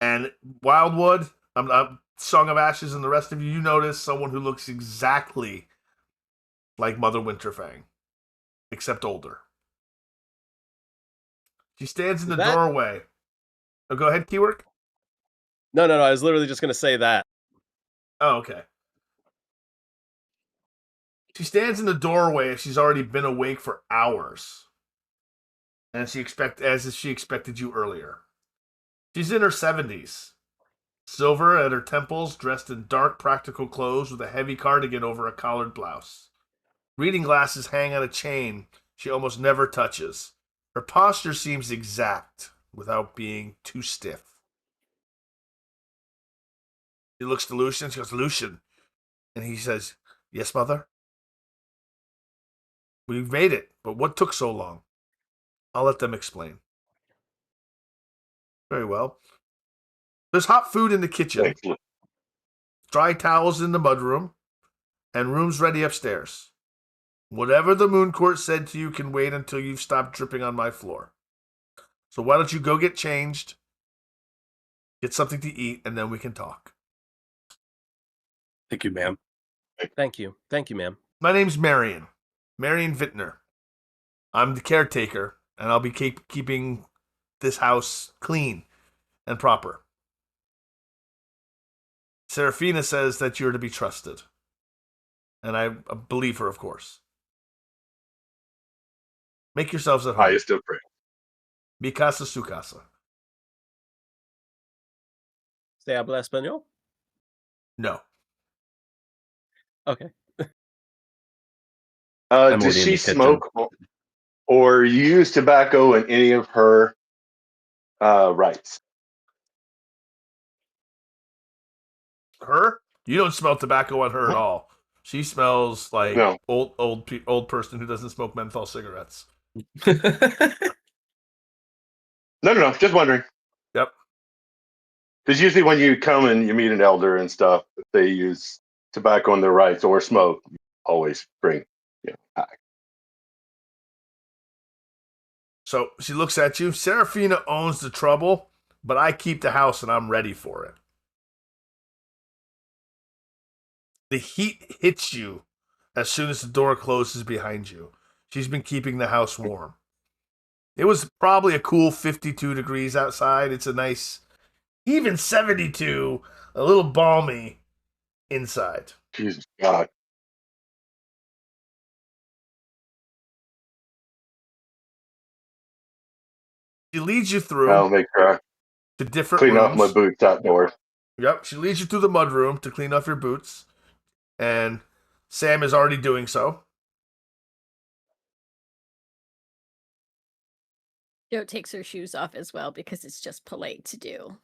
And Wildwood, Song of Ashes, and the rest of you, you notice someone who looks exactly like Mother Winterfang, except older. She stands in the doorway. Oh, go ahead, Keywork. No. I was literally just going to say that. Oh, okay. She stands in the doorway as she's already been awake for hours. And as if she expected you earlier. She's in her 70s. Silver at her temples, dressed in dark practical clothes with a heavy cardigan over a collared blouse. Reading glasses hang on a chain she almost never touches. Her posture seems exact without being too stiff. She looks to Lucian. She goes, Lucian. And he says, yes, mother? We've made it, but what took so long? I'll let them explain. Very well. There's hot food in the kitchen, Excellent. dry towels in the mudroom, and rooms ready upstairs. Whatever the Moon Court said to you can wait until you've stopped dripping on my floor. So why don't you go get changed, get something to eat, and then we can talk. Thank you, ma'am. Thank you, ma'am. My name's Marion Vintner. I'm the caretaker, and I'll be keeping this house clean and proper. Serafina says that you're to be trusted. And I believe her, of course. Make yourselves at home. Highest of praise. Mi casa, su casa. ¿Se habla español? No. Okay. I'm Does already in she the kitchen. smoke or use tobacco in any of her rites? Her? You don't smell tobacco on her at all. She smells like No. old person who doesn't smoke menthol cigarettes. No. Just wondering. Yep. Because usually when you come and you meet an elder and stuff, if they use tobacco in their rites or smoke, you always bring pack. So she looks at you. Serafina owns the trouble, but I keep the house and I'm ready for it. The heat hits you as soon as the door closes behind you. She's been keeping the house warm. It was probably a cool 52 degrees outside. It's a nice, even 72, a little balmy inside. Jesus God. She leads you through I'll make her to different clean rooms. off my boots outdoors. Yep, she leads you through the mud room to clean off your boots. And Sam is already doing so. Jo takes her shoes off as well because it's just polite to do.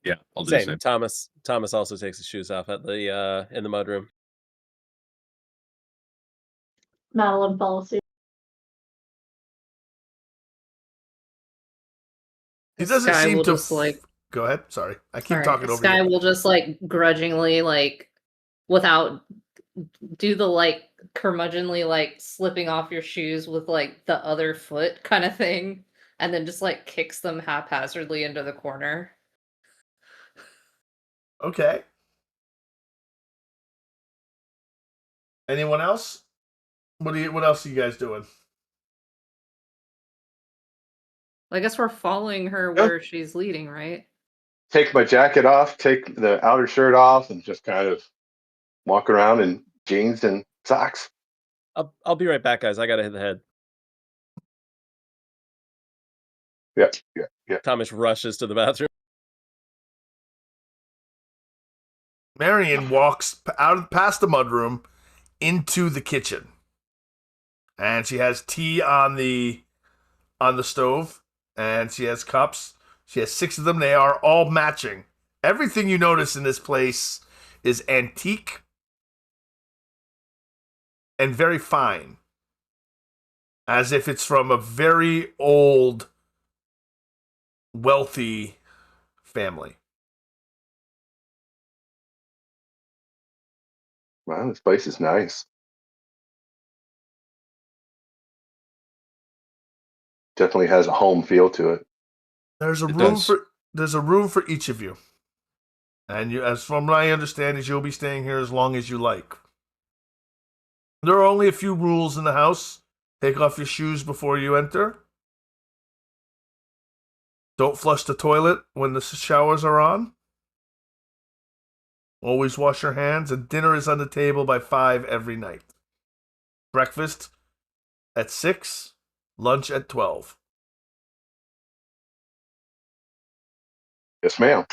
Yeah, I'll do the Same. same. Thomas also takes his shoes off at the in the mudroom. Madeline follows suit. He doesn't Sky seem will to. just like Go ahead. Sorry, I keep sorry, talking over Sky you. will just like grudgingly like without do the like curmudgeonly like slipping off your shoes with like the other foot kind of thing, and then just like kicks them haphazardly into the corner. Okay. Anyone else? What else are you guys doing? I guess we're following her Yeah. where she's leading, right? Take my jacket off, take the outer shirt off, and just kind of walk around in jeans and socks. I'll be right back, guys. I gotta hit the head. Yeah. Thomas rushes to the bathroom. Marion walks out past the mudroom into the kitchen, and she has tea on the stove, and she has cups. She has 6 of them. They are all matching. Everything you notice in this place is antique and very fine, as if it's from a very old, wealthy family. Wow, this place is nice. Definitely has a home feel to it. There's a It room does. for each of you, and you, as from what I understand, is you'll be staying here as long as you like. There are only a few rules in the house. Take off your shoes before you enter. Don't flush the toilet when the showers are on. Always wash your hands, and dinner is on the table by 5 every night. Breakfast at 6, lunch at 12. Yes, ma'am.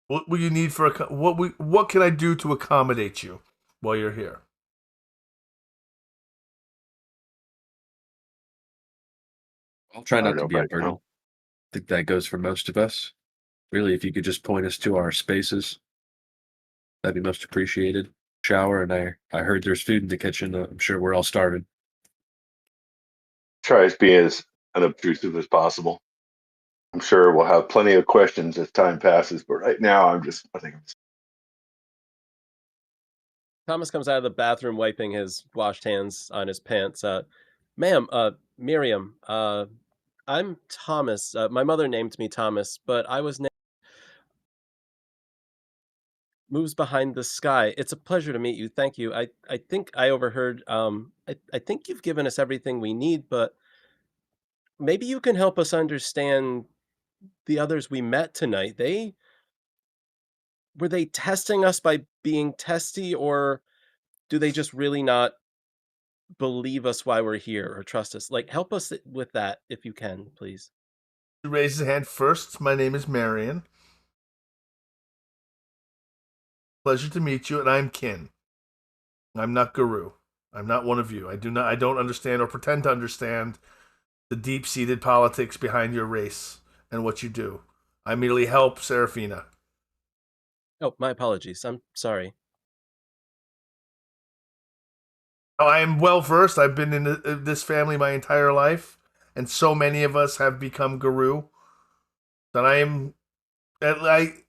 What will you need for what can I do to accommodate you while you're here? I'll try I not don't to know be a right burden. now. I think that goes for most of us. Really, if you could just point us to our spaces, that'd be most appreciated. Shower, and I heard there's food in the kitchen. I'm sure we're all starving. Try to be as unobtrusive as possible. I'm sure we'll have plenty of questions as time passes, but right now I think Thomas comes out of the bathroom wiping his washed hands on his pants. Ma'am, Miriam, I'm Thomas. My mother named me Thomas, but I was named Moves Behind the Sky. It's a pleasure to meet you. Thank you. I think I overheard, I think you've given us everything we need, but maybe you can help us understand the others we met tonight. Were they testing us by being testy, or do they just really not believe us why we're here or trust us? Like, help us with that if you can, please. He raises his hand first. My name is Marion. Pleasure to meet you, and I'm Kin. I'm not Garou. I'm not one of you. I don't understand or pretend to understand the deep-seated politics behind your race and what you do. I merely help Serafina. Oh, my apologies. I'm sorry. I am well versed. I've been in this family my entire life, and so many of us have become Garou that I am.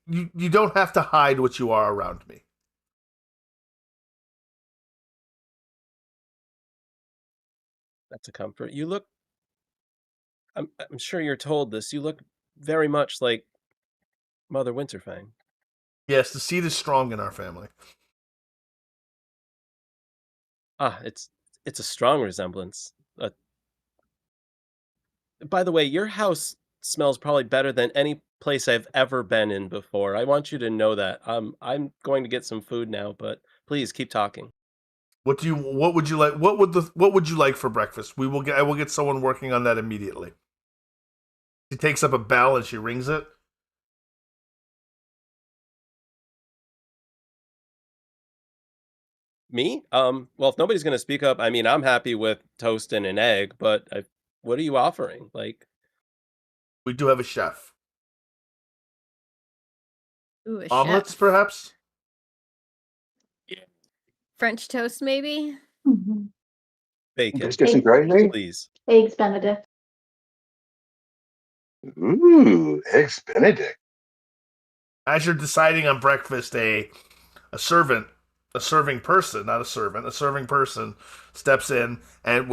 You don't have to hide what you are around me. That's a comfort. You look, I'm sure you're told this. You look very much like Mother Winterfang. Yes, the seed is strong in our family. Ah, it's a strong resemblance. By the way, your house smells probably better than any place I've ever been in before. I want you to know that. I'm going to get some food now, but please keep talking. What would you like? What would you like for breakfast? I will get someone working on that immediately. She takes up a bell and she rings it. Me? Well, if nobody's going to speak up, I mean, I'm happy with toast and an egg, but what are you offering? Like, We do have a chef. Ooh, a Omelets, chef. perhaps? French toast, maybe? Mhm. Bacon, Just get some gravy. please. Eggs Benedict. Ooh, eggs Benedict. As you're deciding on breakfast, a serving person, not a servant, a serving person steps in and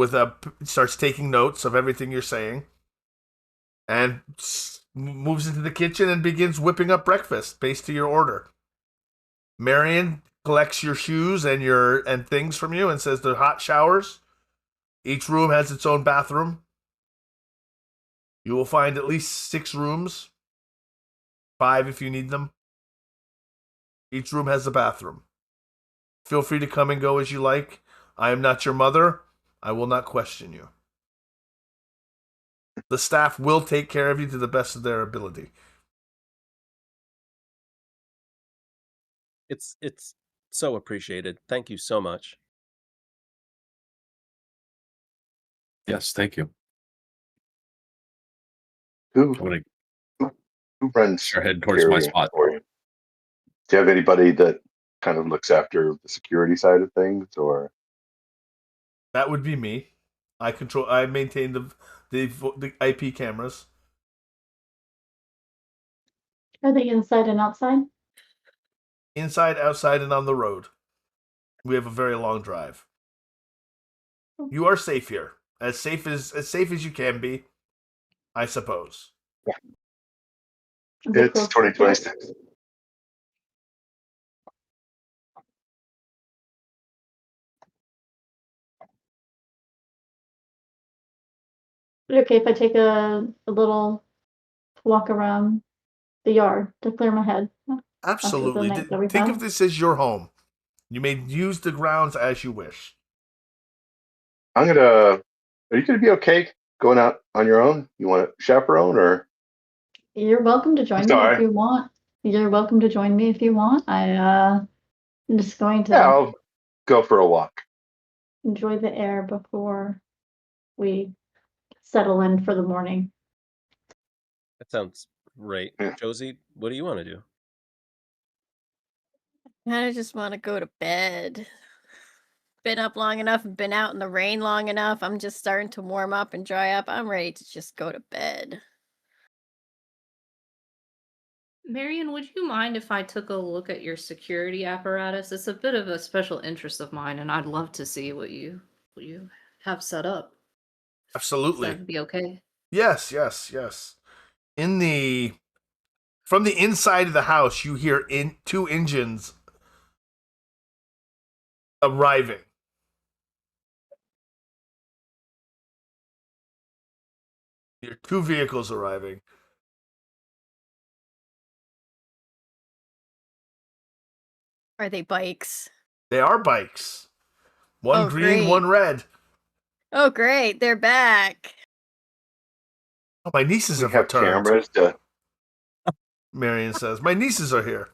starts taking notes of everything you're saying, and moves into the kitchen and begins whipping up breakfast based to your order. Marion collects your shoes and things from you and says they're hot showers. Each room has its own bathroom. You will find at least 6 rooms, 5 if you need them. Each room has a bathroom. Feel free to come and go as you like. I am not your mother. I will not question you. The staff will take care of you to the best of their ability. It's so appreciated. Thank you so much. Yes, thank you. Who I'm gonna runs sure head towards my security spot. for you? Do you have anybody that kind of looks after the security side of things, or? That would be me. I maintain the IP cameras. Are they inside and outside? Inside, outside, and on the road. We have a very long drive. You are safe here. As safe as you can be, I suppose. Is it It's close to the port? 2026. Is it okay if I take a little walk around the yard to clear my head after the Absolutely. night that we've Think had? of this as your home. You may use the grounds as you wish. Are you gonna be okay going out on your own? You want a chaperone, or? You're welcome to join me if Sorry. you want. You're welcome to join me if you want. I'm just going to Yeah, I'll go for a walk. enjoy the air before we settle in for the morning. That sounds great. Yeah. Josie, what do you want to do? I just want to go to bed. Been up long enough and been out in the rain long enough. I'm just starting to warm up and dry up. I'm ready to just go to bed. Marion, would you mind if I took a look at your security apparatus? It's a bit of a special interest of mine, and I'd love to see what you have set up. Absolutely. That'd be okay. Yes. From the inside of the house, you hear 2 engines arriving. There are 2 vehicles arriving. Are they bikes? They are bikes. One Oh, green, great. one red. Oh, great. They're back. Oh, my nieces We have have returned. cameras to. Marion says, my nieces are here.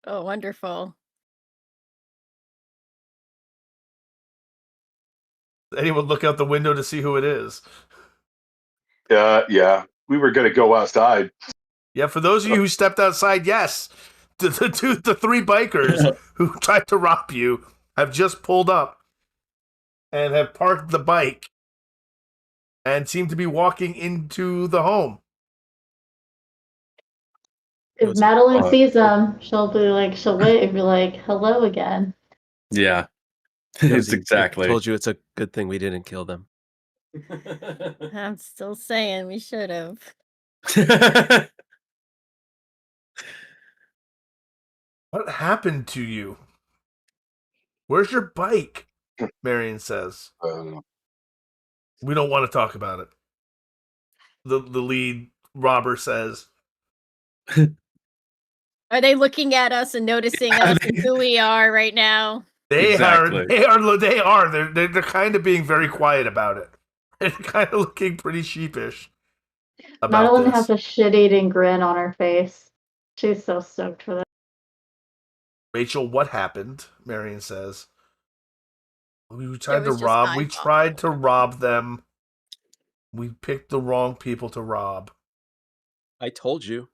Oh, wonderful. Anyone look out the window to see who it is? Yeah, we were gonna go outside. Yeah, for those of you who stepped outside, yes. The 3 bikers who tried to rob you have just pulled up and have parked the bike and seem to be walking into the home. If Josie, Madeline sees them, she'll wave, be like, hello again. Yeah, it's Josie, I exactly. told you it's a good thing we didn't kill them. I'm still saying we should have. What happened to you? Where's your bike? Marion says. We don't want to talk about it. The lead robber says. Are they looking at us and noticing us and who we are right now? They Exactly. are. They're kind of being very quiet about it. They're kind of looking pretty sheepish about Madeline this. has a shit-eating grin on her face. She's so stoked for this. Rachel, what happened? Marion says. We It tried to was just rob. We eyeball. tried to rob them. We picked the wrong people to rob. I told you.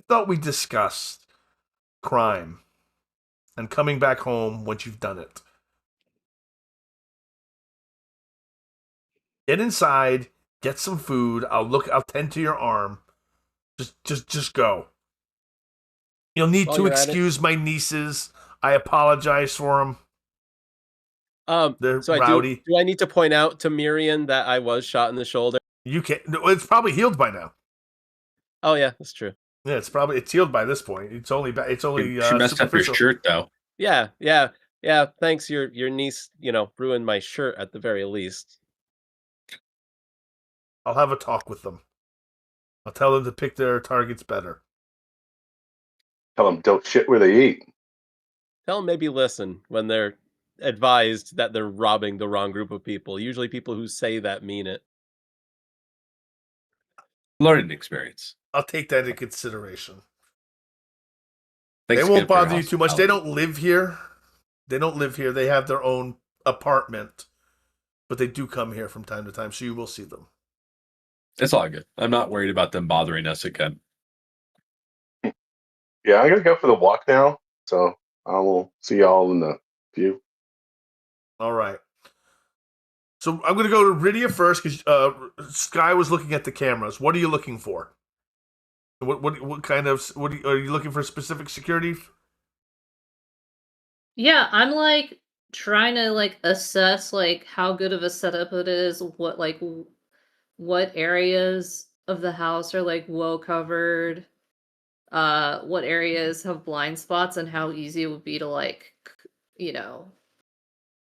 I thought we discussed crime and coming back home once you've done it. Get inside, get some food. I'll tend to your arm. Just go. You'll need While to you're at it- excuse my nieces. I apologize for them. They're So rowdy. do I need to point out to Miriam that I was shot in the shoulder? You can't. No, it's probably healed by now. Oh yeah, that's true. Yeah, it's healed by this point. It's only She messed up your superficial. shirt though. Yeah. Thanks, your niece, ruined my shirt at the very least. I'll have a talk with them. I'll tell them to pick their targets better. Tell them don't shit where they eat. Tell them maybe listen when they're advised that they're robbing the wrong group of people. Usually people who say that mean it. Learning experience. I'll take that into consideration. Thanks They again won't for your bother you too much. They hospitality. don't live here. They have their own apartment, but they do come here from time to time, so you will see them. It's all good. I'm not worried about them bothering us again. Yeah, I'm gonna go for the walk now. So I will see y'all in the view. All right. So I'm going to go to Rydia first because Sky was looking at the cameras. What are you looking for? What kind of are you looking for? Specific security? Yeah, I'm like trying to like assess like how good of a setup it is, what areas of the house are like well covered, what areas have blind spots, and how easy it would be to like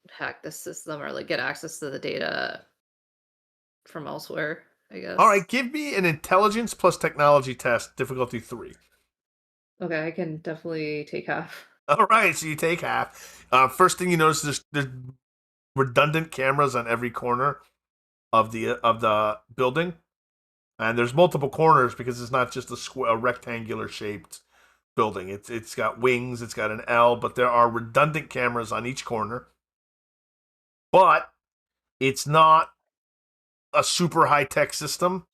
hack the system or like get access to the data from elsewhere, I guess. All right, give me an intelligence plus technology test, difficulty 3. Okay, I can definitely take half. All right, so you take half. First thing you notice is there's redundant cameras on every corner of the building, and there's multiple corners because it's not just a rectangular shaped building. It's got wings, it's got an L, but there are redundant cameras on each corner. But it's not a super high tech system.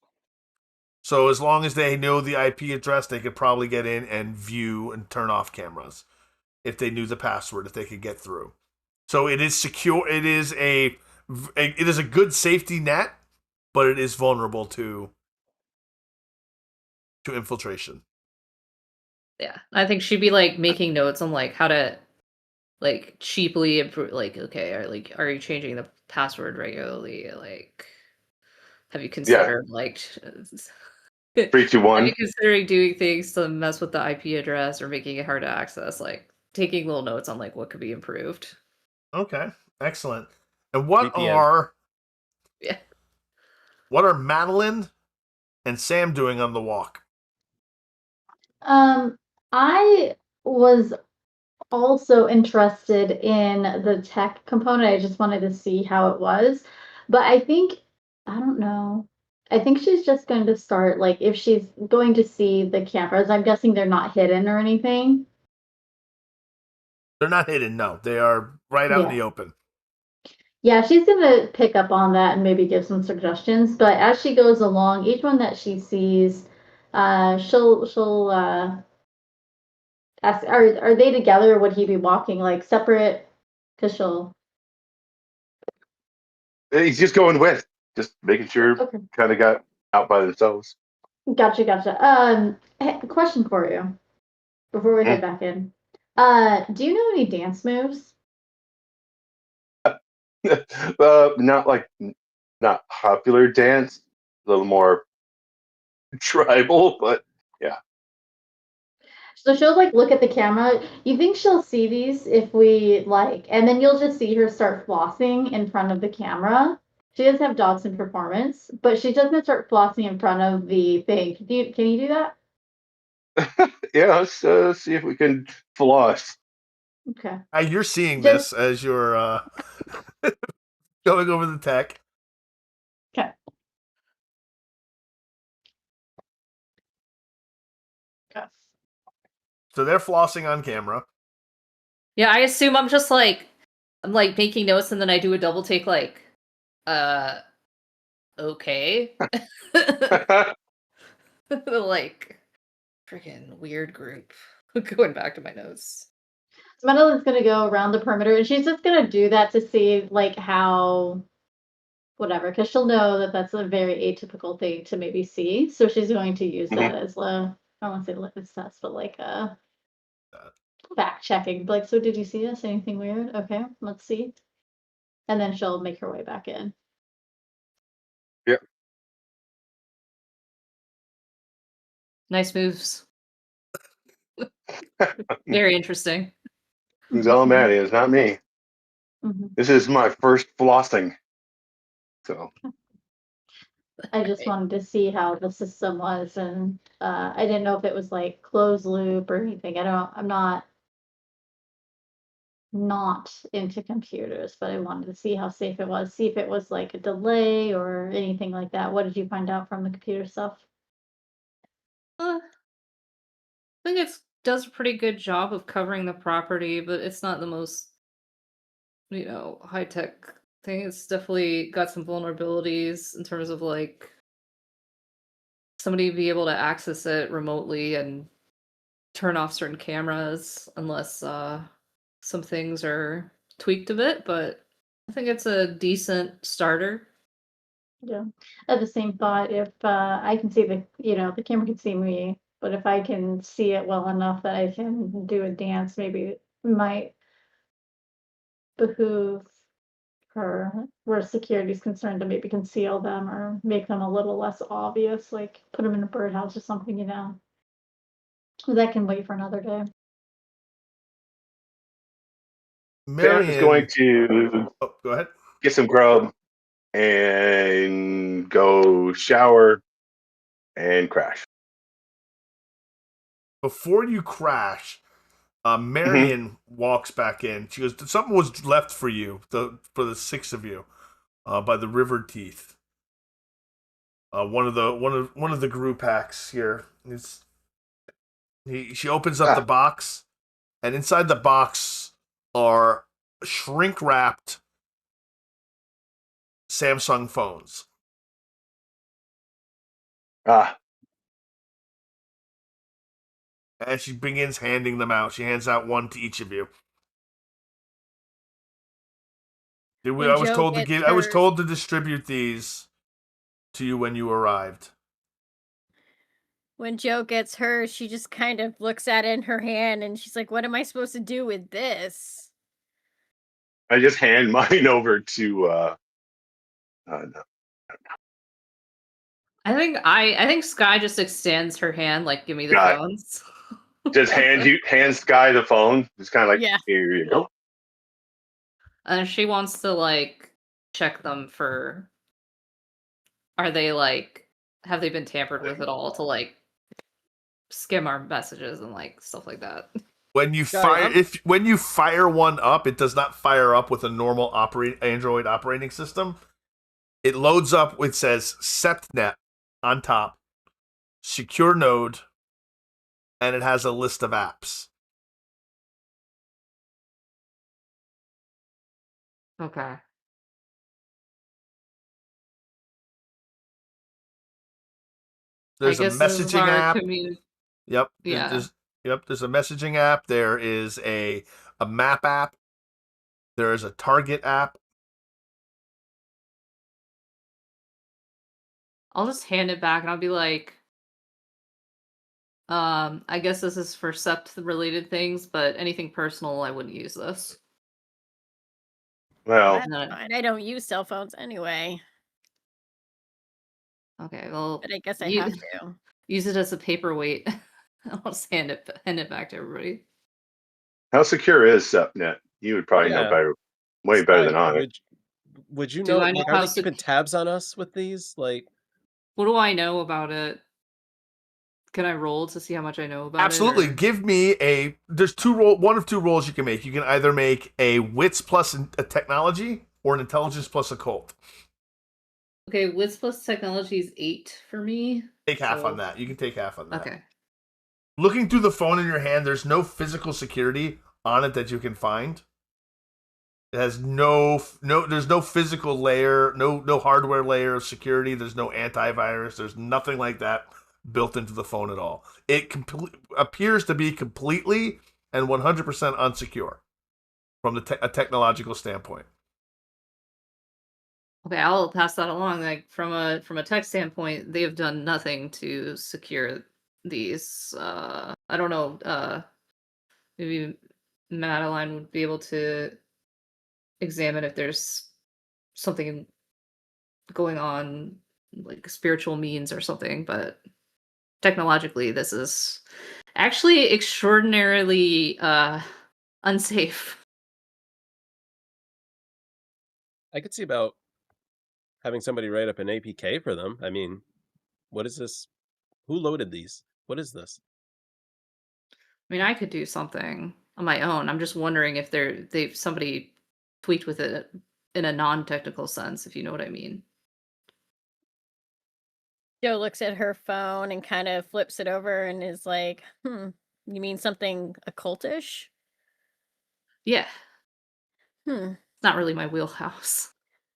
So as long as they know the IP address, they could probably get in and view and turn off cameras if they knew the password, if they could get through. So it is secure. It is a good safety net, but it is vulnerable to infiltration. Yeah, I think she'd be like making notes on like how to like cheaply improve. Like, okay, are you changing the password regularly? Like, have you considered like 3, 2, Are 1. you considering doing things to mess with the IP address or making it hard to access? Like taking little notes on like what could be improved. Okay, excellent. And what VPN. are Madeline and Sam doing on the walk? I was also interested in the tech component. I just wanted to see how it was. But I don't know. I think she's just going to start, like, if she's going to see the cameras, I'm guessing they're not hidden or anything. They're not hidden, no. They are right out in the open. Yeah, she's going to pick up on that and maybe give some suggestions. But as she goes along, each one that she sees, she'll ask, are they together or would he be walking like separate? Because she'll. He's just going with, just making sure Okay. kind of got out by themselves. Gotcha. Question for you before we head back in. Do you know any dance moves? Not popular dance, a little more tribal, but yeah. So she'll like look at the camera. You think she'll see these if we like, and then you'll just see her start flossing in front of the camera. She does have dots in performance, but she doesn't start flossing in front of the thing. Can you do that? Yeah, let's see if we can floss. Okay. You're seeing this as you're going over the tech. Okay. So they're flossing on camera. Yeah, I assume I'm like making notes and then I do a double take like, okay. Like Freaking weird group. Going back to my notes. Madeline's gonna go around the perimeter, and she's just gonna do that to see like how, whatever, because she'll know that that's a very atypical thing to maybe see. So she's going to use that as a, I don't want to say litmus test, but like a fact checking. Like, so did you see this? Anything weird? Okay, let's see. And then she'll make her way back in. Yep. Nice moves. Very interesting. Who's all Maddie is not me. Mhm. This is my first flossing. So I just wanted to see how the system was, and I didn't know if it was like closed loop or anything. I'm not into computers, but I wanted to see how safe it was, see if it was like a delay or anything like that. What did you find out from the computer stuff? I think it does a pretty good job of covering the property, but it's not the most, high tech thing. It's definitely got some vulnerabilities in terms of like somebody be able to access it remotely and turn off certain cameras unless some things are tweaked a bit, but I think it's a decent starter. Yeah. I had the same thought. If I can see the camera can see me, but if I can see it well enough that I can do a dance, maybe it might behoove her, where security is concerned, to maybe conceal them or make them a little less obvious, like put them in a birdhouse or something, That can wait for another day. Beth is going to go ahead. get some grub and go shower and crash. Before you crash, Marion walks back in. She goes, "Something was left for you, for the six of you, by the river teeth. One of the Garou packs here. She opens up the box, and inside the box are shrink wrapped Samsung phones. And she begins handing them out. She hands out one to each of you. I was told to distribute these to you when you arrived. When Jo gets hers, she just kind of looks at it in her hand and she's like, what am I supposed to do with this? I just hand mine over to no. I think Sky just extends her hand, like, give me the phones. Just hand Sky the phone. It's kind of like, here you go. And she wants to like check them for, are they like, have they been tampered with at all to like skim our messages and like stuff like that. When you fire one up, it does not fire up with a normal Android operating system. It loads up. It says SEPTNet on top, secure node, and it has a list of apps. Okay. There's a messaging app. Yep. Yeah. There's a messaging app. There is a map app. There is a target app. I'll just hand it back and I'll be like, I guess this is for SEPT related things, but anything personal, I wouldn't use this. Well, that's fine. I don't use cell phones anyway. Okay, well, but I guess I have to use it as a paperweight. I'll just hand it back to everybody. How secure is SEPTNet? You would probably know better, way better than I. Would you know? Are they keeping tabs on us with these? Like, what do I know about it? Can I roll to see how much I know about Absolutely. it? Give me there's one of two rolls you can make. You can either make a wits plus a technology or an intelligence plus occult. Okay, wits plus technology is 8 for me. Take half on that. You can take half on that. Okay. Looking through the phone in your hand, there's no physical security on it that you can find. It has there's no physical layer, no hardware layer of security. There's no antivirus. There's nothing like that. built into the phone at all. It appears to be completely and 100% unsecure from a technological standpoint. Okay, I'll pass that along. Like from a tech standpoint, they have done nothing to secure these. I don't know. Maybe Madeline would be able to examine if there's something going on, like spiritual means or something. But technologically, this is actually extraordinarily unsafe. I could see about having somebody write up an APK for them. I mean, what is this? Who loaded these? What is this? I mean, I could do something on my own. I'm just wondering if they've somebody tweaked with it in a non-technical sense, if you know what I mean. Joe looks at her phone and kind of flips it over and is like, you mean something occultish? Yeah, Hmm, it's not really my wheelhouse.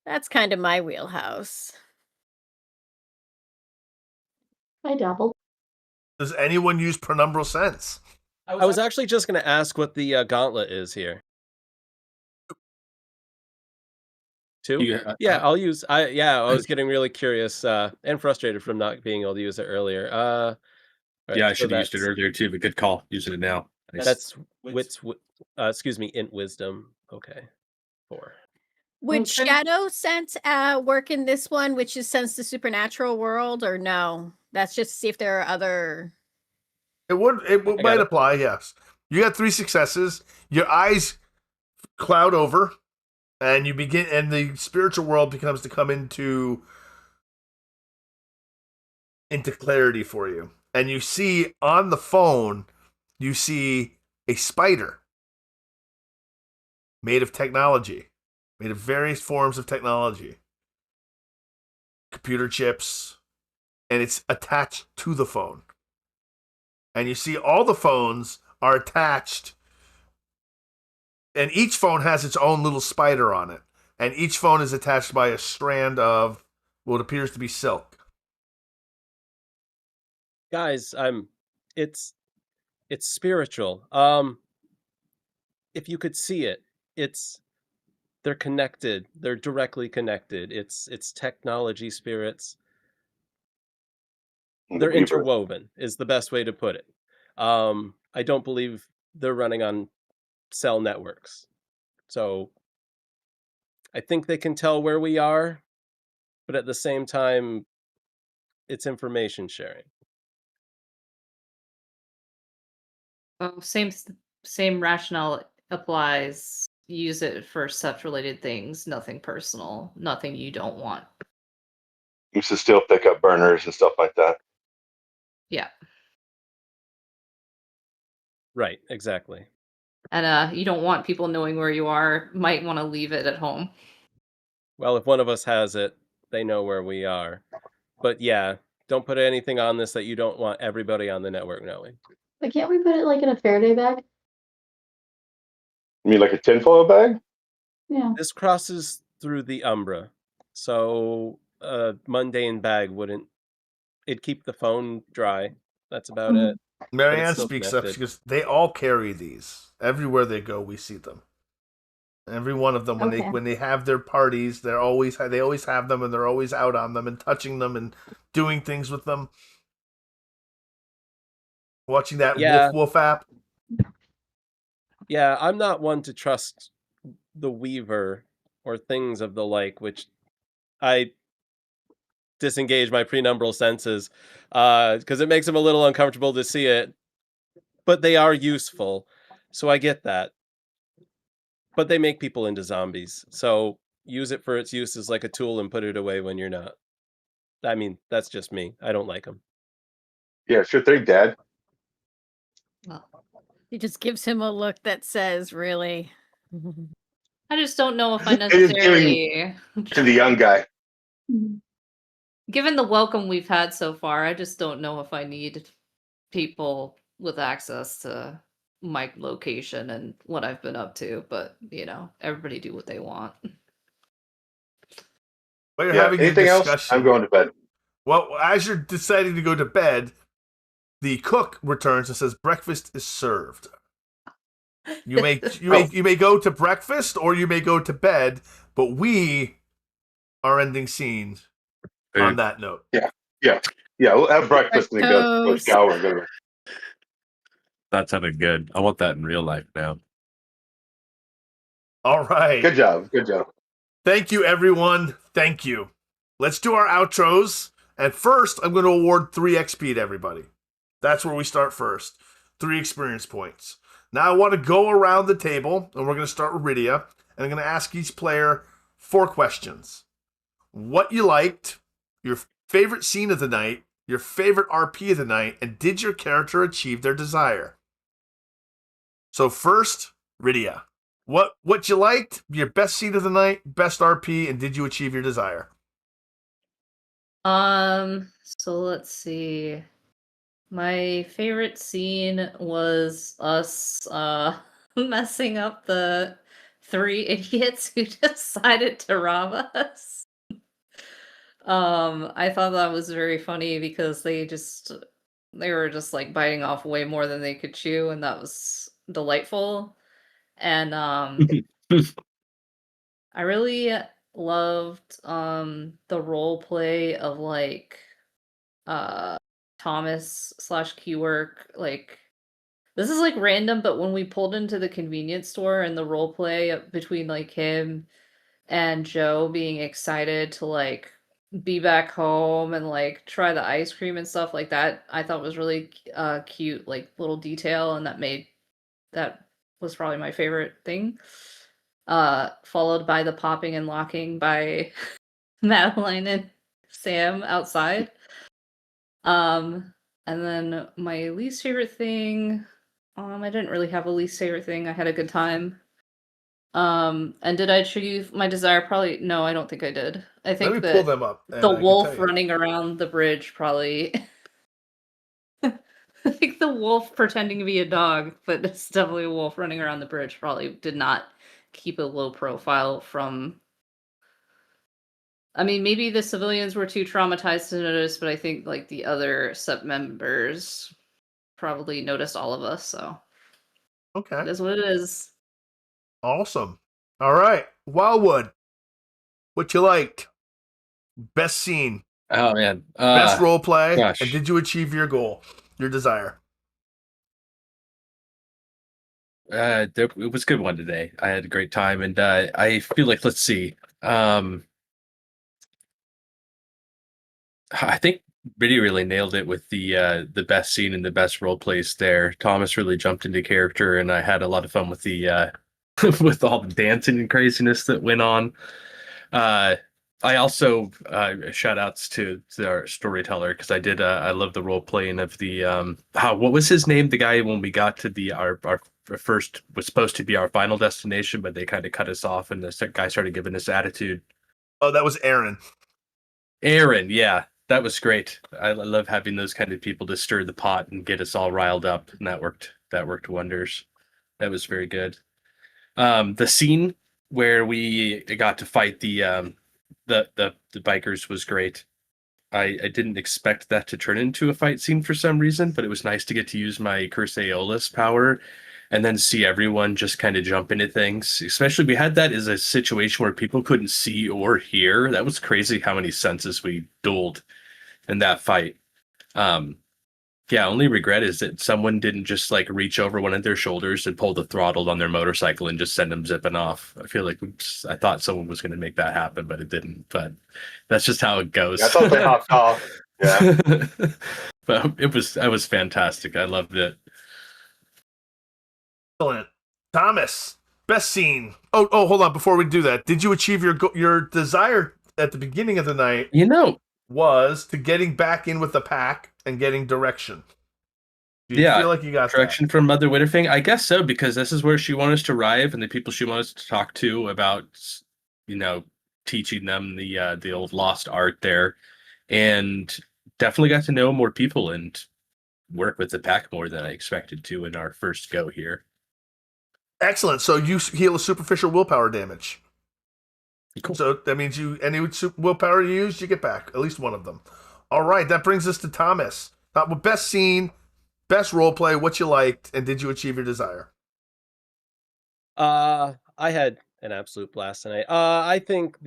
that's kind of my wheelhouse. I dabbled. Does anyone use penumbral sense? I was actually just going to ask what the gauntlet is here. 2? Yeah, I'll use. I was getting really curious and frustrated from not being able to use it earlier. Right, yeah, I so should have used it that's- earlier too, but good call. Using it now. Nice. That's int wisdom. Okay, 4. Would Okay. shadow sense work in this one, which is sense the supernatural world, or no? That's just to see if there are other. It got might it. apply, yes. You got 3 successes. Your eyes cloud over, and you begin, and the spiritual world becomes to come into clarity for you. And you see on the phone, you see a spider made of technology, made of various forms of technology, computer chips, and it's attached to the phone. And you see all the phones are attached, and each phone has its own little spider on it. And each phone is attached by a strand of what appears to be silk. Guys, it's spiritual. If you could see it, they're connected. They're directly connected. It's technology spirits. They're interwoven is the best way to put it. I don't believe they're running on cell networks. So I think they can tell where we are, but at the same time, it's information sharing. Same rationale applies. Use it for stuff-related things, nothing personal, nothing you don't want. Used to still pick up burners and stuff like that. Yeah. Right, exactly. And you don't want people knowing where you are. Might want to leave it at home. Well, if one of us has it, they know where we are. But yeah, don't put anything on this that you don't want everybody on the network knowing. But can't we put it like in a Faraday bag? You mean like a tinfoil bag? Yeah. This crosses through the Umbra, so a mundane bag wouldn't. It'd keep the phone dry. That's about it. Marianne still speaks up connected. because they all carry these. Everywhere they go, we see them. Every one of them, Okay. when they have their parties, they always have them, and they're always out on them and touching them and doing things with them. Watching that Yeah. Wolf app. Yeah, I'm not one to trust the Weaver or things of the like, which I disengage my prenumbral senses because it makes them a little uncomfortable to see it. But they are useful, so I get that. But they make people into zombies, so use it for its uses like a tool and put it away when you're not. I mean, that's just me. I don't like them. Yeah, sure thing, Dad. Well, He just gives him a look that says, "Really." I just don't know if I It is necessarily, To the young guy. Mhm. given the welcome we've had so far, I just don't know if I need people with access to my location and what I've been up to. But everybody do what they want. While you're Yeah, having a anything else? discussion, I'm going to bed. well, as you're deciding to go to bed, the cook returns and says, "Breakfast is served. You may go to breakfast or you may go to bed, but we are ending scenes on that note." Yeah. We'll have breakfast and then go shower. Go. That sounded good. I want that in real life now. All right. Good job. Thank you, everyone. Thank you. Let's do our outros. And first, I'm going to award 3 XP to everybody. That's where we start first. 3 experience points. Now I want to go around the table, and we're going to start with Rydia, and I'm going to ask each player 4 questions. What you liked, your favorite scene of the night, your favorite RP of the night, and did your character achieve their desire? So first, Rydia. What you liked, your best scene of the night, best RP, and did you achieve your desire? So let's see. My favorite scene was us messing up the 3 idiots who decided to rob us. I thought that was very funny because they were just like biting off way more than they could chew, and that was delightful. And I really loved the role play of like Thomas / Keywork. Like, this is like random, but when we pulled into the convenience store and the role play between like him and Joe being excited to like be back home and like try the ice cream and stuff like that, I thought was really cute, like little detail, and that was probably my favorite thing. Followed by the popping and locking by Madeline and Sam outside. And then my least favorite thing, I didn't really have a least favorite thing. I had a good time. And did I achieve my desire? Probably no, I don't think I did. I think Let me pull them up. the wolf running around the bridge probably. I think the wolf pretending to be a dog, but it's definitely a wolf running around the bridge, probably did not keep a low profile from. I mean, maybe the civilians were too traumatized to notice, but I think like the other sub members probably noticed all of us, so Okay. it is what it is. Awesome. All right. Wildwood. What you liked? Best scene. Oh man. Best role play. gosh. And did you achieve your goal? Your desire? It was a good one today. I had a great time, and I feel like, let's see. I think Biddy really nailed it with the best scene and the best role plays there. Thomas really jumped into character, and I had a lot of fun with the with all the dancing and craziness that went on. I also shout outs to our storyteller, because I love the role playing of the what was his name? The guy when we got to our first was supposed to be our final destination, but they kind of cut us off, and the guy started giving us attitude. Oh, that was Aaron. Aaron, yeah, that was great. I love having those kind of people to stir the pot and get us all riled up, and that worked wonders. That was very good. The scene where we got to fight the bikers was great. I didn't expect that to turn into a fight scene for some reason, but it was nice to get to use my Curse Aeolus power and then see everyone just kind of jump into things. Especially we had that as a situation where people couldn't see or hear. That was crazy how many senses we dueled in that fight. Yeah, only regret is that someone didn't just like reach over one of their shoulders and pull the throttle on their motorcycle and just send them zipping off. I feel like I thought someone was going to make that happen, but it didn't. But that's just how it goes. Yeah, I thought they hopped off. Yeah. But that was fantastic. I loved it. Excellent. Thomas, best scene. Oh, hold on. Before we do that, did you achieve your desire at the beginning of the night? You know, was to getting back in with the pack and getting direction. Do you feel like you got direction from Mother Winterfang? I guess so, because this is where she wanted us to arrive, and the people she wanted us to talk to about, teaching them the old lost art there, and definitely got to know more people and work with the pack more than I expected to in our first go here. Excellent. So you heal a superficial willpower damage. Cool. So that means any willpower you use, you get back at least one of them. All right, that brings us to Thomas. Best scene, best role play, what you liked, and did you achieve your desire? I had an absolute blast tonight. I think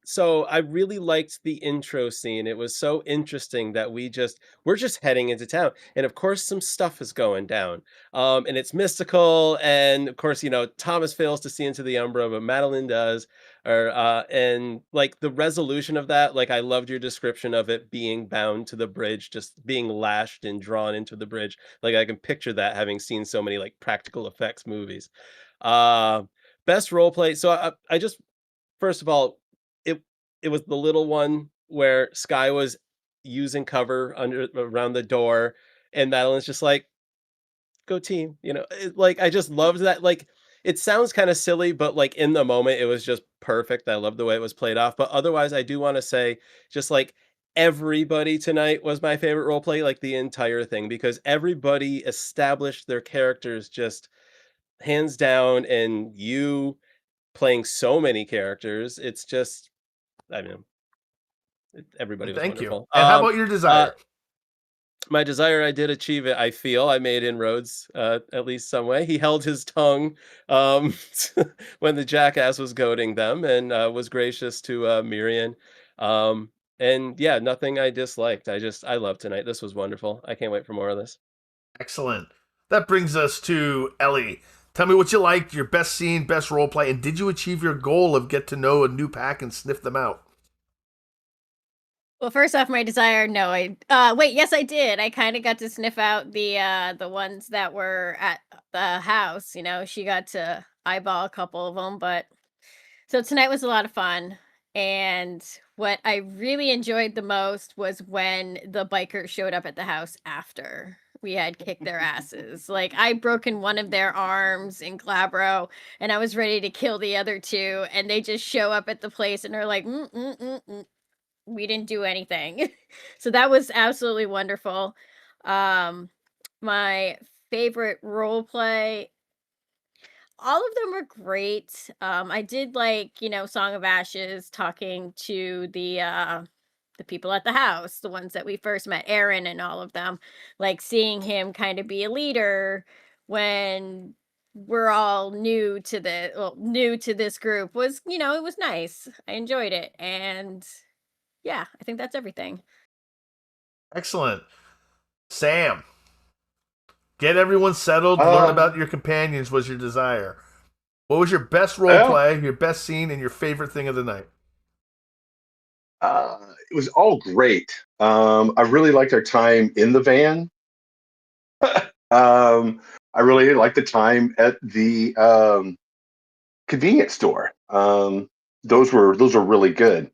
so I really liked the intro scene. It was so interesting that we're just heading into town, and of course some stuff is going down. And it's mystical, and of course, Thomas fails to see into the Umbra, but Madeline does. And like the resolution of that, like I loved your description of it being bound to the bridge, just being lashed and drawn into the bridge. Like I can picture that, having seen so many like practical effects movies. Uh, Best role play. So I just first of all, it it was the little one where Sky was using cover under around the door, and Madeline's just like, "Go team," like I just loved that. Like it sounds kind of silly, but like in the moment, it was just perfect. I love the way it was played off. But otherwise, I do want to say, just like everybody tonight was my favorite role play, like the entire thing, because everybody established their characters just hands down, and you playing so many characters, it's just, I mean, everybody was Thank you. wonderful. And how about your desire? My desire, I did achieve it. I feel I made inroads, at least some way. He held his tongue um, when the jackass was goading them, and was gracious to Miriam. And yeah, nothing I disliked. I love tonight. This was wonderful. I can't wait for more of this. Excellent. That brings us to Ellie. Tell me what you liked, your best scene, best role play, and did you achieve your goal of get to know a new pack and sniff them out? Well, first off, my desire, no, wait, yes, I did. I kind of got to sniff out the ones that were at the house. She got to eyeball a couple of them, but so tonight was a lot of fun. And what I really enjoyed the most was when the bikers showed up at the house after we had kicked their asses. Like I broken one of their arms in Glabro, and I was ready to kill the other two, and they just show up at the place and are like, we didn't do anything. So that was absolutely wonderful. My favorite role play, all of them were great. I did like, Song of Ashes, talking to the people at the house, the ones that we first met, Aaron and all of them, like seeing him kind of be a leader when we're all new to this group was, it was nice. I enjoyed it. And yeah, I think that's everything. Excellent. Sam, get everyone settled, learn about your companions was your desire. What was your best role play, your best scene, and your favorite thing of the night? It was all great. I really liked our time in the van. I really liked the time at the convenience store. Those were really good.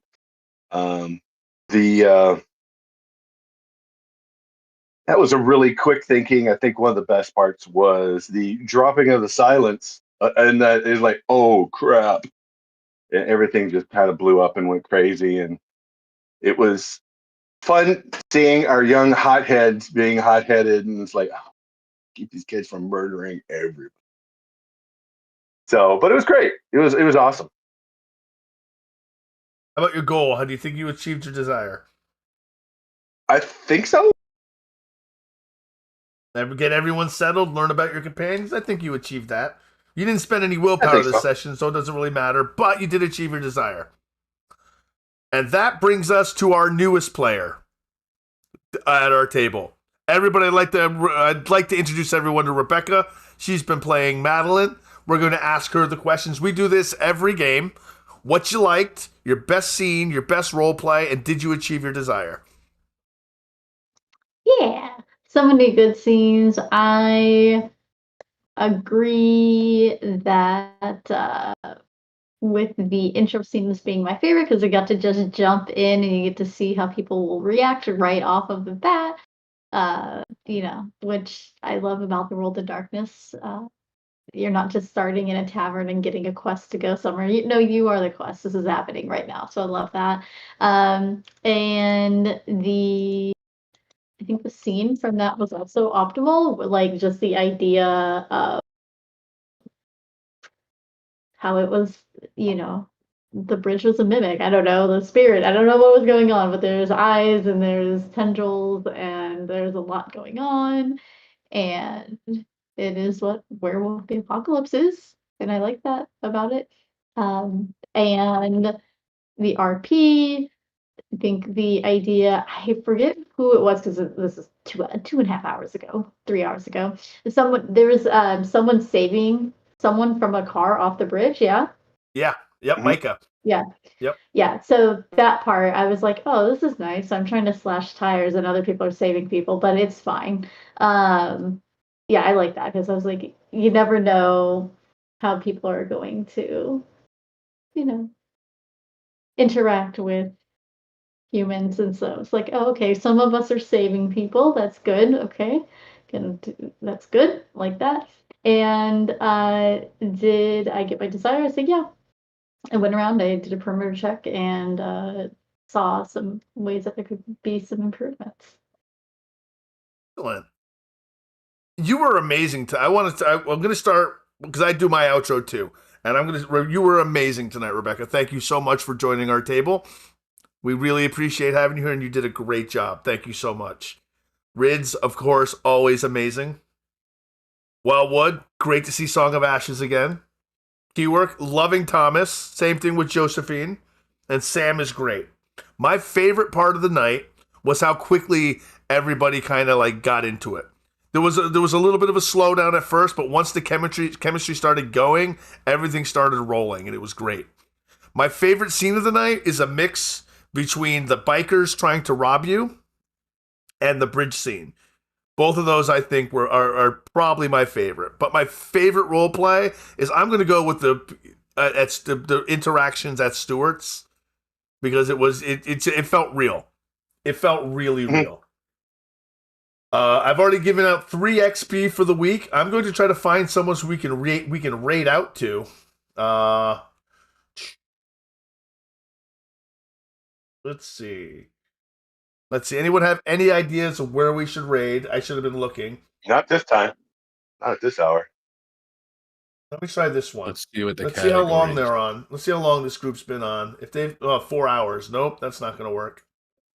The That was a really quick thinking. I think one of the best parts was the dropping of the silence, and that is like, oh crap, and everything just kind of blew up and went crazy, and it was fun seeing our young hotheads being hot-headed, and it's like, oh, keep these kids from murdering everybody. So, but it was great. It was awesome. How about your goal? How do you think you achieved your desire? I think so. Get everyone settled, learn about your companions. I think you achieved that. You didn't spend any willpower this session, so it doesn't really matter, but you did achieve your desire. And that brings us to our newest player at our table. Everybody, I'd like to introduce everyone to Rebecca. She's been playing Madeline. We're going to ask her the questions. We do this every game. What you liked, your best scene, your best role play, and did you achieve your desire? Yeah, so many good scenes. I agree that with the intro scenes being my favorite, because I got to just jump in and you get to see how people will react right off of the bat. Which I love about the World of Darkness. You're not just starting in a tavern and getting a quest to go somewhere. You are the quest. This is happening right now. So I love that. And I think the scene from that was also optimal. Like just the idea of how it was, the bridge was a mimic. I don't know, the spirit. I don't know what was going on, but there's eyes and there's tendrils and there's a lot going on. and it is what Werewolf the Apocalypse is, and I like that about it. And the RP, I think the idea, I forget who it was because this is 2.5 hours ago, 3 hours ago. There was someone saving someone from a car off the bridge. Yeah. Yeah. Yep. Micah. Yeah. Yep. Yeah. So that part, I was like, oh, this is nice. I'm trying to slash tires and other people are saving people, but it's fine. Yeah, I like that because I was like, you never know how people are going to, interact with humans, and so it's like, oh, okay, some of us are saving people. That's good. Okay, that's good. Like that. And did I get my desire? I said, yeah. I went around. I did a perimeter check and saw some ways that there could be some improvements. Excellent. You were amazing. I'm going to start because I do my outro too, and you were amazing tonight, Rebecca. Thank you so much for joining our table. We really appreciate having you here, and you did a great job. Thank you so much. Rids, of course, always amazing. Wildwood, great to see Song of Ashes again. Keywork, loving Thomas. Same thing with Josephine. And Sam is great. My favorite part of the night was how quickly everybody kind of like got into it. There was a little bit of a slowdown at first, but once the chemistry started going, everything started rolling, and it was great. My favorite scene of the night is a mix between the bikers trying to rob you and the bridge scene. Both of those, I think, are probably my favorite. But my favorite role play is I'm going to go with the interactions at Stewart's because it felt real. It felt really real. I've already given out 3 XP for the week. I'm going to try to find someone so we can raid out to. Let's see. Anyone have any ideas of where we should raid? I should have been looking. Not this time. Not at this hour. Let me try this one. Let's see what the Let's see how long categories- they're on. Let's see how long this group's been on. If they've 4 hours, nope, that's not going to work.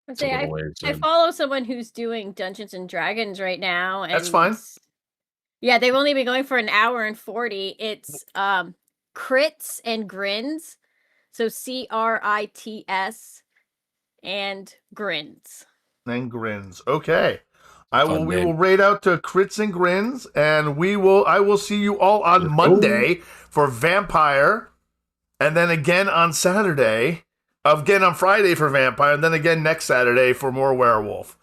I It's a say little ways I in. follow someone who's doing Dungeons and Dragons right now, and That's fine. yeah, they've only been going for an hour and 40. It's crits and grins, so CRITS and grins. And grins. Okay. Fun We name. will raid out to crits and grins, and I will see you all on Let's Monday for Vampire, and then again on Saturday, again on Friday for Vampire, and then again next Saturday for more Werewolf.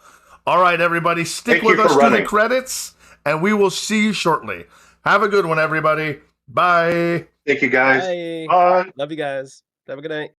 All right, everybody, stick Thank with you us for through the running. credits, and we will see you shortly. Have a good one, everybody. Bye. Thank you, guys. Bye. Bye. Love you guys. Have a good night.